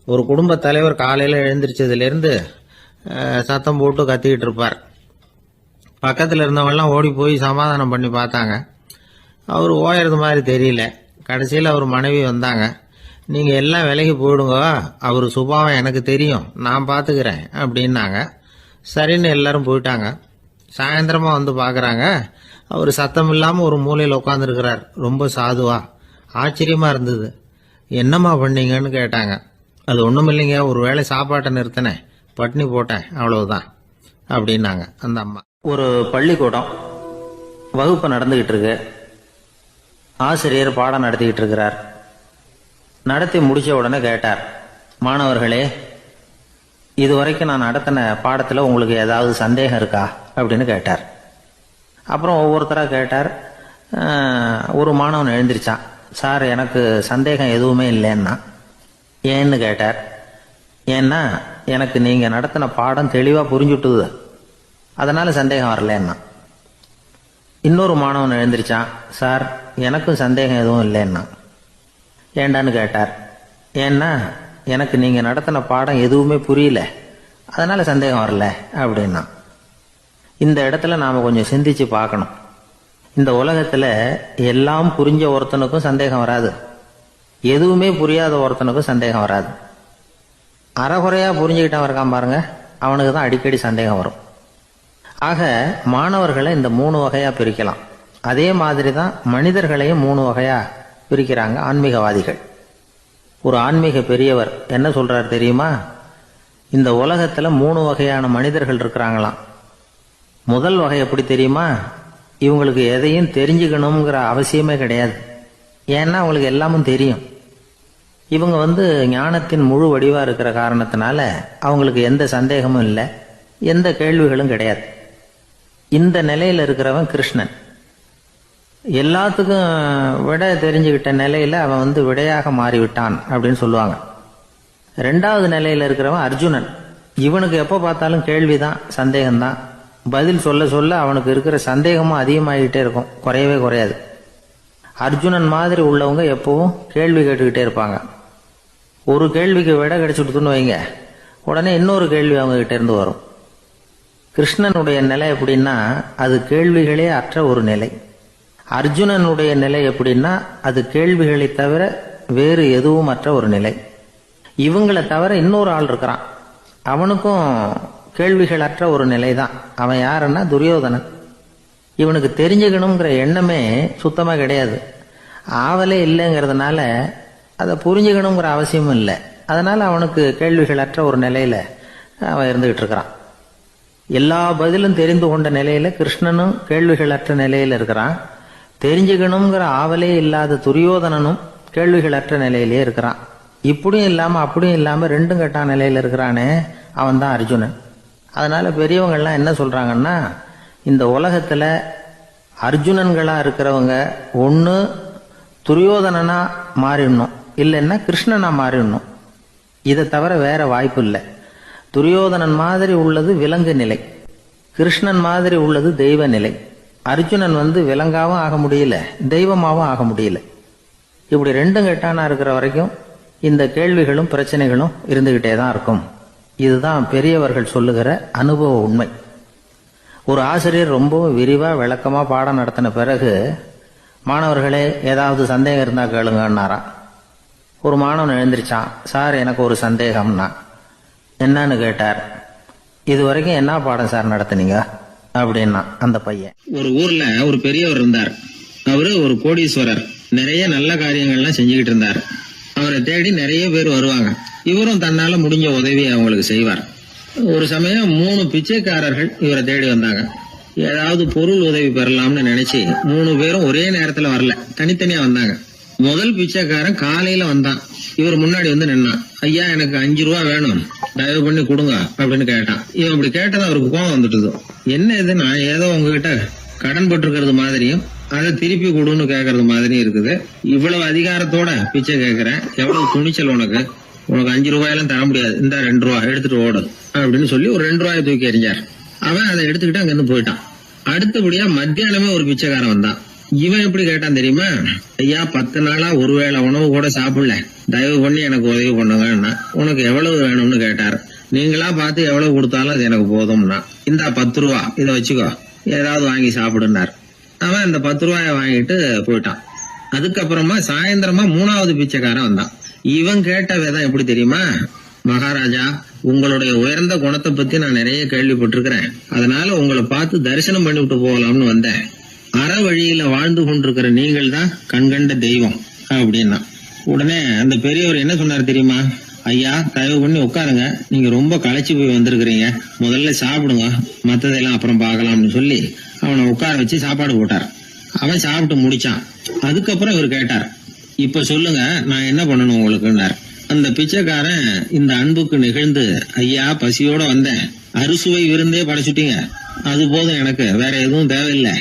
ஒரு குடும்ப தலைவர் காலையில் எழுந்திரிச்சதுலேருந்து சத்தம் போட்டு கத்திக்கிட்டு இருப்பார். பக்கத்தில் இருந்தவங்கலாம் ஓடி போய் சமாதானம் பண்ணி பார்த்தாங்க. அவர் ஓயறது மாதிரி தெரியல. கடைசியில் அவர் மனைவி வந்தாங்க. நீங்கள் எல்லாம் விலைக்கு போயிடுங்க, அவர் சுபாவம் எனக்கு தெரியும், நான் பார்த்துக்கிறேன் அப்படின்னாங்க. சரின்னு எல்லாரும் போயிட்டாங்க. சாயந்தரமாக வந்து பார்க்குறாங்க, அவர் சத்தம் இல்லாமல் ஒரு மூலையில் உட்காந்துருக்கிறார். ரொம்ப சாதுவா. ஆச்சரியமாக இருந்தது. என்னம்மா பண்ணீங்கன்னு கேட்டாங்க. அது ஒன்றும் இல்லைங்க, ஒரு வேளை சாப்பாட்டை நிறுத்தினேன், பட்னி போட்டேன், அவ்வளவுதான் அப்படின்னாங்க அந்த அம்மா. ஒரு பள்ளிக்கூடம் வகுப்பு நடந்துகிட்டு இருக்கு. ஆசிரியர் பாடம் நடத்திக்கிட்டு இருக்கிறார். நடத்தி முடிச்ச உடனே கேட்டார், மாணவர்களே, இதுவரைக்கும் நான் நடத்தின பாடத்தில் உங்களுக்கு ஏதாவது சந்தேகம் இருக்கா அப்படின்னு கேட்டார். அப்புறம் ஒவ்வொருத்தராக கேட்டார். ஒரு மாணவன் எழுந்திருச்சான். சார், எனக்கு சந்தேகம் எதுவுமே இல்லைன்னா. ஏன்னு கேட்டார். ஏன்னா எனக்கு நீங்கள் நடத்தின பாடம் தெளிவாக புரிஞ்சுட்டுது, அதனால சந்தேகம் வரலன்னா. இன்னொரு மாணவன் எழுந்திருச்சான். சார், எனக்கும் சந்தேகம் எதுவும் இல்லைன்னா. ஏண்டான்னு கேட்டார். ஏன்னா எனக்கு நீங்கள் நடத்தின பாடம் எதுவுமே புரியல, அதனால சந்தேகம் வரல அப்படின்னா. இந்த இடத்துல நாம் கொஞ்சம் சிந்திச்சு பார்க்கணும். இந்த உலகத்தில் எல்லாம் புரிஞ்ச ஒருத்தனுக்கும் சந்தேகம் வராது, எதுவுமே புரியாத ஒருத்தனுக்கும் சந்தேகம் வராது. அறகுறையாக புரிஞ்சுக்கிட்டவன் இருக்கான் பாருங்க, அவனுக்கு தான் அடிக்கடி சந்தேகம் வரும். ஆக மாணவர்களை இந்த 3 வகையாக பிரிக்கலாம். அதே மாதிரி தான் மனிதர்களையும் 3 வகையாக பிரிக்கிறாங்க ஆன்மீகவாதிகள். ஒரு ஆன்மீக பெரியவர் என்ன சொல்றார் தெரியுமா? இந்த உலகத்தில் 3 வகையான மனிதர்கள் இருக்கிறாங்களாம். முதல் வகை எப்படி தெரியுமா? இவங்களுக்கு எதையும் தெரிஞ்சுக்கணுங்கிற அவசியமே கிடையாது. ஏன்னா அவங்களுக்கு எல்லாமும் தெரியும். இவங்க ஞானத்தின் முழு வடிவா இருக்கிற காரணத்தினால அவங்களுக்கு எந்த சந்தேகமும் இல்லை, எந்த கேள்விகளும் கிடையாது. இந்த நிலையில இருக்கிறவன் கிருஷ்ணன். எல்லாத்துக்கும் விடை தெரிஞ்சுக்கிட்ட நிலையில அவன் விடையாக மாறிவிட்டான் அப்படின்னு சொல்லுவாங்க. ரெண்டாவது நிலையில இருக்கிறவன் அர்ஜுனன். இவனுக்கு எப்போ பார்த்தாலும் கேள்விதான், சந்தேகம்தான். பதில் சொல்ல சொல்ல அவனுக்கு இருக்கிற சந்தேகமும் அதிகமாகிட்டே இருக்கும், குறையவே குறையாது. அர்ஜுனன் மாதிரி உள்ளவங்க எப்பவும் கேள்வி கேட்டுக்கிட்டே இருப்பாங்க. ஒரு கேள்விக்கு விடை கிடைச்சுட்டுன்னு வைங்க, உடனே இன்னொரு கேள்வி அவங்க கிட்ட இருந்து வரும். கிருஷ்ணனுடைய நிலை எப்படின்னா அது கேள்விகளே அற்ற ஒரு நிலை. அர்ஜுனனுடைய நிலை எப்படின்னா அது கேள்விகளை தவிர வேறு எதுவும் அற்ற ஒரு நிலை. இவங்களை தவிர இன்னொரு ஆள் இருக்கிறான், அவனுக்கும் கேள்விகள் அற்ற ஒரு நிலை தான். அவன் யாருன்னா துரியோதனன். இவனுக்கு தெரிஞ்சுக்கணுங்கிற எண்ணமே சுத்தமாக கிடையாது. ஆவலே இல்லைங்கிறதுனால அதை புரிஞ்சுக்கணுங்கிற அவசியமும் இல்லை. அதனால அவனுக்கு கேள்விகள் அற்ற ஒரு நிலையில அவன் இருந்துகிட்டு இருக்கிறான். எல்லா பதிலும் தெரிந்து கொண்ட நிலையில கிருஷ்ணனும் கேள்விகள் அற்ற நிலையில இருக்கிறான். தெரிஞ்சுக்கணுங்கிற ஆவலே இல்லாத துரியோதனனும் கேள்விகள் அற்ற நிலையிலே இருக்கிறான். இப்படியும் இல்லாம அப்படியும் இல்லாம ரெண்டும் கெட்டான் நிலையில இருக்கிறானே, அவன் தான் அர்ஜுனன். அதனால பெரியவங்கள்லாம் என்ன சொல்றாங்கன்னா, இந்த உலகத்துல அர்ஜுனன்களா இருக்கிறவங்க ஒன்று துரியோதனனா மாறிடணும், இல்லைன்னா கிருஷ்ணனா மாறிடணும். இதை தவிர வேற வாய்ப்பு இல்லை. துரியோதனன் மாதிரி உள்ளது விலங்கு நிலை, கிருஷ்ணன் மாதிரி உள்ளது தெய்வ நிலை. அர்ஜுனன் விலங்காவும் ஆக முடியல, தெய்வமாவும் ஆக முடியல. இப்படி ரெண்டும் கெட்டானா இருக்கிற வரைக்கும் இந்த கேள்விகளும் பிரச்சனைகளும் இருந்துகிட்டே தான் இருக்கும். இதுதான் பெரியவர்கள் சொல்லுகிற அனுபவ உண்மை. ஒரு ஆசிரியர் ரொம்ப விரிவா விளக்கமா பாடம் நடத்தின பிறகு, மாணவர்களே ஏதாவது சந்தேகம் இருந்தா கேளுங்கன்னாரா. ஒரு மாணவன் எழுந்திருச்சான். சார் எனக்கு ஒரு சந்தேகம்னா. என்னன்னு கேட்டார். இது வரைக்கும் என்ன பாடம் சார் நடத்துனீங்க அப்படின்னா அந்த பையன். ஒரு ஊர்ல ஒரு பெரியவர் இருந்தார். அவரு ஒரு கோடீஸ்வரர். நிறைய நல்ல காரியங்கள்லாம் செஞ்சுக்கிட்டு இருந்தார். அவரை தேடி நிறைய பேர் வருவாங்க. இவரும் தன்னால முடிஞ்ச உதவியை அவங்களுக்கு செய்வார். ஒரு சமயம் 3 பிச்சைக்காரர்கள் இவரை தேடி வந்தாங்க. ஏதாவது பொருள் உதவி பெறலாம்னு நினைச்சு 3 பேரும் ஒரே நேரத்துல வரல, தனித்தனியா வந்தாங்க. முதல் பிச்சைக்காரன் காலையில வந்தான். இவர் முன்னாடி நின்னான். ஐயா எனக்கு 5 ரூபா வேணும், தயவு பண்ணி கொடுங்க அப்படின்னு கேட்டான். இவன் இப்படி கேட்டது அவருக்கு கோவம் வந்துட்டுது. என்ன இது, நான் ஏதோ உங்ககிட்ட கடன் பட்டிருக்கிறது மாதிரியும் அதை திருப்பி கொடுன்னு கேட்கறது மாதிரியும் இருக்குது. இவ்வளவு அதிகாரத்தோட பிச்சை கேட்கிறேன், எவ்வளவு துணிச்சல் உனக்கு 5 ரூபாயெல்லாம் தர முடியாது, இந்த 2 ரூபா எடுத்துட்டு ஓடு அப்படின்னு சொல்லி ஒரு 2 ரூபாயை தூக்கி எறிஞ்சார். அவன் அதை எடுத்துக்கிட்டு அங்கிருந்து போயிட்டான். அடுத்தபடியா மத்தியானமே ஒரு பிச்சைக்காரன் வந்தான். இவன் எப்படி கேட்டான் தெரியுமா? ஐயா 10 நாளா ஒருவேளை உணவு கூட சாப்பிடல, தயவு பண்ணி எனக்கு உதவி பண்ணுங்கன்னா. உனக்கு எவ்வளவு வேணும்னு கேட்டார். நீங்களா பார்த்து எவ்வளவு கொடுத்தாலும் அது எனக்கு போதும்னா. இந்தா 10 ரூபா, இதை வச்சுக்கோ, ஏதாவது வாங்கி சாப்பிடுனார். அவன் அந்த 10 ரூபாய வாங்கிட்டு போயிட்டான். அதுக்கப்புறமா சாயந்தரமா 3வது பிச்சைக்காரன் வந்தான். இவன் கேட்ட விதம் எப்படி தெரியுமா? மகாராஜா, உங்களுடைய உயர்ந்த குணத்தை பத்தி நான் நிறைய கேள்விப்பட்டிருக்கிறேன், அதனால உங்களை பார்த்து தரிசனம் பண்ணிவிட்டு போகலாம்னு வந்தேன். அற வழியில வாழ்ந்து கொண்டிருக்கிற நீங்கள் தான் கண்கண்ட தெய்வம் அப்படின்னா. உடனே அந்த பெரியவர் என்ன சொன்னார் தெரியுமா? ஐயா தயவு பண்ணி உட்காருங்க, நீங்க ரொம்ப களைச்சு போய் வந்திருக்கிறீங்க, முதல்ல சாப்பிடுங்க, மத்ததெல்லாம் அப்புறம் பார்க்கலாம்னு சொல்லி அவனை உட்கார வச்சு சாப்பாடு போட்டார். அவன் சாப்பிட்டு முடிச்சான். அதுக்கப்புறம் இவர் கேட்டார், இப்ப சொல்லுங்க நான் என்ன பண்ணணும் உங்களுக்குன்னார். அந்த பிச்சைக்காரன் இந்த அன்புக்கு நிகழ்ந்து, ஐயா பசியோட வந்தேன், அறுசுவை விருந்தே படைச்சுட்டீங்க, அது போதும், எனக்கு வேற எதுவும் தேவையில்லை,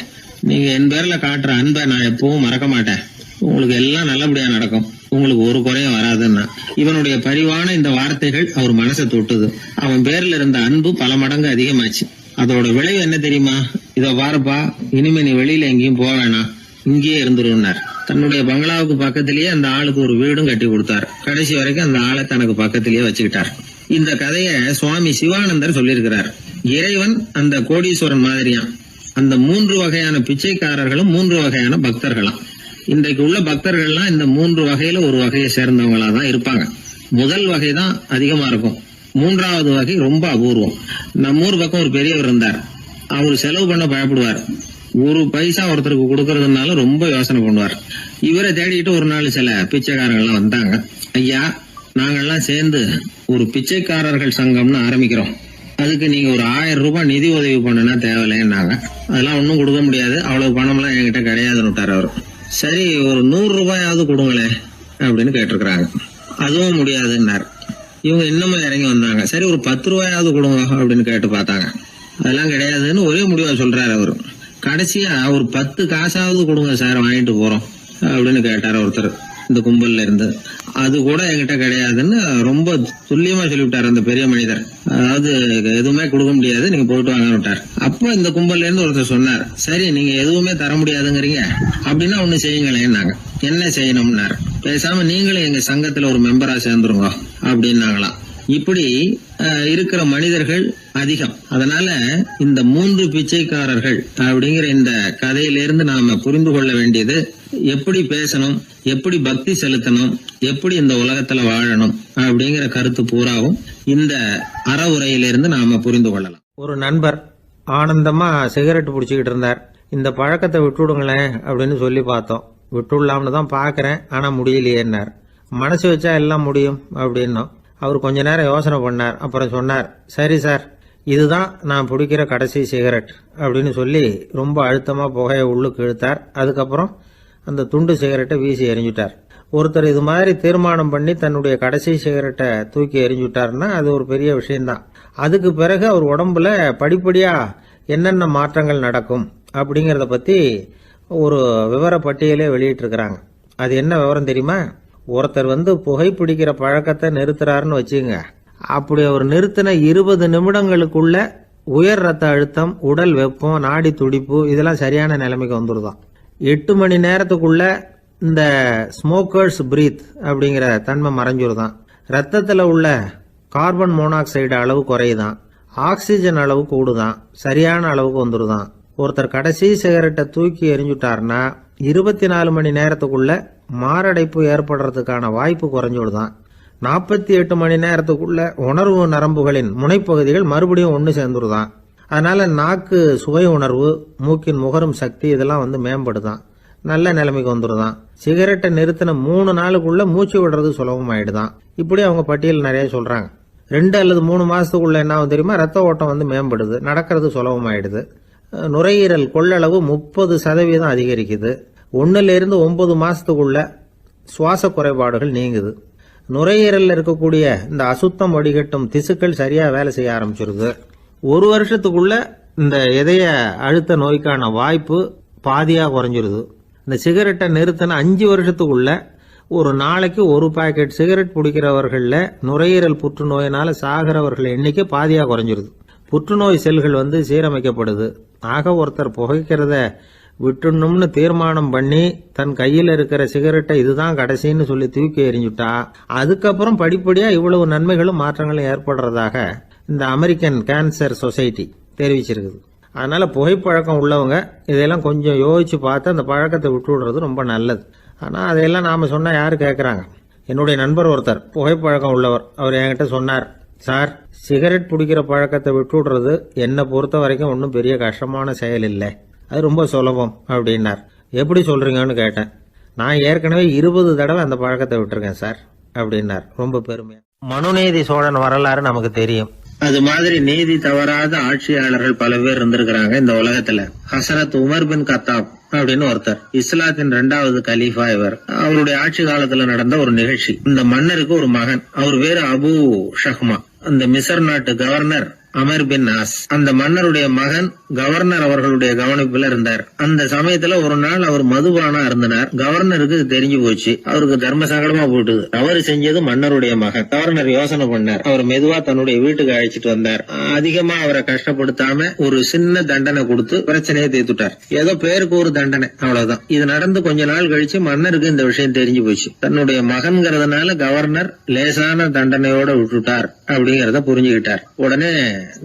நீங்க என் பேர்ல காட்டுற அன்பை நான் எப்பவும் மறக்க மாட்டேன், உங்களுக்கு எல்லாம் நல்லபடியா நடக்கும், உங்களுக்கு ஒரு குறையும் வராதுன்னா. இவனுடைய பரிவான இந்த வார்த்தைகள் அவர் மனசை தொட்டுது. அவன் பேர்ல இருந்த அன்பு பல மடங்கு அதிகமாச்சு. அதோட விளைவு என்ன தெரியுமா? இதோ பாருப்பா, இனிமே நீ வெளியில எங்கேயும் போக வேணாம், இங்கேயே இருந்துருன்னார். தன்னுடைய பங்களாவுக்கு பக்கத்திலேயே அந்த ஆளுக்கு ஒரு வீடும் கட்டி கொடுத்தார். கடைசி வரைக்கும் அந்த ஆளை தனக்கு பக்கத்திலேயே வச்சுக்கிட்டார். இந்த கதையை சுவாமி சிவானந்தர் சொல்லியிருக்கிறார். இறைவன் அந்த கோடீஸ்வரன் மாதிரியான். அந்த 3 வகையான பிச்சைக்காரர்களும் 3 வகையான பக்தர்களாம். இன்றைக்கு உள்ள பக்தர்கள்லாம் இந்த 3 வகையில ஒரு வகையை சேர்ந்தவங்களா தான் இருப்பாங்க. முதல் வகை தான் அதிகமா இருக்கும், 3வது வகை ரொம்ப அபூர்வம். நம்ம ஊர் பக்கம் ஒரு பெரியவர் இருந்தார். அவர் செலவு பண்ண பயப்படுவார். ஒரு பைசா ஒருத்தருக்கு கொடுக்கறதுனால ரொம்ப யோசனை பண்ணுவார். இவரை தேடிட்டு ஒரு நாள் சில பிச்சைக்காரர்கள்லாம் வந்தாங்க. ஐயா நாங்கெல்லாம் சேர்ந்து ஒரு பிச்சைக்காரர்கள் சங்கம்னு ஆரம்பிக்கிறோம், அதுக்கு நீங்க ஒரு 1000 ரூபாய் நிதி உதவி பண்ணுனா தேவையில்லைன்னாங்க. அதெல்லாம் ஒன்னும் கொடுக்க முடியாது, அவ்வளவு பணம் எல்லாம் என்கிட்ட கிடையாதுன்னு விட்டார் அவர். சரி ஒரு 100 ரூபாயாவது கொடுங்களேன் அப்படின்னு கேட்டிருக்கிறாங்க. அதுவும் முடியாதுன்னாரு. இவங்க இன்னமும் இறங்கி வந்தாங்க. சரி ஒரு 10 ரூபாயாவது கொடுங்க அப்படின்னு கேட்டு பார்த்தாங்க. அதெல்லாம் கிடையாதுன்னு ஒரே முடிவா சொல்றாரு அவரு. கடைசியா ஒரு 10 காசாவது கொடுங்க சார், வாங்கிட்டு போறோம் அப்படின்னு கேட்டாரு ஒருத்தர் இந்த கும்பல்ல இருந்து. அது கூட என்கிட்ட கிடையாதுன்னு ரொம்ப துல்லியமா சொல்லிவிட்டாரு அந்த பெரிய மனிதர். அதாவது எதுவுமே கொடுக்க முடியாது, நீங்க போயிட்டு வாங்க விட்டார். அப்ப இந்த கும்பல்ல இருந்து ஒருத்தர் சொன்னார், சரி நீங்க எதுவுமே தர முடியாதுங்கிறீங்க, அப்படின்னா ஒண்ணு செய்யுங்களேன்னாங்க. என்ன செய்யணும்னாரு. பேசாம நீங்களும் எங்க சங்கத்துல ஒரு மெம்பரா சேர்ந்துருங்க அப்படின்னாங்களாம். இப்படி இருக்கிற மனிதர்கள் அதிகம். அதனால இந்த 3 பிச்சைக்காரர்கள் அப்படிங்கிற இந்த கதையிலிருந்து நாம புரிந்து கொள்ள வேண்டியது, எப்படி பேசணும், எப்படி பக்தி செலுத்தணும், எப்படி இந்த உலகத்துல வாழணும் அப்படிங்கிற கருத்து பூராவும் இந்த அறவுரையிலிருந்து நாம புரிந்து கொள்ளலாம். ஒரு நண்பர் ஆனந்தமா சிகரெட் பிடிச்சிக்கிட்டு இருந்தார். இந்த பழக்கத்தை விட்டுவிடுங்களேன் அப்படின்னு சொல்லி பார்த்தோம். விட்டுடலாம்னு தான் பாக்குறேன், ஆனா முடியலையேன்னார். மனசு வச்சா எல்லாம் முடியும் அப்படின்னோம். அவர் கொஞ்ச நேரம் யோசனை பண்ணார். அப்புறம் சொன்னார், சரி சார், இதுதான் நான் பிடிக்கிற கடைசி சிகரெட் அப்படின்னு சொல்லி ரொம்ப அழுத்தமா புகையை உள்ளுக்கு இழுத்தார். அதுக்கப்புறம் அந்த துண்டு சிகரெட்டை வீசி எறிஞ்சுட்டார். ஒருத்தர் இது மாதிரி தீர்மானம் பண்ணி தன்னுடைய கடைசி சிகரெட்டை தூக்கி எறிஞ்சுட்டாருன்னா அது ஒரு பெரிய விஷயம்தான். அதுக்கு பிறகு அவர் உடம்புல படிப்படியா என்னென்ன மாற்றங்கள் நடக்கும் அப்படிங்கறத பத்தி ஒரு விவர பட்டியலே வெளியிட்டு இருக்கிறாங்க. அது என்ன விவரம் தெரியுமா? ஒருத்தர் புகைப்பிடிக்கிற பழக்கத்தை நிறுத்துறாருன்னு வச்சுங்க. அப்படி அவர் நிறுத்தின 20 நிமிடங்களுக்குள்ள உயர் ரத்த அழுத்தம், உடல் வெப்பம், நாடி துடிப்பு இதெல்லாம் சரியான நிலைமைக்கு வந்துருதான். 8 மணி நேரத்துக்குள்ள இந்த ஸ்மோக்கர்ஸ் பிரீத் அப்படிங்கிற தன்மை மறைஞ்சிருதான். ரத்தத்துல உள்ள கார்பன் மோனாக்சைடு அளவு குறையுதான், ஆக்சிஜன் அளவு கூடுதான், சரியான அளவுக்கு வந்துருதான். ஒருத்தர் கடைசி சிகரெட்டை தூக்கி எறிஞ்சுட்டாருன்னா 24 மணி நேரத்துக்குள்ள மாரடைப்பு ஏற்படுறதுக்கான வாய்ப்பு குறைஞ்சுடுதான். 48 மணி நேரத்துக்குள்ள உணர்வு நரம்புகளின் முனைப்பகுதிகள் மறுபடியும் ஒன்று சேர்ந்துருதான். அதனால நாக்கு சுவை உணர்வு, மூக்கின் முகரும் சக்தி இதெல்லாம் மேம்படுதான், நல்ல நிலைமைக்கு வந்துருதான். சிகரெட்டை நிறுத்தின 3 நாளுக்குள்ள மூச்சு விடுறது சுலபமாயிடுதான். இப்படி அவங்க பட்டியல் நிறைய சொல்றாங்க. 2 அல்லது 3 மாசத்துக்குள்ள என்ன ஆகும் தெரியுமா? ரத்த ஓட்டம் மேம்படுது, நடக்கிறது சுலபமாயிடுது. நுரையீரல் கொள்ளளவு 30% அதிகரிக்குது. 1 to 9 மாசத்துக்குள்ள சுவாச குறைபாடுகள் நீங்குது. நுரையீரல்ல இருக்கக்கூடிய இந்த அசுத்தம் வடிகட்டும் திசுக்கள் சரியா வேலை செய்ய ஆரம்பிச்சிருது. 1 வருஷத்துக்குள்ள இந்த இதய அழுத்த நோய்க்கான வாய்ப்பு பாதியா குறைஞ்சிருது. இந்த சிகரெட்டை நிறுத்தின 5 வருஷத்துக்குள்ள ஒரு நாளைக்கு 1 பாக்கெட் சிகரெட் பிடிக்கிறவர்கள்ல நுரையீரல் புற்றுநோயினால சாகிறவர்கள் எண்ணிக்கை பாதியா குறைஞ்சிருது. புற்றுநோய் செல்கள் சீரமைக்கப்படுது. ஆக ஒருத்தர் புகைக்கிறத விட்டுணும்னு தீர்மானம் பண்ணி தன் கையில இருக்கிற சிகரெட்டை இதுதான் கடைசின்னு சொல்லி தூக்கி எறிஞ்சுட்டா அதுக்கப்புறம் படிப்படியா இவ்வளவு நன்மைகளும் மாற்றங்களும் ஏற்படுறதாக இந்த அமெரிக்கன் கேன்சர் சொசைட்டி தெரிவிச்சிருக்குது. அதனால புகைப்பழக்கம் உள்ளவங்க இதெல்லாம் கொஞ்சம் யோசிச்சு பார்த்து அந்த பழக்கத்தை விட்டு விடுறது ரொம்ப நல்லது. ஆனா அதையெல்லாம் நாம சொன்னா யாரு கேட்கறாங்க? என்னுடைய நண்பர் ஒருத்தர் புகைப்பழக்கம் உள்ளவர், அவர் என்கிட்ட சொன்னார், சார் சிகரெட் பிடிக்கிற பழக்கத்தை விட்டு விடுறது என்னை பொறுத்த வரைக்கும் ஒன்றும் பெரிய கஷ்டமான செயல் இல்லை, அது ரொம்ப சுலபம் அப்படின்னார். எப்படி சொல்றீங்கன்னு கேட்டேன். நான் ஏற்கனவே 20 தடவை அந்த பழக்கத்தை விட்டுருக்கேன் சார் அப்படின்னார் ரொம்ப பெருமையா. மனுநீதி சோழன் வரலாறு நமக்கு தெரியும். அது மாதிரி நீதி தவறாத ஆட்சியாளர்கள் பல பேர் இருந்திருக்கிறாங்க இந்த உலகத்துல. ஹசரத் உமர் பின் கத்தாப் அப்படின்னு ஒருத்தர், இஸ்லாத்தின் 2வது கலீஃபா இவர். அவருடைய ஆட்சி காலத்துல நடந்த ஒரு நிகழ்ச்சி. இந்த மன்னருக்கு ஒரு மகன், அவர் பேரு அபு ஷஹ்மா. அந்த மிசர் நாட்டு கவர்னர் அமர் பின் ஆஸ், அந்த மன்னருடைய மகன் கவர்னர் அவர்களுடைய கவனிப்புல இருந்தார். அந்த சமயத்துல ஒரு நாள் அவர் மதுபானா இருந்தனர். கவர்னருக்கு தெரிஞ்சு போச்சு. அவருக்கு தர்ம சங்கடமா போயிட்டுது. தவறு செஞ்சது மன்னருடைய மகன். கவர்னர் யோசனை பண்ணார். அவர் மெதுவா தன்னுடைய வீட்டுக்கு அழைச்சிட்டு வந்தார். அதிகமா அவரை கஷ்டப்படுத்தாம ஒரு சின்ன தண்டனை கொடுத்து பிரச்சனையை தீர்த்துட்டார். ஏதோ பேருக்கு ஒரு தண்டனை, அவ்வளவுதான். இது நடந்து கொஞ்ச நாள் கழிச்சு மன்னருக்கு இந்த விஷயம் தெரிஞ்சு போச்சு. தன்னுடைய மகன்கிறதுனால கவர்னர் லேசான தண்டனையோட விட்டுட்டார் அப்படிங்கறத புரிஞ்சுக்கிட்டார். உடனே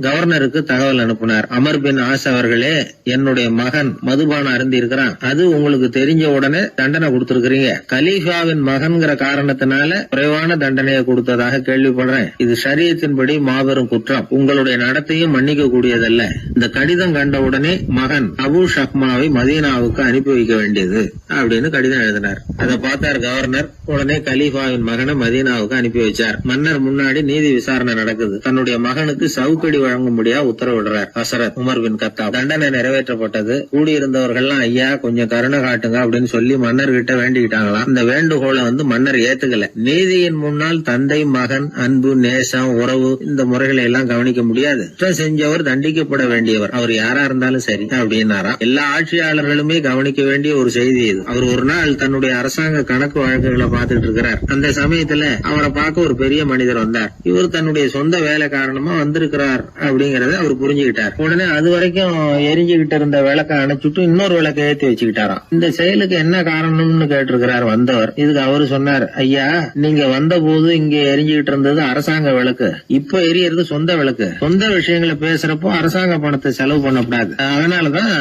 கவர்னருக்கு தகவல் அனுப்பினார். அமர் பின் ஆஸ் அவர்களே, என்னுடைய மகன் மதுபானம் அருந்தி இருக்கிறான், அது உங்களுக்கு தெரிஞ்ச உடனே தண்டனை கொடுத்திருக்கிறீங்க. கலீஃபாவின் மகன்கிற காரணத்தினால குறைவான தண்டனையை கொடுத்ததாக கேள்விப்படுறேன். இது ஷரியத்தின்படி மாபெரும் குற்றம், உங்களுடைய நடத்தையும் மன்னிக்க கூடியதல்ல. இந்த கடிதம் கண்ட உடனே மகன் அபு ஷஹ்மாவை மதீனாவுக்கு அனுப்பி வைக்க வேண்டியது அப்படின்னு கடிதம் எழுதினார். அதை பார்த்தார் கவர்னர். உடனே கலீஃபாவின் மகனை மதீனாவுக்கு அனுப்பி வச்சார். மன்னர் முன்னாடி நீதி விசாரணை நடக்குது. தன்னுடைய மகனுக்கு சவுக்கு காப்பீடு வழங்கும்படியா உத்தரவிடுறார் ஹசரத் உமர் பின் கத்தாப். தண்டனை நிறைவேற்றப்பட்டது. கூடியிருந்தவர்கள்லாம் ஐயா கொஞ்சம் கருணை காட்டுங்க அப்படின்னு சொல்லி மன்னர்கிட்ட வேண்டிக்கிட்டாங்களாம். இந்த வேண்டுகோளை மன்னர் ஏத்துக்கல. நீதியின் முன்னால் தந்தை மகன் அன்பு நேசம் உறவு இந்த முறைகளை எல்லாம் கவனிக்க முடியாது. குற்றம் செஞ்சவர் தண்டிக்கப்பட வேண்டியவர், அவர் யாரா இருந்தாலும் சரி அப்படின்னாராம். எல்லா ஆட்சியாளர்களுமே கவனிக்க வேண்டிய ஒரு செய்தி இது. அவர் ஒரு நாள் தன்னுடைய அரசாங்க கணக்கு வழக்குகளை பார்த்துட்டு இருக்கிறார். அந்த சமயத்துல அவரை பார்க்க ஒரு பெரிய மனிதர் வந்தார். இவர் தன்னுடைய சொந்த வேலை காரணமா வந்திருக்கிறார் அப்படிங்கறத அவர் புரிஞ்சுக்கிட்டார். உடனே அது வரைக்கும் எரிஞ்சுகிட்டு இருந்த விளக்க அணைச்சுட்டு இன்னொரு விளக்க ஏற்றி வச்சுக்கிட்டாராம். இந்த செயலுக்கு என்ன காரணம்னு கேட்டிருக்கிறார் வந்தவர். இதுக்கு அவரு சொன்னார், ஐயா நீங்க வந்த போது இங்க எரிஞ்சுகிட்டு இருந்தது அரசாங்க விளக்கு, இப்ப எரியறது சொந்த விளக்கு. சொந்த விஷயங்களை பேசுறப்போ அரசாங்க பணத்தை செலவு பண்ணக்கூடாது, அதனாலதான்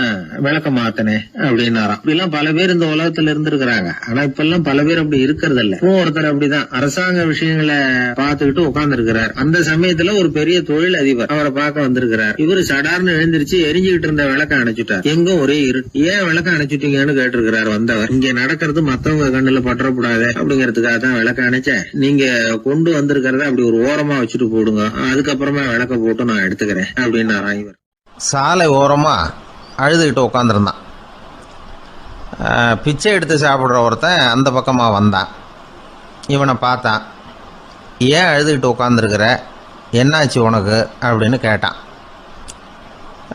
விளக்க மாத்தினேன் அப்படின்னாராம். இப்படிலாம் பல பேர் இந்த உலகத்துல இருந்திருக்கிறாங்க. ஆனா இப்ப எல்லாம் பல பேர் அப்படி இருக்கிறது இல்ல. ஒருத்தர் அப்படிதான் அரசாங்க விஷயங்களை பார்த்துக்கிட்டு உட்கார்ந்து இருக்கிறார். அந்த சமயத்துல ஒரு பெரிய தொழில் அதிபர் அவரை பார்க்க வந்திருக்கிறார். இவரு சடார்னு எழுந்திருச்சு எரிஞ்சுகிட்டு இருந்த விளக்க அணைச்சுட்டார். எங்கும் ஒரே இருட்டு. ஏன் விளக்க அணைச்சுட்டீங்கன்னு கேட்டிருக்கிறார் வந்தவர். இங்க நடக்கிறது மத்தவங்க கண்ணுல பற்றக்கூடாது அப்படிங்கறதுக்காக தான் விளக்க அணைச்சேன். நீங்க கொண்டு வந்திருக்கிறத அப்படி ஒரு ஓரமா வச்சுட்டு போடுங்க, அதுக்கப்புறமா விளக்க போட்டு நான் எடுத்துக்கிறேன் அப்படின்னாராம் இவர். சாலை ஓரமா அழுதுகிட்டு உட்காந்துருந்தான். பிச்சை எடுத்து சாப்பிட்ற ஒருத்தன் அந்த பக்கமாக வந்தான். இவனை பார்த்தான். ஏன் அழுதுகிட்டு உட்காந்துருக்கிற, என்னாச்சு உனக்கு அப்படின்னு கேட்டான்.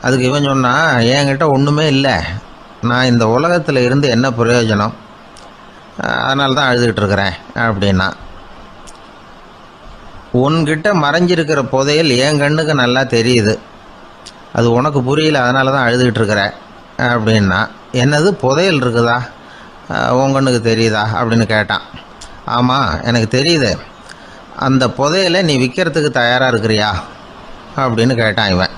அதுக்கு இவன் சொன்னான், என்கிட்ட ஒன்றுமே இல்லை, நான் இந்த உலகத்தில் இருந்து என்ன பிரயோஜனம், அதனால தான் அழுதுகிட்டு இருக்கிறேன் அப்படின்னா. உன்கிட்ட மறைஞ்சிருக்கிற புதையல் என் கண்ணுக்கு நல்லா தெரியுது, அது உனக்கு புரியல, அதனால தான் அழுதுகிட்டு இருக்கிற அப்படின்னா. என்னது புதையல் இருக்குதா, உன் கண்ணுக்கு தெரியுதா அப்படின்னு கேட்டான். ஆமாம் எனக்கு தெரியுது, அந்த புதையலை நீ விற்கிறதுக்கு தயாராக இருக்கிறியா அப்படின்னு கேட்டான் இவன்.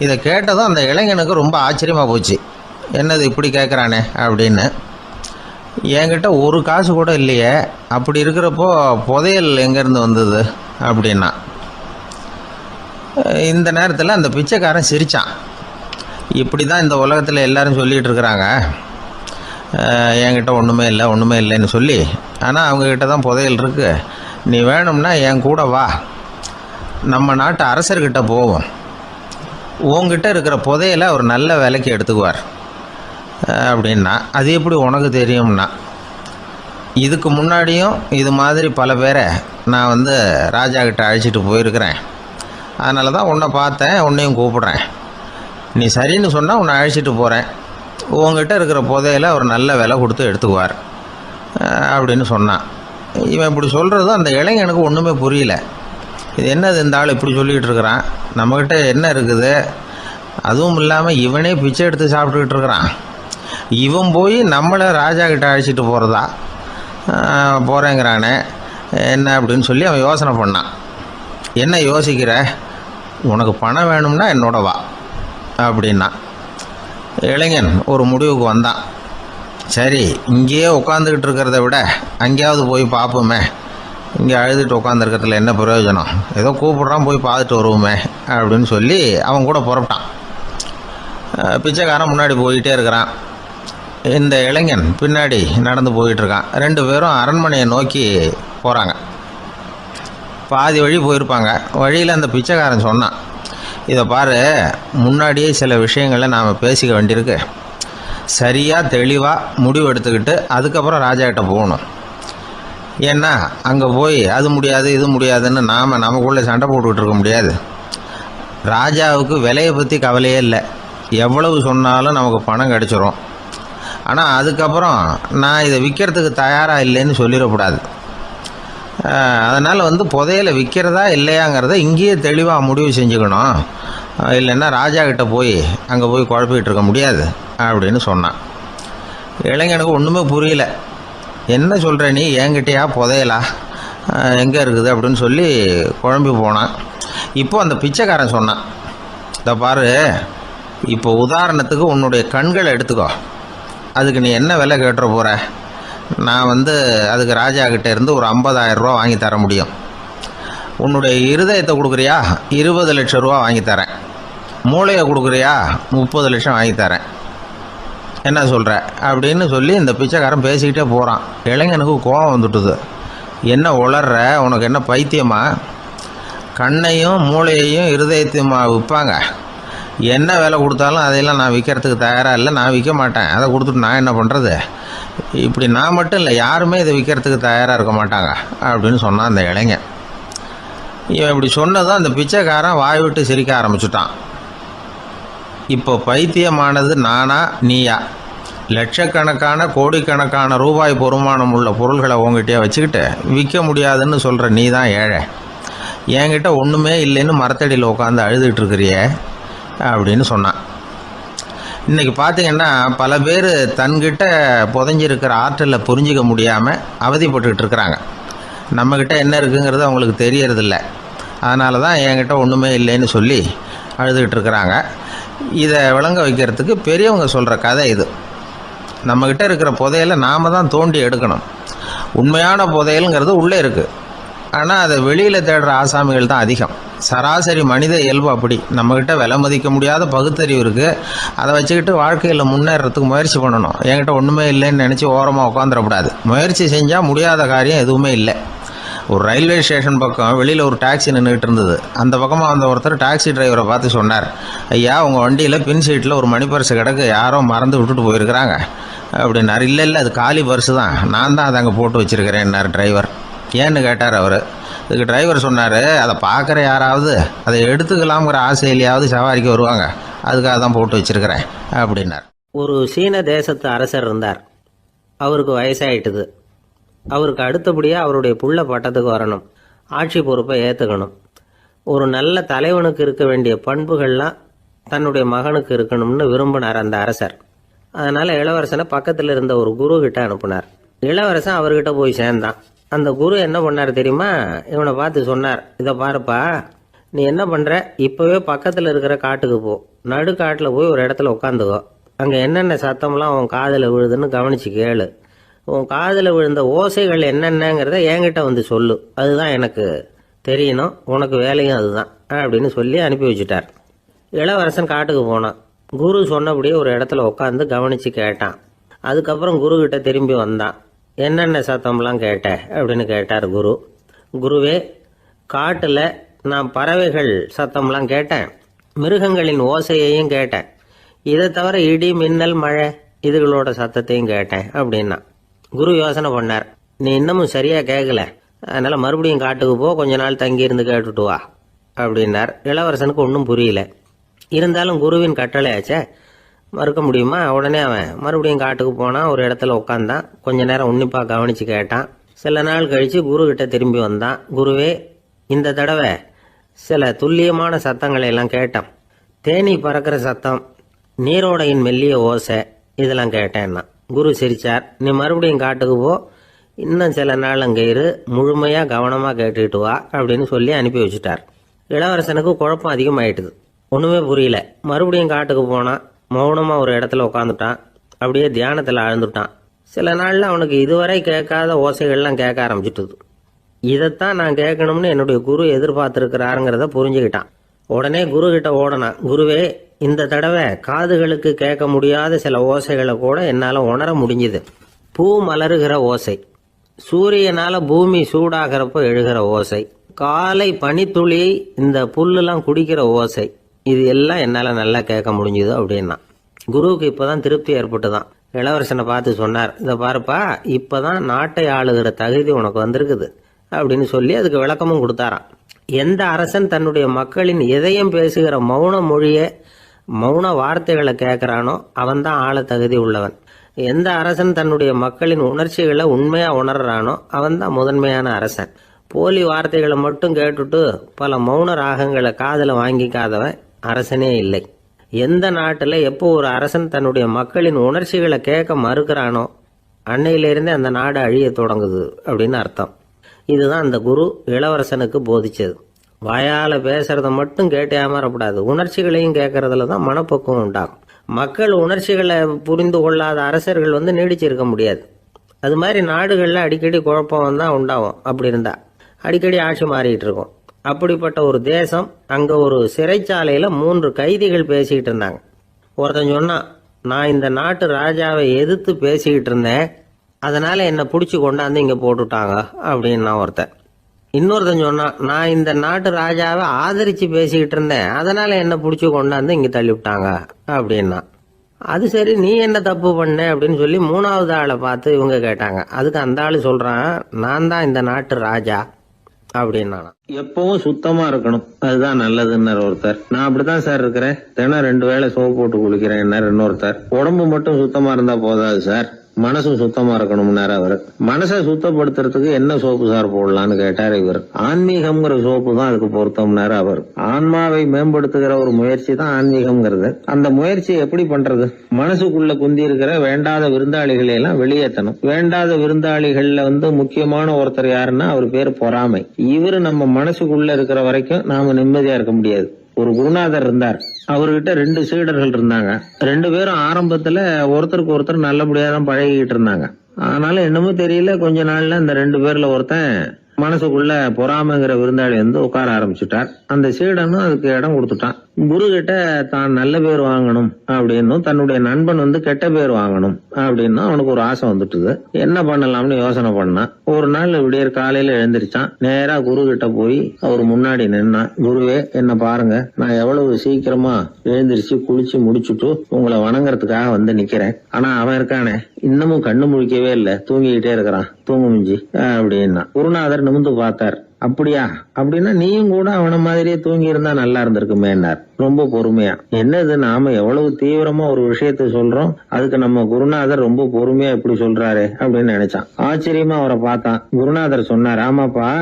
இதை கேட்டதும் அந்த இளைஞனுக்கு ரொம்ப ஆச்சரியமாக போச்சு. என்னது இப்படி கேட்குறானே அப்படின்னு. என்கிட்ட ஒரு காசு கூட இல்லையே, அப்படி இருக்கிறப்போ புதையல் எங்கேருந்து வந்தது அப்படின்னா. இந்த நேரத்தில் அந்த பிச்சைக்காரன் சிரித்தான். இப்படி தான் இந்த உலகத்தில் எல்லாரும் சொல்லிகிட்டு இருக்கிறாங்க, என்கிட்ட ஒன்றுமே இல்லை ஒன்றுமே இல்லைன்னு சொல்லி. ஆனால் அவங்கக்கிட்ட தான் புதையல் இருக்குது. நீ வேணும்னா என் கூட வா, நம்ம நாட்டு அரசர்கிட்ட போவோம், உங்ககிட்ட இருக்கிற புதையலை அவர் நல்ல விலைக்கு எடுத்துக்குவார் அப்படின்னா. அது எப்படி உனக்கு தெரியும்னா, இதுக்கு முன்னாடியும் இது மாதிரி பல பேரை நான் ராஜா கிட்ட அழைச்சிட்டு போயிருக்கிறேன், அதனால தான் உன்னை பார்த்தேன், உன்னையும் கூப்பிடுறேன். நீ சரின்னு சொன்னால் உன்னை அழைச்சிட்டு போகிறேன், உங்ககிட்ட இருக்கிற புதையலை அவர் நல்ல விலை கொடுத்து எடுத்துக்குவார் அப்படின்னு சொன்னான். இவன் இப்படி சொல்கிறதும் அந்த இளைஞனுக்கு ஒன்றுமே புரியல. இது என்னது இந்த ஆள் இப்படி சொல்லிகிட்டு இருக்கிறான், நம்மக்கிட்ட என்ன இருக்குது, அதுவும் இல்லாமல் இவனே பிச்சை எடுத்து சாப்பிட்டுக்கிட்டு இருக்கிறான், இவன் போய் நம்மளை ராஜா கிட்ட அழைச்சிட்டு போகிறதா போகிறேங்கிறானே என்ன அப்படின்னு சொல்லி அவன் யோசனை பண்ணான். என்ன யோசிக்கிற, உனக்கு பணம் வேணும்னா என்னோட வா அப்படின்னா. இளைஞன் ஒரு முடிவுக்கு வந்தான். சரி, இங்கேயே உட்காந்துக்கிட்டு இருக்கிறத விட அங்கேயாவது போய் பார்ப்போமே, இங்கே அழுதுட்டு உட்காந்துருக்கிறதுல என்ன பிரயோஜனம், ஏதோ கூப்பிட்றான் போய் பார்த்துட்டு வருவோமே அப்படின்னு சொல்லி அவன் கூட புறப்பட்டான். பிச்சைக்காரன் முன்னாடி போயிட்டே இருக்கிறான், இந்த இளைஞன் பின்னாடி நடந்து போயிட்டுருக்கான். ரெண்டு பேரும் அரண்மனையை நோக்கி போகிறாங்க. பாதி வழி போயிருப்பாங்க. வழியில் அந்த பிச்சைக்காரன் சொன்னான், இதை பாரு, முன்னாடியே சில விஷயங்களை நாம் பேசிக்க வேண்டியிருக்கு, சரியாக தெளிவாக முடிவு எடுத்துக்கிட்டு அதுக்கப்புறம் ராஜா கிட்ட போகணும். ஏன்னா அங்கே போய் அது முடியாது இது முடியாதுன்னு நாம் நமக்குள்ளே சண்டை போட்டுக்கிட்டு இருக்க முடியாது. ராஜாவுக்கு விலையை பற்றி கவலையே இல்லை, எவ்வளவு சொன்னாலும் நமக்கு பணம் கிடச்சிரும். ஆனால் அதுக்கப்புறம் நான் இதை விற்கிறதுக்கு தயாராக இல்லைன்னு சொல்லிடக்கூடாது. அதனால் புதையலை விற்கிறதா இல்லையாங்கிறத இங்கேயே தெளிவாக முடிவு செஞ்சுக்கணும், இல்லைன்னா ராஜா கிட்ட போய் அங்கே போய் குழப்பிக்கிட்டு இருக்க முடியாது அப்படின்னு சொன்னான். இளைஞனுக்கு ஒன்றுமே புரியல. என்ன சொல்கிற நீ, என்கிட்டயா புதையலா, எங்கே இருக்குது அப்படின்னு சொல்லி குழம்பி போனான். இப்போ அந்த பிச்சைக்காரன் சொன்னான், இதை பாரு, இப்போ உதாரணத்துக்கு உன்னுடைய கண்களை எடுத்துக்கோ, அதுக்கு நீ என்ன விலை கேட்டுற போகிற, நான் அதுக்கு ராஜா கிட்டே இருந்து ஒரு 50,000 ரூபா வாங்கி தர முடியும். உன்னுடைய இருதயத்தை கொடுக்குறியா, 20 லட்சம் ரூபா வாங்கி தரேன். மூளையை கொடுக்குறியா, 30 லட்சம் வாங்கி தரேன். என்ன சொல்கிற அப்படின்னு சொல்லி இந்த பிச்சைக்காரன் பேசிக்கிட்டே போகிறான். இளைஞனுக்கு கோபம் வந்துட்டுது. என்ன உளர்ற, உனக்கு என்ன பைத்தியமா, கண்ணையும் மூளையையும் இருதயத்தையும் விற்பாங்க. என்ன விலை கொடுத்தாலும் அதையெல்லாம் நான் விற்கிறதுக்கு தயாராக இல்லை, நான் விற்க மாட்டேன். அதை கொடுத்துட்டு நான் என்ன பண்ணுறது? இப்படி நான் மட்டும் இல்லை, யாருமே இதை விற்கிறதுக்கு தயாராக இருக்க மாட்டாங்க அப்படின்னு சொன்னான் அந்த இளைஞன். இவன் இப்படி சொன்னதும் அந்த பிச்சைக்காரன் வாய் விட்டு சிரிக்க ஆரம்பிச்சுட்டான். இப்போ பைத்தியமானது நானா நீயா? லட்சக்கணக்கான கோடிக்கணக்கான ரூபாய் பொறுமானம் உள்ள பொருள்களை உங்ககிட்டயே வச்சுக்கிட்டு விற்க முடியாதுன்னு சொல்கிற நீ தான் ஏழை. என்கிட்ட ஒன்றுமே இல்லைன்னு மரத்தடியில் உட்காந்து அழுதுகிட்டு இருக்கிறியே அப்படின்னு சொன்னான். இன்றைக்கி பார்த்திங்கன்னா பல பேர் தன்கிட்ட புதைஞ்சிருக்கிற ஆற்றலை புரிஞ்சிக்க முடியாமல் அவதிப்பட்டுக்கிட்டு இருக்கிறாங்க. நம்மக்கிட்ட என்ன இருக்குங்கிறது அவங்களுக்கு தெரியறதில்ல. அதனால தான் என்கிட்ட ஒன்றுமே இல்லைன்னு சொல்லி அழுதுகிட்டு இருக்கிறாங்க. இதை விளங்க வைக்கிறதுக்கு பெரியவங்க சொல்கிற கதை இது. நம்மக்கிட்ட இருக்கிற புதையலை நாம் தான் தோண்டி எடுக்கணும். உண்மையான புதையலுங்கிறது உள்ளே இருக்குது, ஆனால் அதை வெளியில் தேடுற ஆசாமிகள் தான் அதிகம். சராசரி மனித இயல்பு அப்படி. நம்மக்கிட்ட விலை மதிக்க முடியாத பகுத்தறிவு இருக்குது, அதை வச்சுக்கிட்டு வாழ்க்கையில் முன்னேறதுக்கு முயற்சி பண்ணணும். என்கிட்ட ஒன்றுமே இல்லைன்னு நினச்சி ஓரமாக உட்காந்துடக்கூடாது. முயற்சி செஞ்சால் முடியாத காரியம் எதுவுமே இல்லை. ஒரு ரயில்வே ஸ்டேஷன் பக்கம் வெளியில் ஒரு டாக்ஸி நின்றுட்டு இருந்தது. அந்த பக்கமாக வந்த ஒருத்தர் டாக்ஸி டிரைவரை பார்த்து சொன்னார், ஐயா உங்கள் வண்டியில் பின் சீட்டில் ஒரு மணி பர்ஸு கிடக்கு, யாரோ மறந்து விட்டுட்டு போயிருக்கிறாங்க அப்படின்னாரு. இல்லை அது காலி பர்ஸு தான், நான் தான் அதை அங்கே போட்டு வச்சுருக்கிறேன்னார் டிரைவர். ஏன்னு கேட்டார் அவர். இதுக்கு டிரைவர் சொன்னார், அதை பார்க்குற யாராவது அதை எடுத்துக்கலாம்ங்கிற ஆசையிலையாவது சவாரிக்கு வருவாங்க, அதுக்காக தான் போட்டு வச்சுருக்கிறேன் அப்படின்னார். ஒரு சீன தேசத்து அரசர் இருந்தார். அவருக்கு வயசாயிட்டுது. அவருக்கு அடுத்தபடியாக அவருடைய புள்ள பட்டத்துக்கு வரணும், ஆட்சி பொறுப்பை ஏற்றுக்கணும். ஒரு நல்ல தலைவனுக்கு இருக்க வேண்டிய பண்புகள்லாம் தன்னுடைய மகனுக்கு இருக்கணும்னு விரும்பினார் அந்த அரசர். அதனால் இளவரசனை பக்கத்தில் இருந்த ஒரு குரு கிட்ட அனுப்புனார். இளவரசன் அவர்கிட்ட போய் சேர்ந்தான். அந்த குரு என்ன பண்ணார் தெரியுமா? இவனை பார்த்து சொன்னார், இதை பாருப்பா, நீ என்ன பண்ணுற, இப்போவே பக்கத்தில் இருக்கிற காட்டுக்கு போ, நடுக்காட்டில் போய் ஒரு இடத்துல உட்காந்துக்கோ. அங்கே என்னென்ன சத்தம்லாம் உன் காதில் விழுதுன்னு கவனிச்சு கேளு. உன் காதில் விழுந்த ஓசைகள் என்னென்னங்கிறத என்கிட்ட வந்து சொல்லு, அதுதான் எனக்கு தெரியணும், உனக்கு வேலையும் அதுதான் அப்படின்னு சொல்லி அனுப்பி வச்சுட்டார். இளவரசன் காட்டுக்கு போனான். குரு சொன்னபடியே ஒரு இடத்துல உட்காந்து கவனித்து கேட்டான். அதுக்கப்புறம் குரு கிட்ட திரும்பி வந்தான். என்னென்ன சத்தம்லாம் கேட்ட அப்படின்னு கேட்டார் குரு. குருவே, காட்டில் நான் பறவைகள் சத்தம்லாம் கேட்டேன், மிருகங்களின் ஓசையையும் கேட்டேன், இதை தவிர இடி மின்னல் மழை இதுகளோட சத்தத்தையும் கேட்டேன் அப்படின்னா. குரு யோசனை பண்ணார், நீ இன்னமும் சரியாக கேட்கல, அதனால் மறுபடியும் காட்டுக்கு போ, கொஞ்ச நாள் தங்கியிருந்து கேட்டுட்டு வா அப்படின்னார். இளவரசனுக்கு ஒன்றும் புரியல. இருந்தாலும் குருவின் கட்டளையாச்சே, மறுக்க முடியுமா? உடனே அவன் மறுபடியும் காட்டுக்கு போனான். ஒரு இடத்துல உட்காந்தான். கொஞ்ச நேரம் உன்னிப்பாக கவனித்து கேட்டான். சில நாள் கழித்து குரு கிட்ட திரும்பி வந்தான். குருவே, இந்த தடவை சில துல்லியமான சத்தங்களை எல்லாம் கேட்டான். தேனி பறக்கிற சத்தம், நீரோடையின் மெல்லிய ஓசை, இதெல்லாம் கேட்டேன்னா. குரு சிரிச்சார். நீ மறுபடியும் காட்டுக்கு போ, இன்னும் சில நாள் அங்கே இரு, முழுமையாக கவனமாக கேட்டுக்கிட்டு வா அப்படின்னு சொல்லி அனுப்பி வச்சுட்டார். இளவரசனுக்கு குழப்பம் அதிகமாயிட்டுது. ஒன்றுமே புரியல. மறுபடியும் காட்டுக்கு போனான். மௌனமாக ஒரு இடத்துல உட்காந்துட்டான். அப்படியே தியானத்தில் ஆழ்ந்துட்டான். சில நாளில் அவனுக்கு இதுவரை கேட்காத ஓசைகள்லாம் கேட்க ஆரம்பிச்சிட்டுது. இதைத்தான் நான் கேட்கணும்னு என்னுடைய குரு எதிர்பார்த்துருக்கிறாருங்கிறத புரிஞ்சுக்கிட்டான். உடனே குரு கிட்ட ஓடனான். குருவே, இந்த தடவை காதுகளுக்கு கேட்க முடியாத சில ஓசைகளை கூட என்னால் உணர முடிஞ்சுது. பூ மலருகிற ஓசை, சூரியனால் பூமி சூடாகிறப்போ எழுகிற ஓசை, காலை பனித்துளி இந்த புல்லுலாம் குடிக்கிற ஓசை, இது எல்லாம் என்னால் நல்லா கேட்க முடிஞ்சுது அப்படின்னா. குருவுக்கு இப்போதான் திருப்தி ஏற்பட்டுதான். இளவரசனை பார்த்து சொன்னார், இதை பாருப்பா, இப்போதான் நாட்டை ஆளுகிற தகுதி உனக்கு வந்திருக்குது அப்படின்னு சொல்லி அதுக்கு விளக்கமும் கொடுத்தாராம். எந்த அரசன் தன்னுடைய மக்களின் எதையும் பேசுகிற மௌன மொழியை, மௌன வார்த்தைகளை கேட்குறானோ அவன்தான் ஆள தகுதி உள்ளவன். எந்த அரசன் தன்னுடைய மக்களின் உணர்ச்சிகளை உண்மையாக உணர்றானோ அவன்தான் முதன்மையான அரசன். போலி வார்த்தைகளை மட்டும் கேட்டுட்டு பல மௌன ராகங்களை காதில் வாங்கிக்காதவன் அரசனே இல்லை. எந்த நாட்டில் எப்போ ஒரு அரசன் தன்னுடைய மக்களின் உணர்ச்சிகளை கேட்க மறுக்கிறானோ அன்னையிலிருந்தே அந்த நாடு அழிய தொடங்குது அப்படின்னு அர்த்தம். இதுதான் அந்த குரு இளவரசனுக்கு போதிச்சது. வாயால் பேசுறத மட்டும் கேட்டு ஏமாறக்கூடாது, உணர்ச்சிகளையும் கேட்கறதுல தான் மனப்பக்குவம் உண்டாகும். மக்கள் உணர்ச்சிகளை புரிந்து கொள்ளாத அரசர்கள் நீடிச்சிருக்க முடியாது. அது மாதிரி நாடுகளில் அடிக்கடி குழப்பம் தான் உண்டாகும். அப்படி இருந்தால் அடிக்கடி ஆட்சி மாறிட்டு இருக்கும். அப்படிப்பட்ட ஒரு தேசம், அங்கே ஒரு சிறைச்சாலையில் 3 கைதிகள் பேசிக்கிட்டு இருந்தாங்க. ஒருத்தன் சொன்னான், நான் இந்த நாட்டு ராஜாவை எதிர்த்து பேசிக்கிட்டு இருந்தேன், அதனால் என்னை பிடிச்சி கொண்டாந்து இங்கே போட்டுட்டாங்க அப்படின்னா ஒருத்தன். இன்னொருத்தன் சொன்னான், நான் இந்த நாட்டு ராஜாவை ஆதரிச்சு பேசிக்கிட்டு இருந்தேன், அதனால என்ன பிடிச்சி கொண்டாந்து இங்க தள்ளி விட்டாங்க அப்படின்னா. அது சரி, நீ என்ன தப்பு பண்ண அப்படின்னு சொல்லி மூணாவது ஆளை பார்த்து இவங்க கேட்டாங்க. அதுக்கு அந்த ஆளு சொல்றான், நான் தான் இந்த நாட்டு ராஜா அப்படின்னா. எப்பவும் சுத்தமா இருக்கணும், அதுதான் நல்லதுன்னு ஒருத்தர். நான் அப்படித்தான் சார் இருக்கிறேன், தினம் 2 வேளை சோப்பு போட்டு குளிக்கிறேன் இன்னொருத்தர். உடம்பு மட்டும் சுத்தமா இருந்தா போதாது சார், மனசும் சுத்தமா இருக்கணும்னாரு அவரு. மனசை சுத்தப்படுத்துறதுக்கு என்ன சோப்பு சார் போடலான்னு கேட்டாரு இவர். ஆன்மீகம்ங்கிற சோப்பு தான் அதுக்கு பொருத்தம்னாரு அவர். ஆன்மாவை மேம்படுத்துகிற ஒரு முயற்சி தான் ஆன்மீகம்ங்கிறது. அந்த முயற்சியை எப்படி பண்றது? மனசுக்குள்ள குந்தி இருக்கிற வேண்டாத விருந்தாளிகளை எல்லாம் வெளியேற்றணும். வேண்டாத விருந்தாளிகள்ல முக்கியமான ஒருத்தர் யாருன்னா அவர் பேர் பொறாமை. இவரு நம்ம மனசுக்குள்ள இருக்கிற வரைக்கும் நாம நிம்மதியா இருக்க முடியாது. ஒரு குருநாதர் இருந்தார், அவர்கிட்ட 2 சீடர்கள் இருந்தாங்க. 2 பேரும் ஆரம்பத்துல ஒருத்தருக்கு ஒருத்தர் நல்லபடியா தான் பழகிட்டு இருந்தாங்க. ஆனாலும் என்னமோ தெரியல, கொஞ்ச நாள்ல இந்த 2 பேர்ல ஒருத்தன் மனசுக்குள்ள பொறாமைங்கிற விருந்தாளி உட்கார ஆரம்பிச்சுட்டார். அந்த சீடனும் அதுக்கு இடம் கொடுத்துட்டான். குரு கிட்ட தான் நல்ல பேர் வாங்கணும் அப்படின்னும், தன்னுடைய நண்பன் கெட்ட பேர் வாங்கணும் அப்படின்னு அவனுக்கு ஒரு ஆசை வந்துட்டுது. என்ன பண்ணலாம்னு யோசனை பண்ணான். ஒரு நாள் விடியற் காலையில எழுந்திருச்சான். நேரா குரு கிட்ட போய் அவர் முன்னாடி நின்னான். குருவே, என்ன பாருங்க, நான் எவ்வளவு சீக்கிரமா எழுந்திருச்சு குளிச்சு முடிச்சுட்டு உங்களை வணங்குறதுக்காக நிக்கிறேன். ஆனா அவன் இருக்கானே, இன்னமும் கண்ணு முழிக்கவே இல்ல, தூங்கிக்கிட்டே இருக்கிறான், தூங்கு மிஞ்சி அப்படின்னா. குருநாதர் நிமிந்து பார்த்தார். அப்படியா? அப்படின்னா நீயும் கூட அவன மாதிரியே தூங்கி இருந்தா நல்லா இருந்திருக்குமேன்னார் ரொம்ப பொறுமையா. என்னது, நாம எவ்வளவு தீவிரமா ஒரு விஷயத்த சொல்றோம், அதுக்கு நம்ம குருநாதர் ரொம்ப பொறுமையா இப்படி சொல்றாரு அப்படின்னு நினைச்சான். ஆச்சரியமா அவரை பார்த்தான். குருநாதர் சொன்னார், ஆமாப்பா,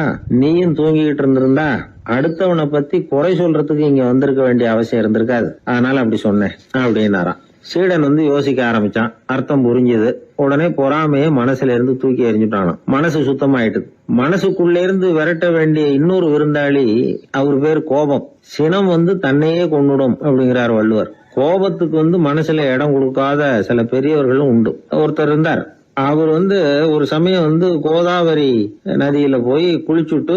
நீயும் தூங்கிக்கிட்டு இருந்திருந்தா அடுத்தவனை பத்தி குறை சொல்றதுக்கு இங்க வந்திருக்க வேண்டிய அவசியம் இருந்திருக்காது, அதனால அப்படி சொன்னேன் அப்படின்னாராம். சீடன் யோசிக்க ஆரம்பிச்சான். அர்த்தம் புரிஞ்சது. உடனே பொறாமைய மனசுல இருந்து தூக்கி எறிஞ்சுட்டானோ. மனசு சுத்தமாயிட்டு. மனசுக்குள்ள இருந்து விரட்ட வேண்டிய இன்னொரு விருந்தாளி, அவர் பேர் கோபம். சினம் தன்னையே கொன்னுடும் அப்படிங்கிறார் வள்ளுவர். கோபத்துக்கு மனசுல இடம் கொடுக்காத சில பெரியவர்களும் உண்டு. ஒருத்தர் இருந்தார். அவர் ஒரு சமயம் கோதாவரி நதியில போய் குளிச்சுட்டு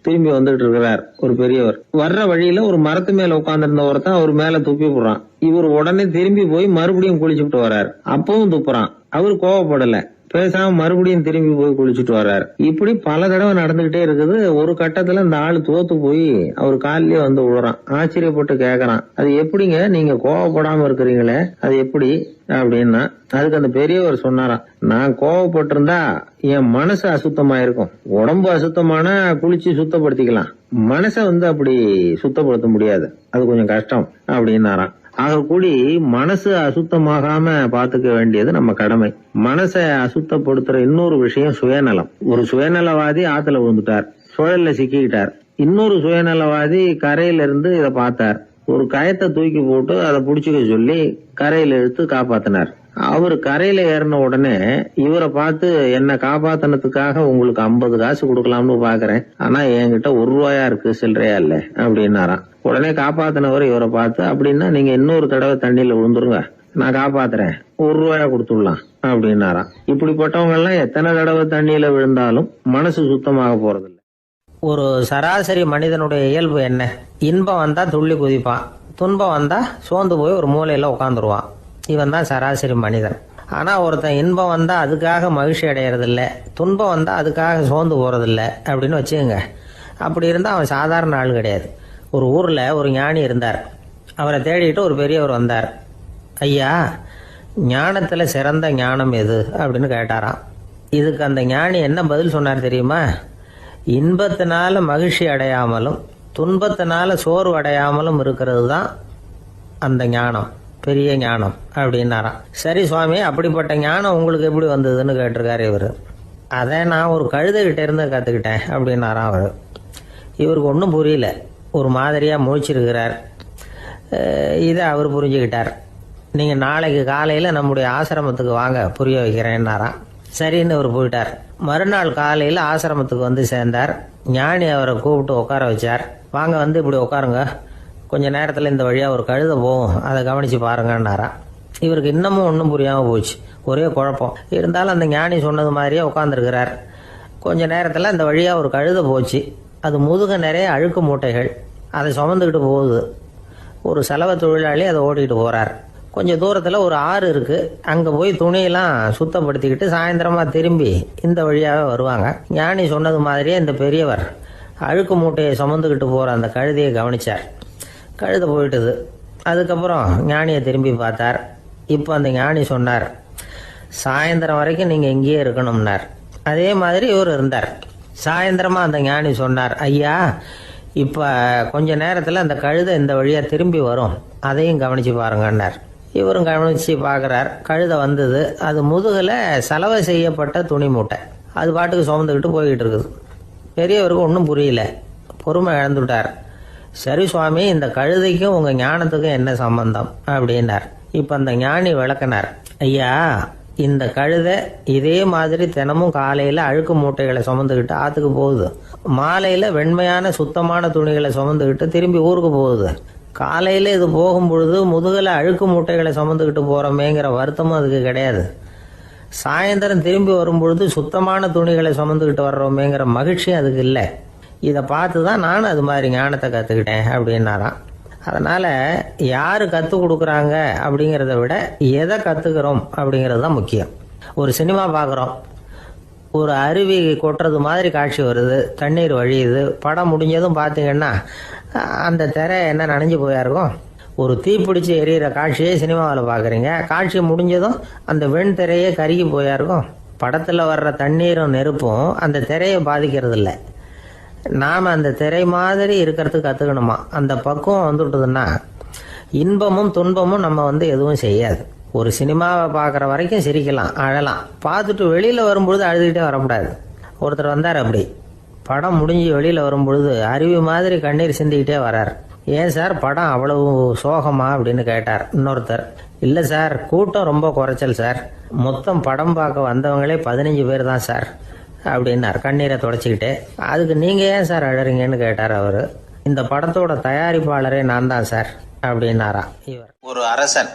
திரும்பி வந்துட்டு இருக்கிறார். ஒரு பெரியவர் வர்ற வழியில ஒரு மரத்து மேல உட்கார்ந்திருந்த ஒருத்தன் அவர் மேல துப்பி போடுறான். இவர் உடனே திரும்பி போய் மறுபடியும் குளிச்சுட்டு வர்றார். அப்பவும் துப்புறான். அவர் கோவப்படல, பேசாம மறுபடியும் திரும்பி போய் குளிச்சுட்டு வர்றாரு. இப்படி பல தடவை நடந்துகிட்டே இருக்குது. ஒரு கட்டத்துல இந்த ஆளு தோத்து போய் அவர் காலிலேயே விழுறான். ஆச்சரியப்பட்டு கேக்குறான், அது எப்படிங்க நீங்க கோவப்படாம இருக்கிறீங்களே, அது எப்படி அப்படின்னா. அதுக்கு அந்த பெரியவர் சொன்னாராம், நான் கோவப்பட்டிருந்தா என் மனசு அசுத்தமா இருக்கும். உடம்பு அசுத்தமான குளிச்சு சுத்தப்படுத்திக்கலாம், மனசை அப்படி சுத்தப்படுத்த முடியாது, அது கொஞ்சம் கஷ்டம் அப்படின்னாராம். ஆக கூடி மனசு அசுத்தமாகாம பாத்துக்க வேண்டியது நம்ம கடமை. மனசை அசுத்தப்படுத்துற இன்னொரு விஷயம் சுயநலம். ஒரு சுயநலவாதி ஆத்துல விழுந்துட்டார், சுழல்ல சிக்கிக்கிட்டார். இன்னொரு சுயநலவாதி கரையில இருந்து இதை பார்த்தார். ஒரு கயத்தை தூக்கி போட்டு அதை புடிச்சுக்க சொல்லி கரையில இழுத்து காப்பாத்தினார். அவரு கரையில ஏறின உடனே இவரை பார்த்து, என்ன காப்பாத்தினதுக்காக உங்களுக்கு 50 காசு கொடுக்கலாம்னு பாக்குறேன், ஆனா என்கிட்ட 1 ரூபாயா இருக்கு, சில்லறையா இல்ல அப்படின்னாராம். உடனே காப்பாத்தினவர் இவரை பார்த்து, அப்படின்னா நீங்க இன்னொரு தடவை தண்ணியில விழுந்துருங்க, நான் காப்பாத்துறேன், 1 ரூபாயா கொடுத்துடலாம் அப்படின்னாராம். இப்படிப்பட்டவங்க எல்லாம் எத்தனை தடவை தண்ணியில விழுந்தாலும் மனசு சுத்தமாக போறதில்லை. ஒரு சராசரி மனிதனுடைய இயல்பு என்ன? இன்பம் வந்தா துள்ளி குதிப்பான், துன்பம் வந்தா சோர்ந்து போய் ஒரு மூலையில உட்காந்துருவான். இவன் தான் சராசரி மனிதன். ஆனா ஒருத்தன் இன்பம் வந்தா அதுக்காக மகிழ்ச்சி அடையறதில்ல, துன்பம் வந்தா அதுக்காக சோர்ந்து போறதில்ல அப்படின்னு வச்சுக்கோங்க. அப்படி இருந்தா அவன் சாதாரண ஆள் கிடையாது. ஒரு ஊர்ல ஒரு ஞானி இருந்தார். அவரை தேடிட்டு ஒரு பெரியவர் வந்தார். ஐயா, ஞானத்துல சிறந்த ஞானம் எது அப்படின்னு கேட்டாராம். இதுக்கு அந்த ஞானி என்ன பதில் சொன்னார் தெரியுமா? இன்பத்தினால மகிழ்ச்சி அடையாமலும் துன்பத்தினால சோர்வு அடையாமலும் இருக்கிறது தான் அந்த ஞானம், பெரிய ஞானம் அப்படின்னாராம். சரி சுவாமி, அப்படிப்பட்ட ஞானம் உங்களுக்கு எப்படி வந்ததுன்னு கேட்டிருக்காரு இவர். அதை நான் ஒரு கழுதைகிட்ட இருந்து கற்றுக்கிட்டேன் அப்படின்னாராம் அவர். இவருக்கு ஒன்றும் புரியல, ஒரு மாதிரியாக முழிச்சிருக்கிறார். இதை அவர் புரிஞ்சுக்கிட்டார். நீங்கள் நாளைக்கு காலையில் நம்முடைய ஆசிரமத்துக்கு வாங்க, புரிய வைக்கிறேன்னாராம். சரின்னு அவர் போயிட்டார். மறுநாள் காலையில் ஆசிரமத்துக்கு சேர்ந்தார். ஞானி அவரை கூப்பிட்டு உட்கார வச்சார். வாங்க, இப்படி உட்காருங்க, கொஞ்ச நேரத்தில் இந்த வழியாக ஒரு கழுதை போகும், அதை கவனித்து பாருங்கன்னாராம். இவருக்கு இன்னமும் ஒன்றும் புரியாமல் போச்சு, ஒரே குழப்பம். இருந்தாலும் அந்த ஞானி சொன்னது மாதிரியே உட்காந்துருக்கிறார். கொஞ்ச நேரத்தில் இந்த வழியாக ஒரு கழுதை போச்சு. அது முதுக நிறைய அழுக்கு மூட்டைகள், அதை சுமந்துக்கிட்டு போகுது. ஒரு செலவு தொழிலாளி அதை ஓட்டிகிட்டு போகிறார். கொஞ்சம் தூரத்தில் ஒரு ஆறு இருக்குது. அங்கே போய் துணியெல்லாம் சுத்தப்படுத்திக்கிட்டு சாயந்தரமாக திரும்பி இந்த வழியாகவே வருவாங்க. ஞானி சொன்னது மாதிரியே இந்த பெரியவர் அழுக்கு மூட்டையை சுமந்துக்கிட்டு போகிற அந்த கழுதையை கவனிச்சார். கழுதை போயிட்டுது. அதுக்கப்புறம் ஞானியை திரும்பி பார்த்தார். இப்போ அந்த ஞானி சொன்னார், சாயந்தரம் வரைக்கும் நீங்கள் இங்கேயே இருக்கணும்னார். அதே மாதிரி இவர் இருந்தார். சாயந்தரமாக அந்த ஞானி சொன்னார், ஐயா இப்போ கொஞ்ச நேரத்தில் அந்த கழுதை இந்த வழியாக திரும்பி வரும், அதையும் கவனித்து பாருங்கன்னார். இவரும் கவனித்து பார்க்குறார். கழுதை வந்தது. அது முதுகில் சலவை செய்யப்பட்ட துணி மூட்டை. அது பாட்டுக்கு சுமந்துக்கிட்டு போய்கிட்டு இருக்குது. பெரியவருக்கு ஒன்றும் புரியல. பொறுமை இழந்துட்டார். சரி சுவாமி, இந்த கழுதைக்கும் உங்கள் ஞானத்துக்கும் என்ன சம்பந்தம் அப்படின்னார். இப்போ அந்த ஞானி விளக்கினார், ஐயா இந்த கழுதை இதே மாதிரி தினமும் காலையில் அழுக்கு மூட்டைகளை சுமந்துக்கிட்டு ஆற்றுக்கு போகுது, மாலையில் வெண்மையான சுத்தமான துணிகளை சுமந்துக்கிட்டு திரும்பி ஊருக்கு போகுது. காலையில் இது போகும் பொழுது முதுகில் அழுக்கு மூட்டைகளை சுமந்துக்கிட்டு போகிறோமேங்கிற வருத்தமும் அதுக்கு கிடையாது. சாயந்தரம் திரும்பி வரும்பொழுது சுத்தமான துணிகளை சுமந்துக்கிட்டு வர்றோமேங்கிற மகிழ்ச்சியும் அதுக்கு இல்லை. இதை பார்த்து தான் நானும் அது மாதிரி ஞானத்தை கற்றுக்கிட்டேன் அப்படின்னாராம். அதனால் யார் கற்றுக் கொடுக்குறாங்க அப்படிங்கிறத விட எதை கற்றுக்கிறோம் அப்படிங்கிறது தான் முக்கியம். ஒரு சினிமா பார்க்குறோம், ஒரு அருவி கொட்டுறது மாதிரி காட்சி வருது, தண்ணீர் வழியுது. படம் முடிஞ்சதும் பார்த்தீங்கன்னா அந்த திரை என்ன நனைஞ்சு போயா இருக்கும். ஒரு தீப்பிடிச்சு எரியிற காட்சியை சினிமாவில் பார்க்குறீங்க, காட்சி முடிஞ்சதும் அந்த வெண் திரையே கருகி போயா இருக்கும். படத்தில் வர்ற தண்ணீரும் நெருப்பும் அந்த திரையை பாதிக்கிறது இல்லை. நாம் அந்த திரை மாதிரி இருக்கிறதுக்கு கற்றுக்கணுமா. அந்த பக்குவம் வந்துவிட்டதுன்னா இன்பமும் துன்பமும் நம்ம எதுவும் செய்யாது. ஒரு சினிமாவை பார்க்குற வரைக்கும் சிரிக்கலாம், அழலாம். பார்த்துட்டு வெளியில் வரும்பொழுது அழுதுகிட்டே வரக்கூடாது. ஒருத்தர் வந்தார், அப்படி படம் முடிஞ்சு வெளியில் வரும்பொழுது அருவி மாதிரி கண்ணீர் சிந்திக்கிட்டே வரார். ஏன் சார் படம் அவ்வளவு சோகமா அப்படின்னு கேட்டார். இன்னொருத்தர், இல்லை சார் கூட்டம் ரொம்ப குறைச்சல் சார், மொத்தம் படம் பார்க்க வந்தவங்களே 15 பேர் தான் சார் அப்படின்னார் கண்ணீரை தொடச்சிக்கிட்டே. அதுக்கு நீங்கள் ஏன் சார் அழறீங்கன்னு கேட்டார் அவர். இந்த படத்தோட தயாரிப்பாளரே நான் தான் சார் அப்படின்னாரா இவர். ஒரு அரசன்,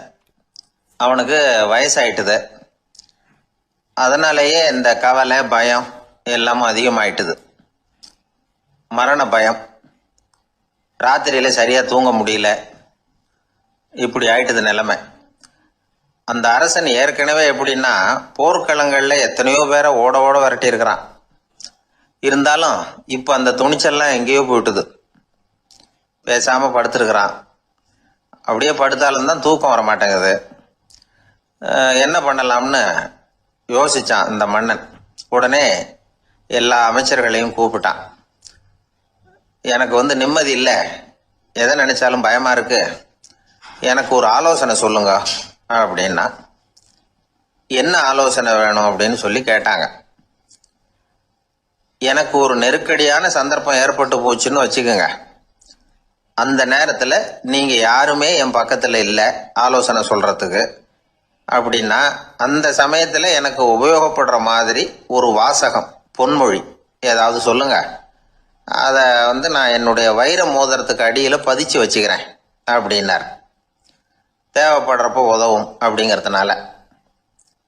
அவனுக்கு வயசாயிட்டுது. அதனாலேயே இந்த கவலை பயம் எல்லாமும் அதிகமாயிட்டுது. மரண பயம், ராத்திரியில சரியா தூங்க முடியல, இப்படி ஆயிட்டுது நிலைமை. அந்த அரசன் ஏற்கனவே எப்படின்னா போர்க்களங்கள்ல எத்தனையோ பேரை ஓட ஓட விரட்டி இருக்கிறான். இருந்தாலும் இப்ப அந்த துணிச்சல்லாம் எங்கேயோ போயிட்டுது. பேசாம படுத்திருக்கிறான். அப்படியே படுத்தாலும் தான் தூக்கம் வர மாட்டேங்குது. என்ன பண்ணலாம்னு யோசிச்சான் இந்த மன்னன். உடனே எல்லா அமைச்சர்களையும் கூப்பிட்டான். எனக்கு நிம்மதி இல்லை, எதை நினைச்சாலும் பயமா இருக்கு, எனக்கு ஒரு ஆலோசனை சொல்லுங்க அப்படின்னா. என்ன ஆலோசனை வேணும் அப்படின்னு சொல்லி கேட்டாங்க. எனக்கு ஒரு நெருக்கடியான சந்தர்ப்பம் ஏற்பட்டு போச்சுன்னு வச்சுக்கோங்க. அந்த நேரத்தில் நீங்க யாருமே என் பக்கத்தில் இல்லை ஆலோசனை சொல்றதுக்கு அப்படின்னா, அந்த சமயத்தில் எனக்கு உபயோகப்படுற மாதிரி ஒரு வாசகம், பொன்மொழி ஏதாவது சொல்லுங்க. அதை நான் என்னுடைய வைர மோதிரத்துக்கு அடியில் பதிச்சு வச்சுக்கிறேன் அப்படின்னார். தேவைப்படுறப்போ உதவும் அப்படிங்கிறதுனால.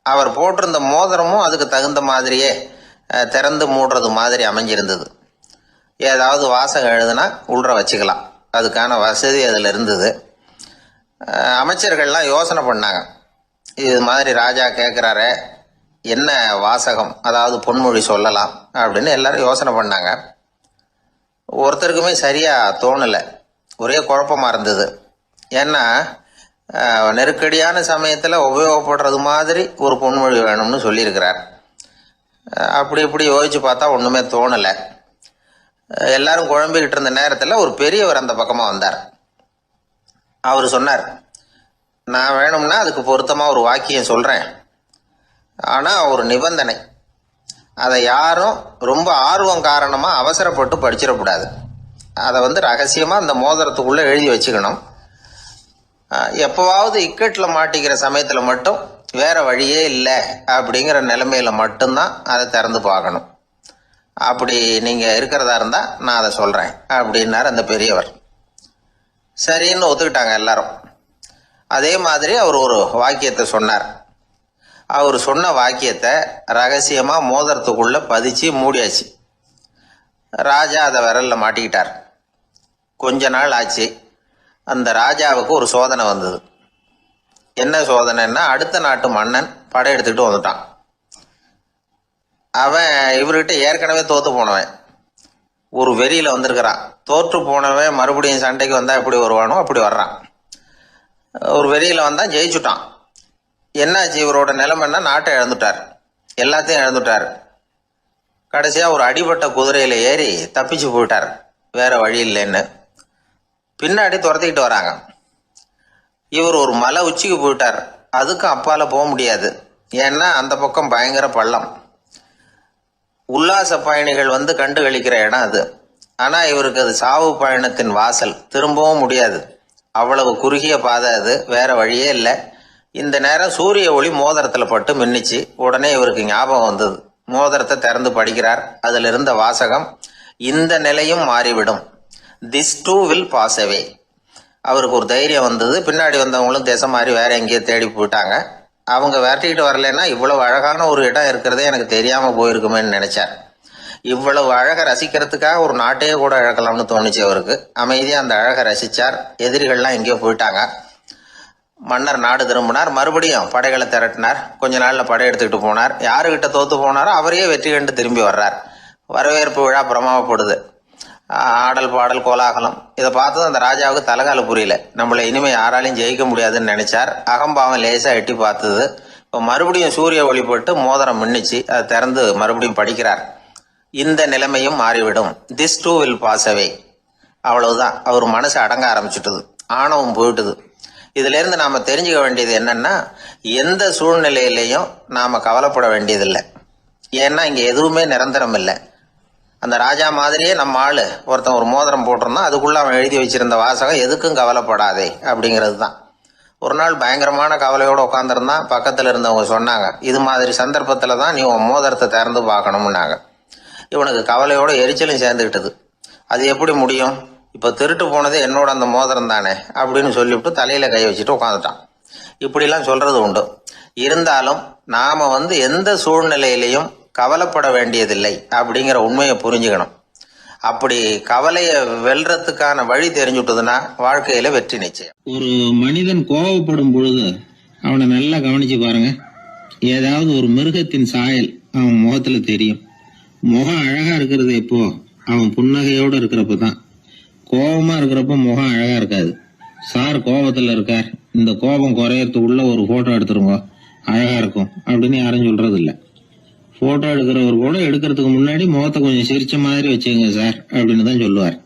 அவர் போட்டிருந்த மோதிரமும் அதுக்கு தகுந்த மாதிரியே திறந்து மூடுறது மாதிரி அமைஞ்சிருந்தது. ஏதாவது வாசகம் எழுதுனா உள்ற வச்சுக்கலாம், அதுக்கான வசதி அதில் இருந்தது. அமைச்சர்கள்லாம் யோசனை பண்ணாங்க, இது மாதிரி ராஜா கேட்குறாரு, என்ன வாசகம் அதாவது பொன்மொழி சொல்லலாம் அப்படின்னு எல்லாரும் யோசனை பண்ணாங்க. ஒருத்தருக்குமே சரியா தோணலை, ஒரே குழப்பமா இருந்தது. ஏன்னா நெருக்கடியான சமயத்தில் உபயோகப்படுறது மாதிரி ஒரு பொன்மொழி வேணும்னு சொல்லியிருக்கிறார். அப்படி இப்படி யோசிச்சு பார்த்தா ஒன்றுமே தோணலை. எல்லாரும் குழம்பிக்கிட்டு இருந்த நேரத்தில் ஒரு பெரியவர் அந்த பக்கமாக வந்தார். அவர் சொன்னார், நான் வேணும்னா அதுக்கு பொருத்தமாக ஒரு வாக்கியம் சொல்கிறேன், ஆனால் ஒரு நிபந்தனை. அதை யாரும் ரொம்ப ஆர்வம் காரணமாக அவசரப்பட்டு படிச்சிடக்கூடாது. அதை ரகசியமாக அந்த மோதிரத்துக்குள்ளே எழுதி வச்சுக்கணும். எப்போவாவது இக்கட்டில் மாட்டிக்கிற சமயத்தில் மட்டும் வேற வழியே இல்லை அப்படிங்கிற நிலைமையில மட்டும்தான் அதை திறந்து பார்க்கணும். அப்படி நீங்கள் இருக்கிறதா இருந்தால் நான் அதை சொல்கிறேன் அப்படின்னார் அந்த பெரியவர். சரின்னு ஒத்துக்கிட்டாங்க எல்லாரும். அதே மாதிரி அவர் ஒரு வாக்கியத்தை சொன்னார். அவர் சொன்ன வாக்கியத்தை ரகசியமாக மோதிரத்துக்குள்ளே பதிச்சு மூடியாச்சு. ராஜா அதை விரலில் மாட்டிக்கிட்டார். கொஞ்ச நாள் ஆச்சு. அந்த ராஜாவுக்கு ஒரு சோதனை வந்தது. என்ன சோதனைன்னா, அடுத்த நாட்டு மன்னன் படையெடுத்துக்கிட்டு வந்துட்டான். அவன் இவர்கிட்ட ஏற்கனவே தோத்து போனவன். ஒரு வெறியில வந்திருக்கிறான். தோற்று போனவன் மறுபடியும் சண்டைக்கு வந்தா எப்படி வருவானோ அப்படி வர்றான். ஒரு வெறியில வந்தா ஜெயிச்சுட்டான். என்னாச்சு இவரோட நிலைமைன்னா நாட்டை இழந்துட்டார், எல்லாத்தையும் இழந்துட்டார். கடைசியா ஒரு அடிபட்ட குதிரையில ஏறி தப்பிச்சு போயிட்டார், வேற வழி இல்லைன்னு. பின்னாடி துரத்திக்கிட்டு வராங்க. இவர் ஒரு மலை உச்சிக்கு போயிட்டார், அதுக்கும் அப்பால போக முடியாது, ஏன்னா அந்த பக்கம் பயங்கர பள்ளம். உல்லாச பயணிகள் வந்து கண்டு கழிக்கிற இடம் அது. ஆனா இவருக்கு அது சாவு பயணத்தின் வாசல், திரும்பவும் முடியாது, அவ்வளவு குறுகிய பாதை அது, வேற வழியே இல்லை. இந்த நேரம் சூரிய ஒளி மோதிரத்துல பட்டு மின்னிச்சு. உடனே இவருக்கு ஞாபகம் வந்தது. மோதிரத்தை திறந்து படிக்கிறார். அதுல இருந்த வாசகம், இந்த நிலையும் மாறிவிடும், this too will pass away. அவருக்கு ஒரு தைரியம் வந்தது. பின்னாடி வந்தவங்களும் திசை மாறி வேற எங்கேயோ தேடி போயிட்டாங்க. அவங்க விரட்டிக்கிட்டு வரலன்னா இவ்வளவு அழகான ஒரு இடம் இருக்கிறதே எனக்கு தெரியாம போயிருக்குமேன்னு நினைச்சார். இவ்வளவு அழகை ரசிக்கிறதுக்காக ஒரு நாட்டையே கூட இழக்கலாம்னு தோணுச்சு அவருக்கு. அமைதியா அந்த அழகை ரசிச்சார். எதிரிகள்லாம் எங்கேயோ போயிட்டாங்க. மன்னர் நாடு திரும்பினார். மறுபடியும் படைகளை திரட்டினார். கொஞ்ச நாள்ல படை எடுத்துக்கிட்டு போனார். யாருகிட்ட தோத்து போனாரோ அவரையே வெற்றி கண்டு திரும்பி வர்றார். வரவேற்பு விழா பிரமாவப்படுது. ஆடல் பாடல் கோலாகலம். இதை பார்த்ததும் அந்த ராஜாவுக்கு தலைகால புரியல. நம்மளை இனிமே யாராலையும் ஜெயிக்க முடியாதுன்னு நினைச்சார். அகம்பாவம் லேசா எட்டி பார்த்தது. இப்போ மறுபடியும் சூரிய ஒளிப்பட்டு மோதிரம் மின்னிச்சு. அதை திறந்து மறுபடியும் படிக்கிறார். இந்த நிலைமையும் மாறிவிடும், this too will pass away. அவ்வளவுதான். அவர் மனசு அடங்க ஆரம்பிச்சுட்டுது, ஆணவம் போயிட்டுது. இதுல இருந்து நாம தெரிஞ்சுக்க வேண்டியது என்னன்னா, எந்த சூழ்நிலையிலையும் நாம கவலைப்பட வேண்டியதில்லை. ஏன்னா இங்க எதுவுமே நிரந்தரம் இல்லை. அந்த ராஜா மாதிரியே நம்ம ஆளு ஒருத்தன் ஒரு மோதிரம் போட்டிருந்தான், அதுக்குள்ள அவன் எழுதி வச்சிருந்த வாசகம் எதுக்கும் கவலைப்படாதே அப்படிங்கிறது தான். ஒரு நாள் பயங்கரமான கவலையோட உட்காந்துருந்தான். பக்கத்துல இருந்தவங்க சொன்னாங்க, இது மாதிரி சந்தர்ப்பத்துல தான் நீ உன் மோதிரத்தை திறந்து பார்க்கணும்னாங்க. இவனுக்கு கவலையோட எரிச்சலும் சேர்ந்துக்கிட்டது. அது எப்படி முடியும், இப்ப திருட்டு போனது என்னோட அந்த மோதிரம் தானே அப்படின்னு சொல்லிவிட்டு தலையில கை வச்சுட்டு உட்காந்துட்டான். இப்படிலாம் சொல்றது உண்டு. இருந்தாலும் நாம எந்த சூழ்நிலையிலையும் கவலைப்பட வேண்டியதில்லை அப்படிங்கிற உண்மையை புரிஞ்சுக்கணும். அப்படி கவலையை வெல்றதுக்கான வழி தெரிஞ்சுட்டதுன்னா வாழ்க்கையில வெற்றி நிச்சயம். ஒரு மனிதன் கோபப்படும் பொழுது அவனை நல்லா கவனிச்சு பாருங்க. ஏதாவது ஒரு மிருகத்தின் சாயல் அவன் முகத்துல தெரியும். முகம் அழகா இருக்கிறது எப்போ, அவன் புன்னகையோட இருக்கிறப்பதான். கோபமா இருக்கிறப்ப முகம் அழகா இருக்காது. சார் கோபத்துல இருக்கார், இந்த கோபம் குறையறதுக்குள்ள ஒரு போட்டோ எடுத்துருங்க, அழகா இருக்கும் அப்படின்னு யாரும் சொல்றது இல்ல. போட்டோ எடுக்கிறவர் கூட எடுக்கிறதுக்கு முன்னாடி முகத்தை கொஞ்சம் சிரிச்ச மாதிரி வச்சுங்க சார் அப்படின்னு தான் சொல்லுவார்.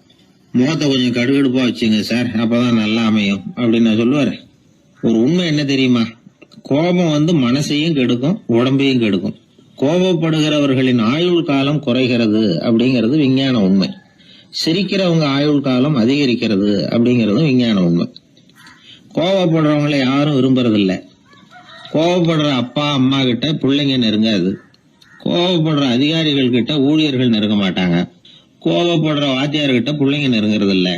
முகத்தை கொஞ்சம் கடுகடுப்பா வச்சுங்க சார், அப்பதான் நல்லா அமையும் அப்படின்னு சொல்லுவார். ஒரு உண்மை என்ன தெரியுமா, கோபம் மனசையும் கெடுக்கும், உடம்பையும் கெடுக்கும். கோபப்படுகிறவர்களின் ஆயுள் காலம் குறைகிறது அப்படிங்கிறது விஞ்ஞான உண்மை. சிரிக்கிறவங்க ஆயுள் காலம் அதிகரிக்கிறது அப்படிங்கறதும் விஞ்ஞான உண்மை. கோபப்படுறவங்களை யாரும் விரும்புறதில்லை. கோபப்படுற அப்பா அம்மா கிட்ட பிள்ளைங்க நெருங்காது. கோபப்படுற அதிகாரிகள் கிட்ட ஊழியர்கள் நெருங்க மாட்டாங்க. கோபப்படுற வாத்தியார்கிட்ட பிள்ளைங்க நெருங்குறது இல்ல.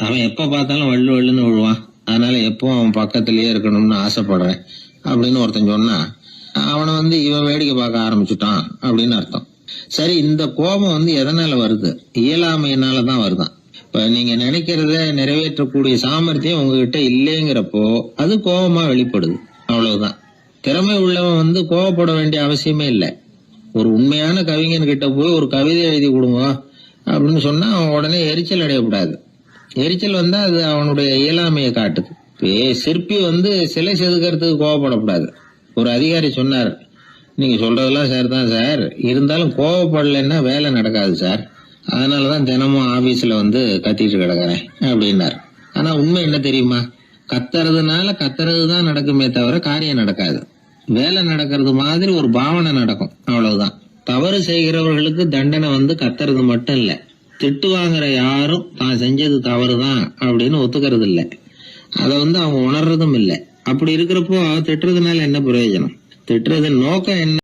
அவன் எப்ப பார்த்தாலும் வள்ளு வள்ளுன்னு விழுவான். அதனால எப்போ அவன் பக்கத்திலேயே இருக்கணும்னு ஆசைப்படுறேன் அப்படின்னு ஒருத்தன் சொன்னா அவனை இவன் வேடிக்கை பார்க்க ஆரம்பிச்சுட்டான் அப்படின்னு அர்த்தம். சரி, இந்த கோபம் எதனால வருது? இயலாமையினாலதான் வருதான். இப்ப நீங்க நினைக்கிறத நிறைவேற்றக்கூடிய சாமர்த்தியம் உங்ககிட்ட இல்லைங்கிறப்போ அது கோபமா வெளிப்படுது, அவ்வளவுதான். திறமை உள்ளவன் கோபப்பட வேண்டிய அவசியமே இல்லை. ஒரு உண்மையான கவிஞன் கிட்ட போய் ஒரு கவிதை எழுதி கொடுங்க அப்படின்னு சொன்னா அவன் உடனே எரிச்சல் அடையக்கூடாது. எரிச்சல் வந்தா அது அவனுடைய இயலாமையை காட்டுது. சிற்பி சிலை செதுக்கிறதுக்கு கோபப்படக்கூடாது. ஒரு அதிகாரி சொன்னார், நீங்க சொல்றதெல்லாம் சார் தான் சார், இருந்தாலும் கோவப்படலைன்னா வேலை நடக்காது சார், அதனாலதான் தினமும் ஆபீஸ்ல கத்திட்டு கிடக்குறேன் அப்படின்னார். ஆனா உண்மை என்ன தெரியுமா, கத்துறதுனால கத்துறதுதான் நடக்குமே தவிர காரியம் நடக்காது. வேலை நடக்கிறது மாதிரி ஒரு பாவனை நடக்கும், அவ்வளவுதான். தவறு செய்கிறவர்களுக்கு தண்டனை கத்துறது மட்டும் இல்ல, திட்டு வாங்குற யாரும் தான் செஞ்சது தவறுதான் அப்படின்னு ஒத்துக்கிறது இல்ல. அத அவங்க உணர்றதும் இல்ல. அப்படி இருக்கிறப்போ திட்டுறதுனால என்ன பிரயோஜனம்? திட்டுறதன் நோக்கம் என்ன?